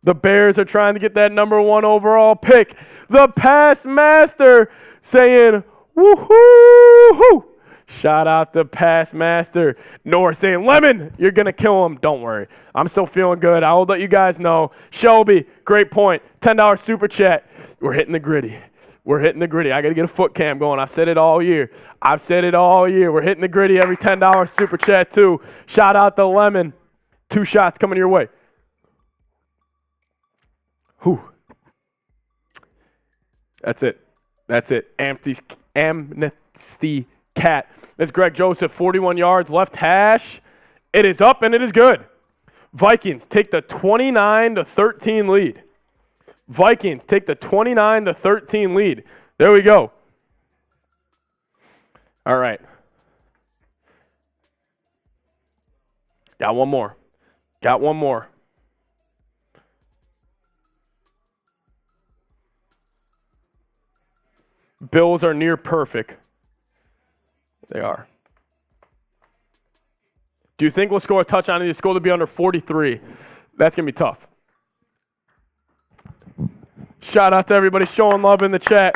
The Bears are trying to get that number 1 overall pick. The Pass Master saying woohoo! Shout out to Pass Master. Nor saying, Lemon, you're going to kill him. Don't worry. I'm still feeling good. I will let you guys know. Shelby, great point. $10 super chat. We're hitting the gritty. I got to get a foot cam going. I've said it all year. We're hitting the gritty every $10 super chat too. Shout out to Lemon. 2 shots coming your way. Whew. That's it. Amnesty Cat. That's Greg Joseph, 41 yards, left hash. It is up and it is good. Vikings take the 29-13 lead. There we go. All right. Got one more. Got one more. Bills are near perfect. They are. Do you think we'll score a touchdown and the score to be under 43? That's going to be tough. Shout out to everybody showing love in the chat.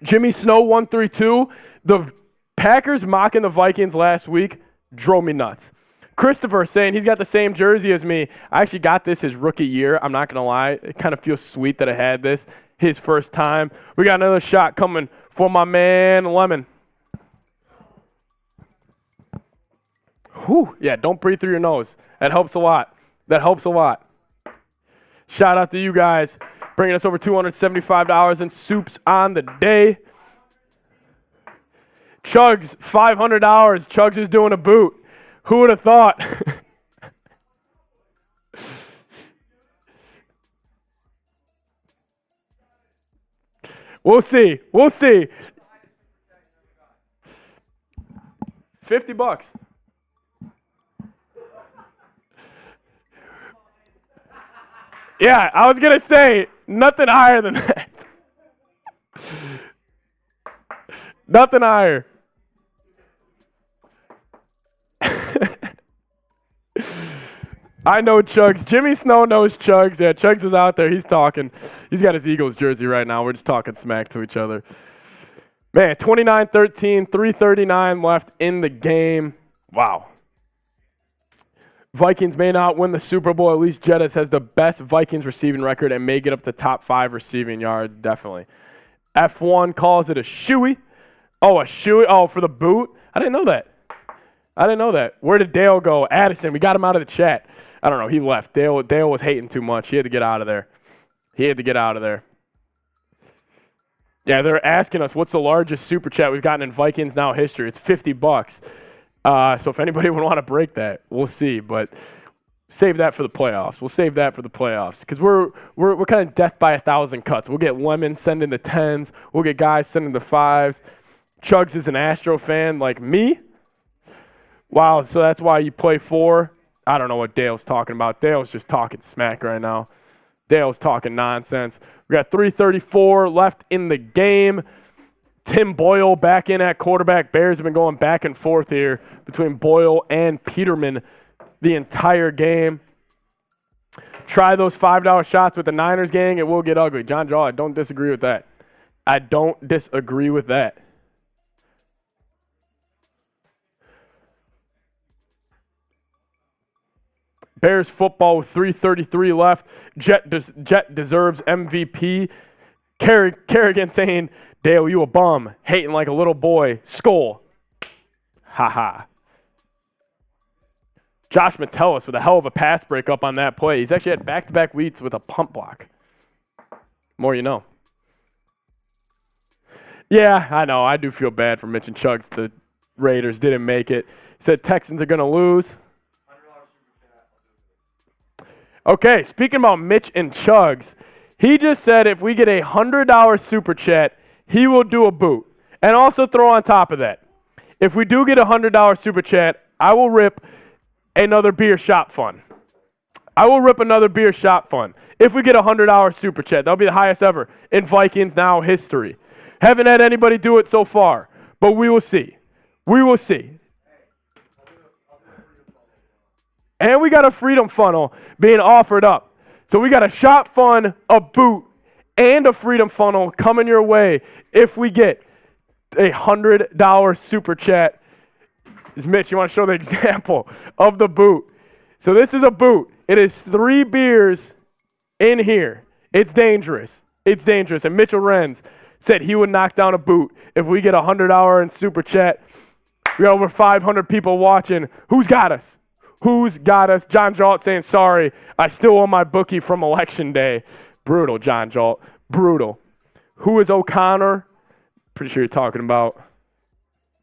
Jimmy Snow 132. The Packers mocking the Vikings last week drove me nuts. Christopher saying he's got the same jersey as me. I actually got this his rookie year. I'm not going to lie. It kind of feels sweet that I had this his first time. We got another shot coming for my man Lemon. Whew. Yeah, don't breathe through your nose. That helps a lot. That helps a lot. Shout out to you guys bringing us over $275 in soups on the day. Chugs, $500. Chugs is doing a boot. Who would have thought? We'll see. We'll see. $50. Yeah, I was going to say nothing higher than that. Nothing higher. I know Chugs. Jimmy Snow knows Chugs. Yeah, Chugs is out there. He's talking. He's got his Eagles jersey right now. We're just talking smack to each other. Man, 29-13, 3:39 left in the game. Wow. Vikings may not win the Super Bowl. At least Jettis has the best Vikings receiving record and may get up to top 5 receiving yards, definitely. F1 calls it a shoey. Oh, a shoey. Oh, for the boot? I didn't know that. Where did Dale go? Addison, we got him out of the chat. I don't know. He left. Dale was hating too much. He had to get out of there. Yeah, they're asking us what's the largest super chat we've gotten in Vikings Now history. It's $50. So if anybody would want to break that, we'll see. But save that for the playoffs. Because we're kind of death by 1,000 cuts. We'll get Lemon sending the 10s. We'll get guys sending the 5s. Chugs is an Astro fan like me. Wow, so that's why you play 4. I don't know what Dale's talking about. Dale's just talking smack right now. Dale's talking nonsense. We got 3:34 left in the game. Tim Boyle back in at quarterback. Bears have been going back and forth here between Boyle and Peterman the entire game. Try those $5 shots with the Niners gang. It will get ugly. John Jaw, I don't disagree with that. Bears football with 3:33 left. Jet deserves MVP. Kerrigan saying, Dale, you a bum. Hating like a little boy. Skull. Ha. Josh Metellus with a hell of a pass breakup on that play. He's actually had back-to-back weeks with a punt block. More you know. Yeah, I know. I do feel bad for Mitch and Chugs. The Raiders didn't make it. He said Texans are going to lose. Okay, speaking about Mitch and Chugs, he just said if we get a $100 super chat, he will do a boot. And also throw on top of that, if we do get a $100 super chat, I will rip another beer shop fund. If we get a $100 super chat, that'll be the highest ever in Vikings Now history. Haven't had anybody do it so far, but we will see. And we got a freedom funnel being offered up. So we got a shop fund, a boot, and a freedom funnel coming your way if we get a $100 super chat. Mitch, you want to show the example of the boot? So this is a boot. It is 3 beers in here. It's dangerous. And Mitchell Renz said he would knock down a boot if we get a $100 in super chat. We got over 500 people watching. Who's got us? John Jalt saying, sorry, I still owe my bookie from Election Day. Brutal, John Jalt. Brutal. Who is O'Connor? Pretty sure you're talking about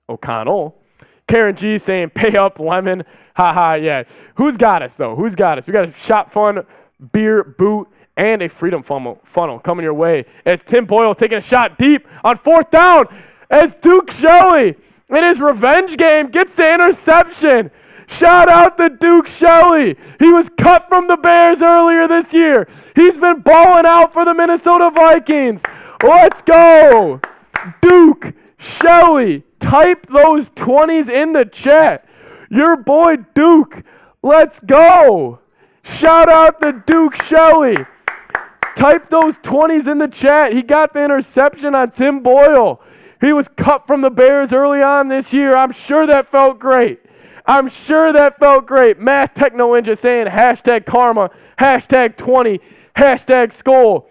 O'Connell. Karen G saying, pay up, Lemon. Yeah. Who's got us, though? We got a shop fun, beer, boot, and a freedom funnel coming your way. As Tim Boyle taking a shot deep on 4th down. As Duke Shelley in his revenge game gets the interception. Shout out to Duke Shelley. He was cut from the Bears earlier this year. He's been balling out for the Minnesota Vikings. Let's go. Duke Shelley. Type those 20s in the chat. Your boy Duke. Let's go. Shout out to Duke Shelley. Type those 20s in the chat. He got the interception on Tim Boyle. He was cut from the Bears early on this year. I'm sure that felt great. I'm sure that felt great. Math Techno Ninja saying hashtag karma, hashtag 20, hashtag skull.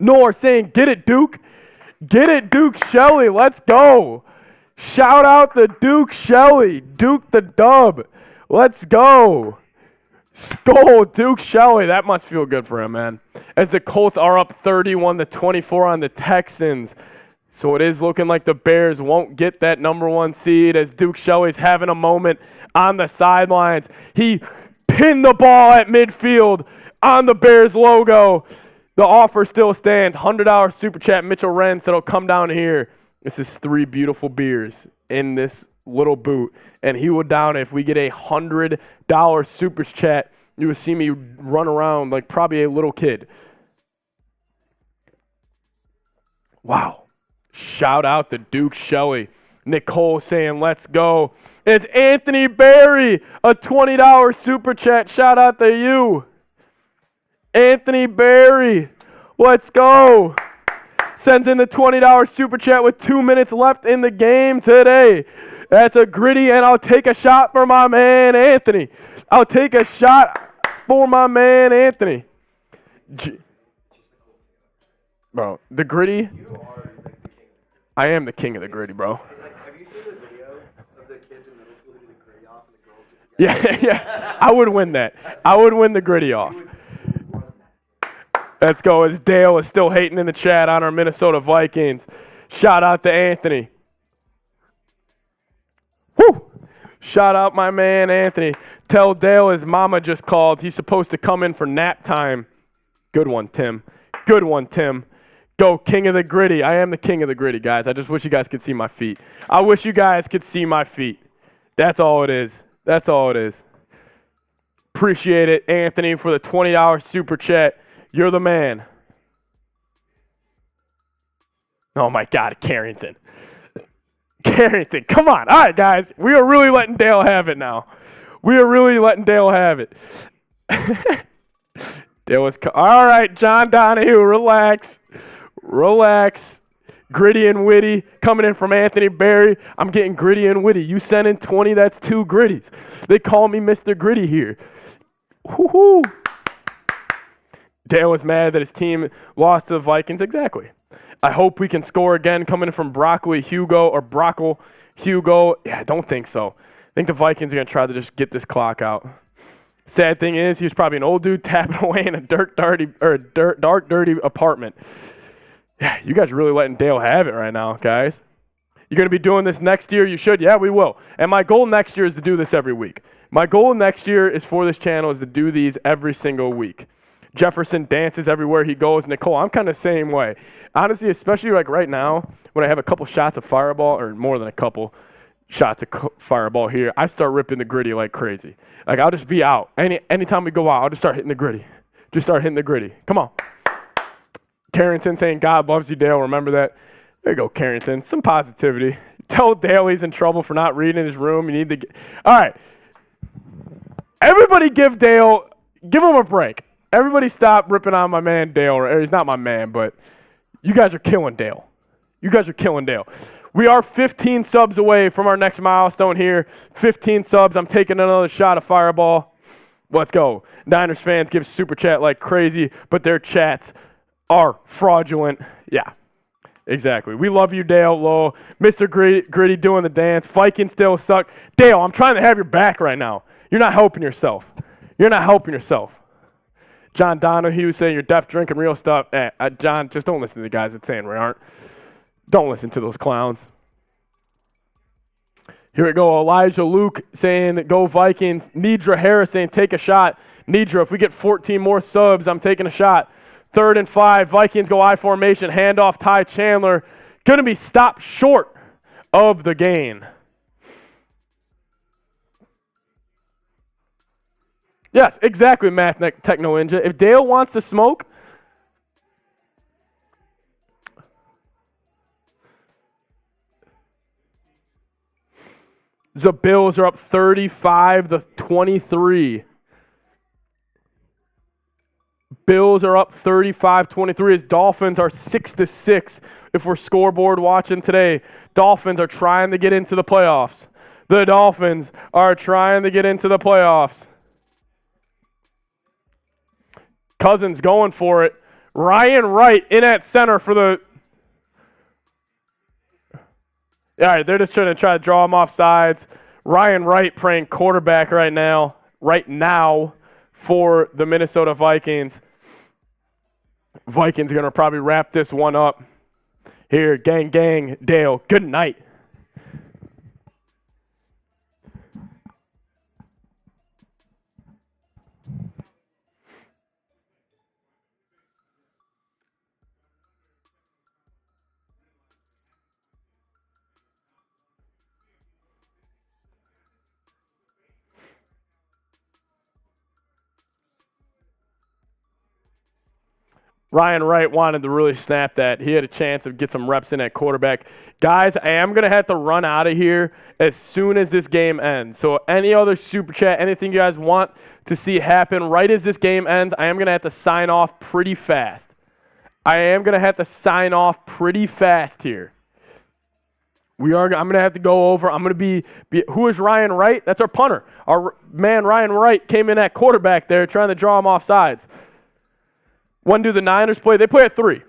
Nor saying get it, Duke. Get it, Duke Shelley. Let's go. Shout out to Duke Shelley. Duke the dub. Let's go. Skull, Duke Shelley. That must feel good for him, man. As the Colts are up 31-24 on the Texans. So it is looking like the Bears won't get that number 1 seed as Duke Shelley's having a moment on the sidelines. He pinned the ball at midfield on the Bears logo. The offer still stands. $100 super chat. Mitchell Wren said, "I'll come down here." This is 3 beautiful beers in this little boot. And he will down it. If we get a $100 super chat, you will see me run around like probably a little kid. Wow. Shout out to Duke Shelley. Nicole saying, let's go. It's Anthony Berry, a $20 super chat. Shout out to you. Anthony Berry, let's go. Sends in the $20 super chat with 2 minutes left in the game today. That's a gritty, and I'll take a shot for my man, Anthony. I'll take a shot for my man, Anthony. Bro, the gritty. I am the king of the gritty, bro. Have you seen the video of the kids in middle school who do the gritty off and the girls get together? Yeah. I would win that. I would win the gritty off. Let's go. As Dale is still hating in the chat on our Minnesota Vikings. Shout out to Anthony. Woo! Shout out my man, Anthony. Tell Dale his mama just called. He's supposed to come in for nap time. Good one, Tim. Good one, Tim. Go, king of the gritty. I am the king of the gritty, guys. I just wish you guys could see my feet. I wish you guys could see my feet. That's all it is. That's all it is. Appreciate it, Anthony, for the $20 super chat. You're the man. Oh, my God, Carrington. Carrington, come on. All right, guys. We are really letting Dale have it now. We are really letting Dale have it. Dale was all right, John Donahue, relax. Relax. Gritty and witty coming in from Anthony Berry. I'm getting gritty and witty. You sent in 20, that's 2 gritties. They call me Mr. Gritty here. Woo-hoo. Dale was mad that his team lost to the Vikings. Exactly. I hope we can score again coming in from Broccoli Hugo or Brockle Hugo. Yeah, I don't think so. I think the Vikings are going to try to just get this clock out. Sad thing is, he was probably an old dude tapping away in a dark, dirty apartment. Yeah, you guys are really letting Dale have it right now, guys. You're going to be doing this next year? You should. Yeah, we will. And my goal next year is to do this every week. My goal next year is for this channel is to do these every single week. Jefferson dances everywhere he goes. Nicole, I'm kind of the same way. Honestly, especially like right now, when I have a couple shots of Fireball, or more than a couple shots of Fireball here, I start ripping the gritty like crazy. Like, I'll just be out. Anytime we go out, I'll just start hitting the gritty. Just start hitting the gritty. Come on. Carrington saying, God loves you, Dale. Remember that. There you go, Carrington. Some positivity. Tell Dale he's in trouble for not reading his room. You need to get. All right. Everybody give him a break. Everybody stop ripping on my man Dale. Or he's not my man, but you guys are killing Dale. You guys are killing Dale. We are 15 subs away from our next milestone here. 15 subs. I'm taking another shot of Fireball. Let's go. Niners fans give super chat like crazy, but their chats are fraudulent. Yeah, exactly. We love you, Dale Lowe. Mr. Gritty doing the dance. Vikings still suck. Dale, I'm trying to have your back right now. You're not helping yourself. You're not helping yourself. John Donahue saying you're deaf drinking real stuff. John, just don't listen to the guys that saying we aren't. Don't listen to those clowns. Here we go. Elijah Luke saying go Vikings. Nidra Harris saying take a shot. Nidra, if we get 14 more subs, I'm taking a shot. 3rd and 5. Vikings go I formation. Handoff. Ty Chandler. Going to be stopped short of the gain. Yes, exactly, Math Techno Ninja. If Dale wants to smoke, the Bills are up 35-23. Bills are up 35-23 as Dolphins are 6-6 if we're scoreboard watching today. Dolphins are trying to get into the playoffs. The Dolphins are trying to get into the playoffs. Cousins going for it. Ryan Wright in at center for the... All right, they're just trying to draw him off sides. Ryan Wright playing quarterback right now for the Minnesota Vikings. Vikings are going to probably wrap this one up. Here, gang, Dale, good night. Ryan Wright wanted to really snap that. He had a chance to get some reps in at quarterback. Guys, I am going to have to run out of here as soon as this game ends. So any other super chat, anything you guys want to see happen right as this game ends, I am going to have to sign off pretty fast. I'm going to have to go over. I'm going to be who is Ryan Wright? That's our punter. Our man Ryan Wright came in at quarterback there trying to draw him off sides. When do the Niners play? They play at 3.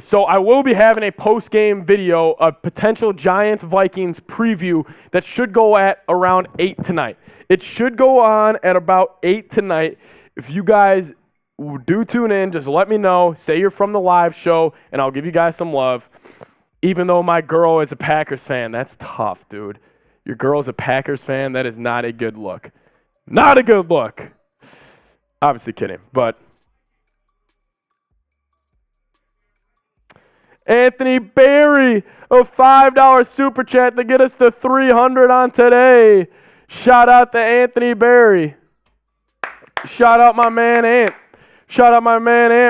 So I will be having a post-game video, a potential Giants-Vikings preview that should go at around 8 tonight. It should go on at about 8 tonight. If you guys do tune in, just let me know. Say you're from the live show, and I'll give you guys some love. Even though my girl is a Packers fan, that's tough, dude. Your girl's a Packers fan, that is not a good look. Not a good look. Obviously kidding, but... Anthony Berry, a $5 super chat to get us to 300 on today. Shout out to Anthony Berry. Shout out my man Ant.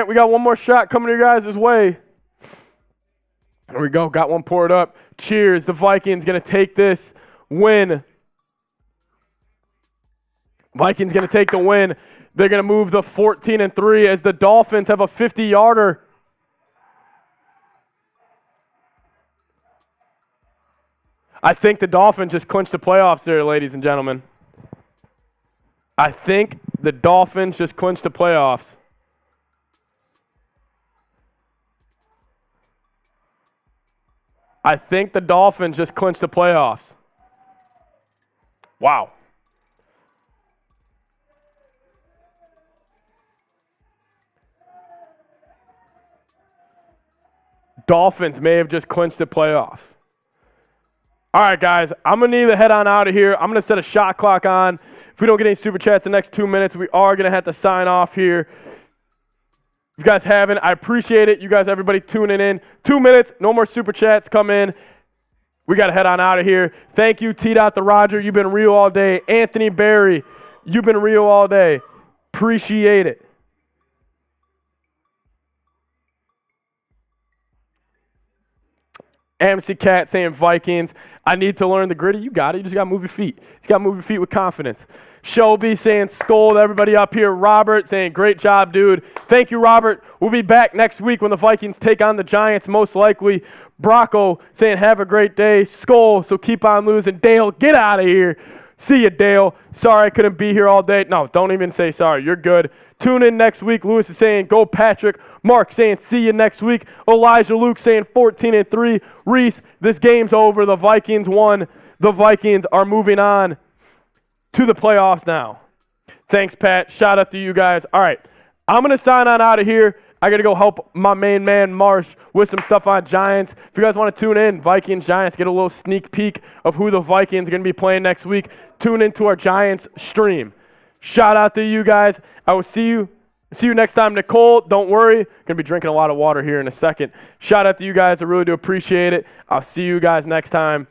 We got one more shot coming to you guys' way. There we go. Got one poured up. Cheers. The Vikings going to take this win. Vikings going to take the win. They're going to move the 14-3 as the Dolphins have a 50-yarder. I think the Dolphins just clinched the playoffs there, ladies and gentlemen. I think the Dolphins just clinched the playoffs. Wow. Dolphins may have just clinched the playoffs. All right, guys, I'm going to need to head on out of here. I'm going to set a shot clock on. If we don't get any super chats the next 2 minutes, we are going to have to sign off here. If you guys haven't, I appreciate it. You guys, everybody tuning in. 2 minutes, no more super chats come in. We got to head on out of here. Thank you, T. the Roger. You've been real all day. Anthony Berry, you've been real all day. Appreciate it. MC Cat saying Vikings. I need to learn the gritty. You got it. You just got to move your feet. You got to move your feet with confidence. Shelby saying scold everybody up here. Robert saying great job, dude. Thank you, Robert. We'll be back next week when the Vikings take on the Giants, most likely. Brocco saying have a great day. Skull, so keep on losing. Dale, get out of here. See you, Dale. Sorry I couldn't be here all day. No, don't even say sorry. You're good. Tune in next week. Lewis is saying go Patrick. Mark saying see you next week. Elijah Luke saying 14-3. Reese, this game's over. The Vikings won. The Vikings are moving on to the playoffs now. Thanks, Pat. Shout out to you guys. All right, I'm going to sign on out of here. I got to go help my main man, Marsh, with some stuff on Giants. If you guys want to tune in, Vikings, Giants, get a little sneak peek of who the Vikings are going to be playing next week. Tune into our Giants stream. Shout out to you guys. I will see you next time. Nicole, don't worry. Going to be drinking a lot of water here in a second. Shout out to you guys. I really do appreciate it. I'll see you guys next time.